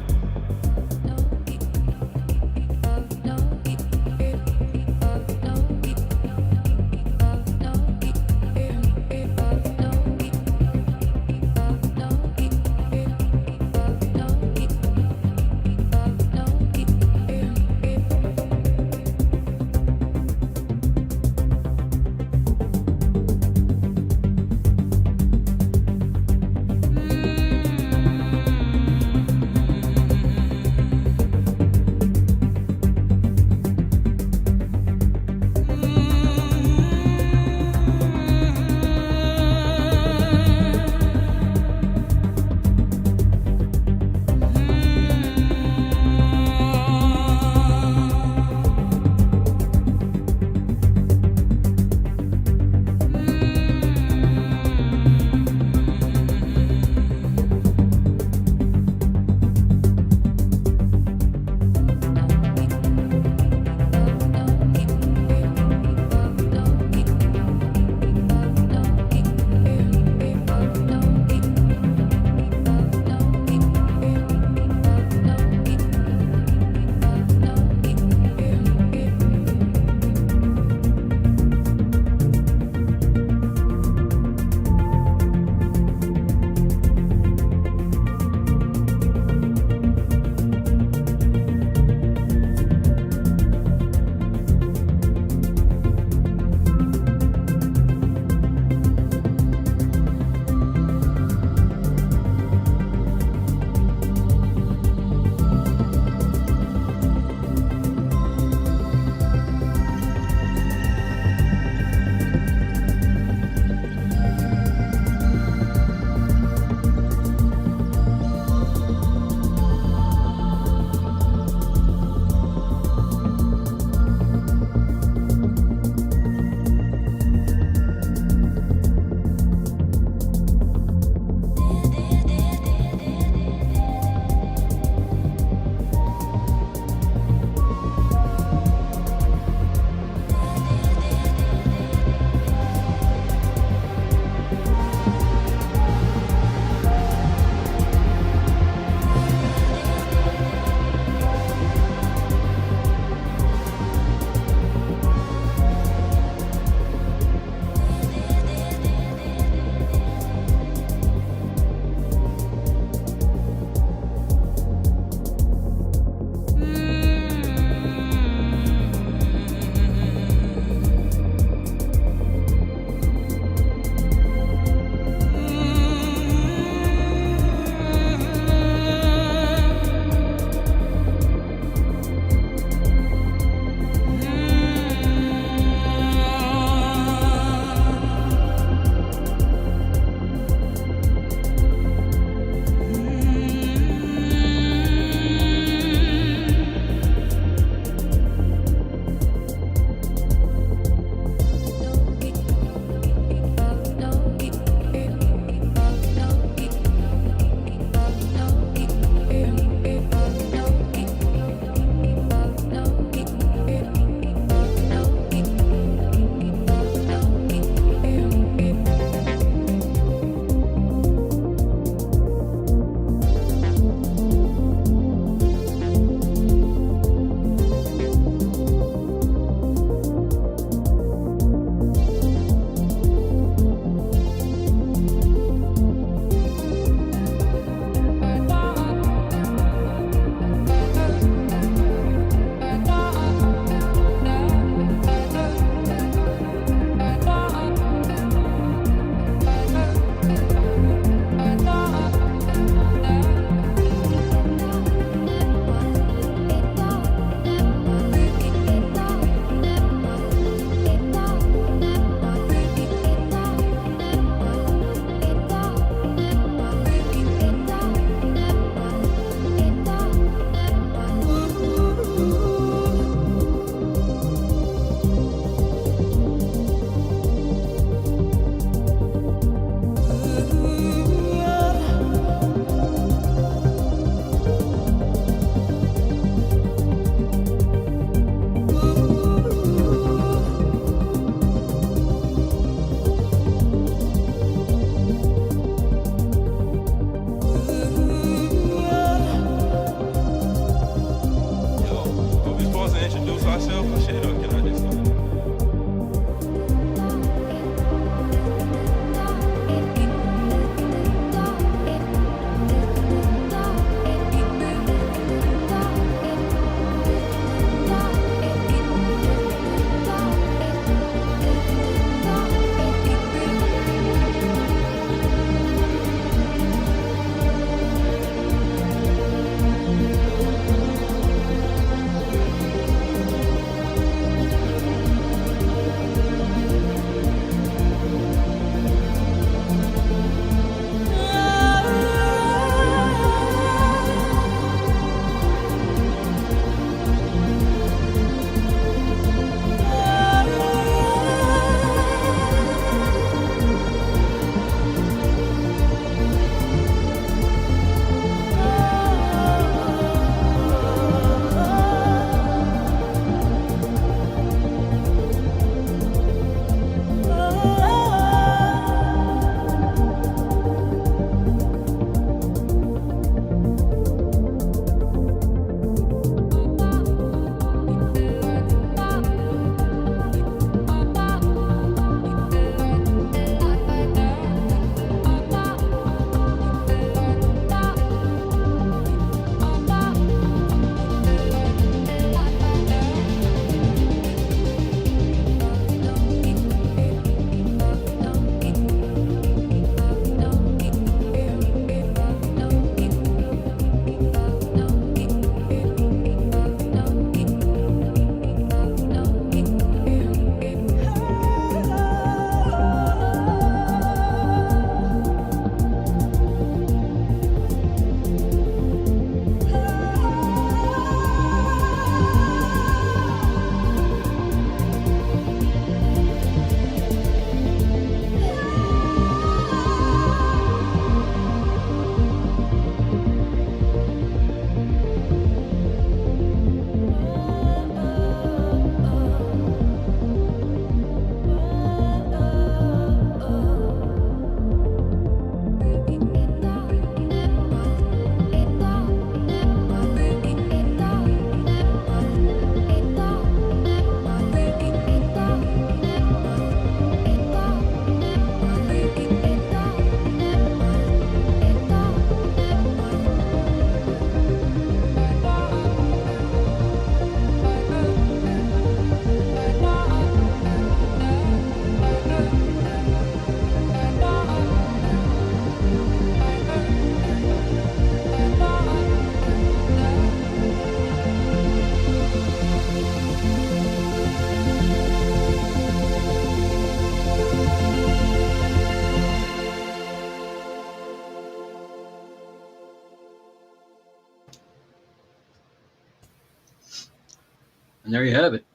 And there you have it.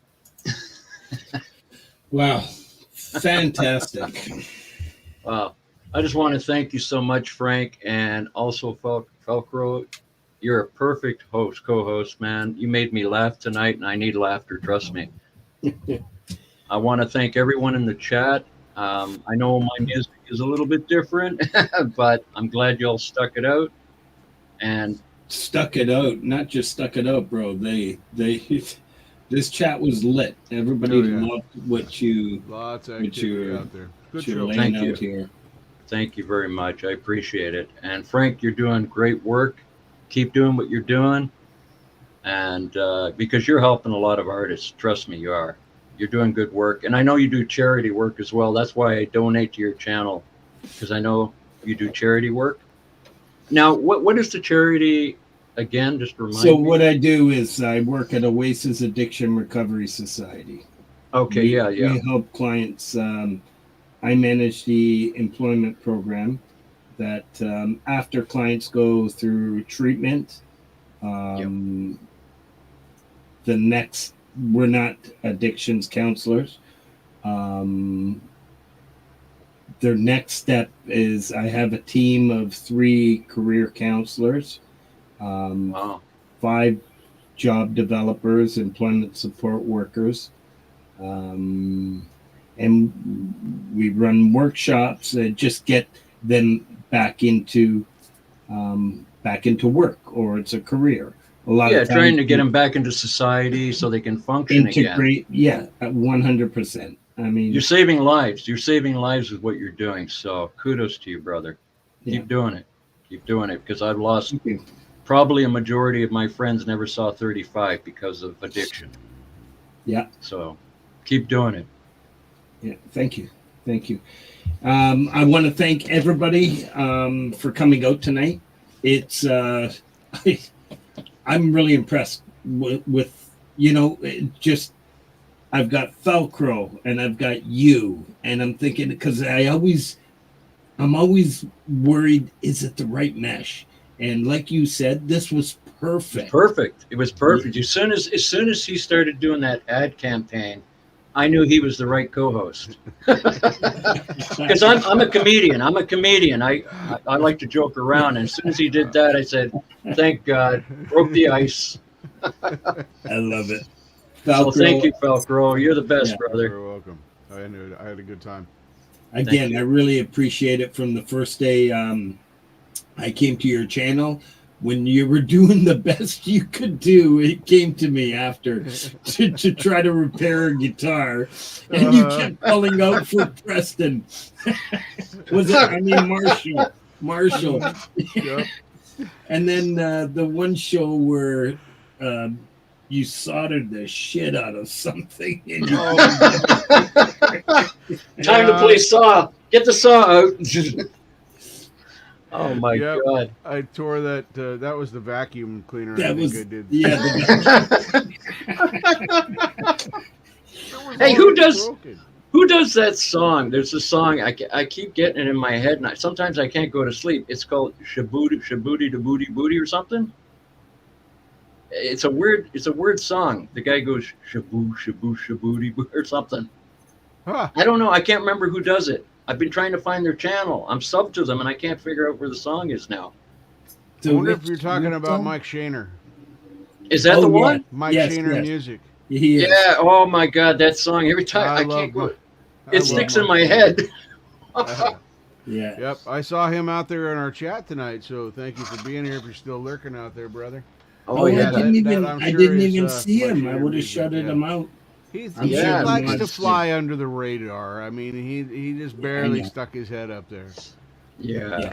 Wow. Fantastic. Wow. I just want to thank you so much, Frank, and also Felcro. You're a perfect co-host, man. You made me laugh tonight, and I need laughter, trust me. I want to thank everyone in the chat. I know my music is a little bit different, but I'm glad you all stuck it out. And stuck it out, not just stuck it out, bro. They this chat was lit. Everybody loved what you lots of activity out there. Good show. Thank you. Here. Thank you very much. I appreciate it. And Frank, you're doing great work. Keep doing what you're doing. And because you're helping a lot of artists, trust me, you are. You're doing good work. And I know you do charity work as well. That's why I donate to your channel, because I know you do charity work. Now, what is the charity again? Just remind me. So what I do is I work at Oasis Addiction Recovery Society. Okay, We help clients. I manage the employment program that after clients go through treatment, the next, we're not addictions counselors. Their next step is I have a team of 3 career counselors, 5 job developers, employment support workers, and we run workshops that just get them back into work, or it's a career. A lot of trying to get them back into society so they can function integrate, again. 100%. I mean, you're saving lives. You're saving lives with what you're doing. So kudos to you, brother. Keep doing it. Keep doing it, because I've lost probably a majority of my friends never saw 35 because of addiction. Yeah. So keep doing it. Yeah. Thank you. I want to thank everybody for coming out tonight. It's I'm really impressed with just. I've got Felcro and I've got you, and I'm thinking, because I'm always worried, is it the right mesh? And like you said, this was perfect. It was perfect. As soon as he started doing that ad campaign, I knew he was the right co-host. Because I'm a comedian. I like to joke around, and as soon as he did that, I said, "Thank God, broke the ice." I love it. So thank you, Felcro. You're the best, brother. You're welcome. I knew it. I had a good time. Again, I really appreciate it. From the first day I came to your channel, when you were doing the best you could do, it came to me after to try to repair a guitar, and you kept calling out for Preston. Marshall. Yep. And then the one show where you soldered the shit out of something. And Time to play saw. Get the saw out. Oh my God! I tore that. That was the vacuum cleaner. I did. Yeah. Hey, who does that song? There's a song I keep getting it in my head, and sometimes I can't go to sleep. It's called Shaboody da Booty Booty or something. It's a weird song. The guy goes shaboo shaboo shabooty or something. Huh. I don't know. I can't remember who does it. I've been trying to find their channel. I'm subbed to them, and I can't figure out where the song is now. I wonder if you're talking about Mike Shaner. Is that the one? Mike Shaner Music. Yeah. Oh my God, that song. Every time I can't go. It sticks in my head. Yeah. Yep. I saw him out there in our chat tonight. So thank you for being here. If you're still lurking out there, brother. Oh yeah. I didn't even see him. I would have shouted him out. He likes to fly under the radar. I mean, he just barely stuck his head up there. Yeah.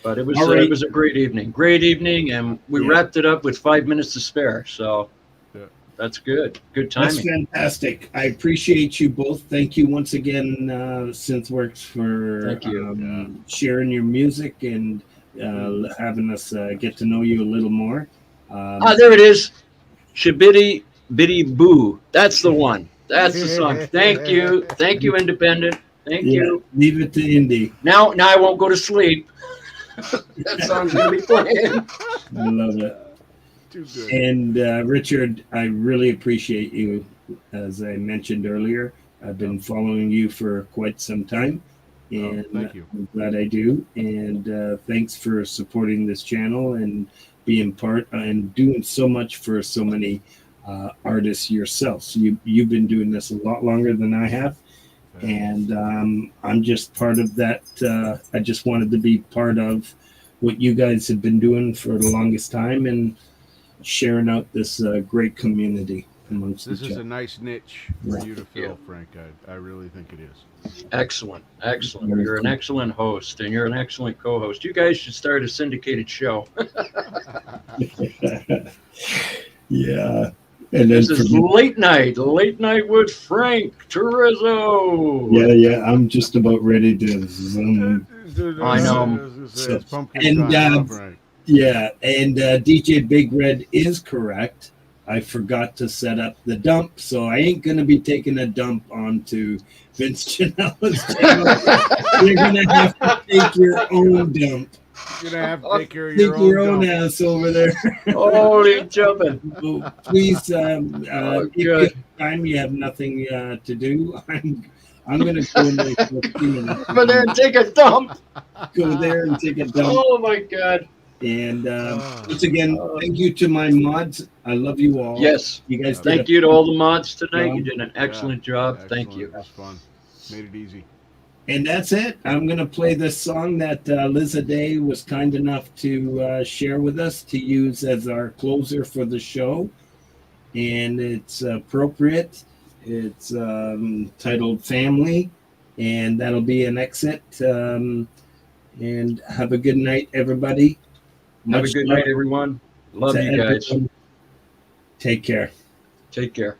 But it was Right. It was a great evening, and we wrapped it up with 5 minutes to spare. So that's good. Good timing. That's fantastic. I appreciate you both. Thank you once again, Synthworks, for sharing your music and having us get to know you a little more. There it is. Shabitty Bitty Boo. That's the one. That's the song. Thank you, Independent. Thank you. Leave it to Indy. Now I won't go to sleep. That song's gonna be playing. I love it. Too good. And Richard, I really appreciate you. As I mentioned earlier, I've been following you for quite some time, and thank you. I'm glad I do. And thanks for supporting this channel and being part and doing so much for so many artists yourself. So you've been doing this a lot longer than I have, and I'm just part of that. I just wanted to be part of what you guys have been doing for the longest time and sharing out this great community amongst This each is other. a nice niche for you to fill, Frank. I really think it is. Excellent. You're an excellent host, and you're an excellent co-host. You guys should start a syndicated show. Yeah. And then This is late night with Frank Turizzo. Yeah, I'm just about ready to I know. It's pumpkin time, Frank. yeah, and DJ Big Red is correct. I forgot to set up the dump, so I ain't gonna be taking a dump onto Vince Giannella's channel. You're gonna have to take your own dump. You're gonna have to take care of Take your own dump. ass over there. Holy jumping! So please, if you good. have time, you have nothing to do. I'm gonna go in there for a few minutes. Over there and take a dump. Go there and take a dump. Oh my God! And once again, thank you to my mods. I love you all. Yes. You guys. Thank you to all the mods tonight. You did an excellent job. Thank you. It was fun. Made it easy. And that's it. I'm gonna play this song that Liza Day was kind enough to share with us to use as our closer for the show, and it's appropriate. It's titled "Family," and that'll be an exit. And have a good night, everybody. Have a good night, everyone. Love you guys. Everyone. Take care. Take care.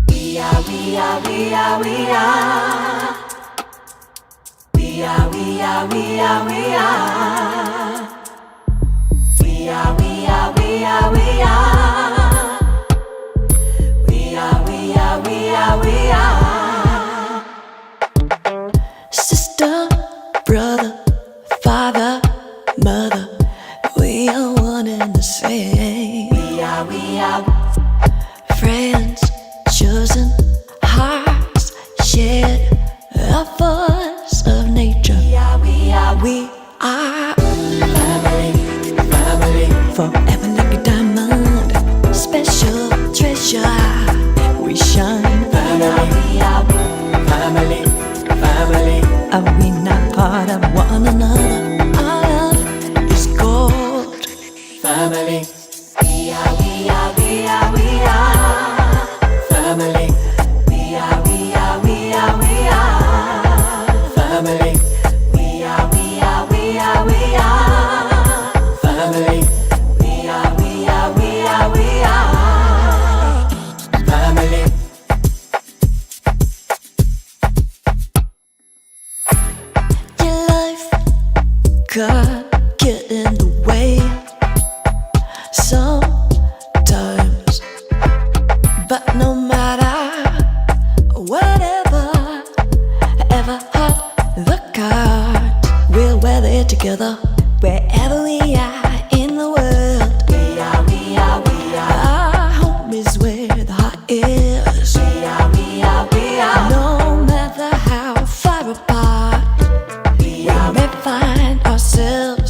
We are. We are. We are. We are. We are. We are. We are. We are. We are. We are. We are. We are. We are. Sister, brother, father, mother, we are one and the same. We are. We are. Friends, chosen hearts, shared a force of nature. We are. We are. We are family. Family. Forever like a diamond, special treasure. We shine. Family. We are. Family. Family. Are we not part of one another? Our love is gold. Family. We are. We are. We are. We are. Family. We are. We are. We are. We are. Family. We are. We are. We are. We are. Family. We are. We are. We are. We are. Family. Your life could get in the way sometimes, but no matter whatever, ever hot the cards, we'll weather it together wherever we are in the world. We are. We are. We are. Our home is where the heart is. We are. We are. We are. No matter how far apart, we may find ourselves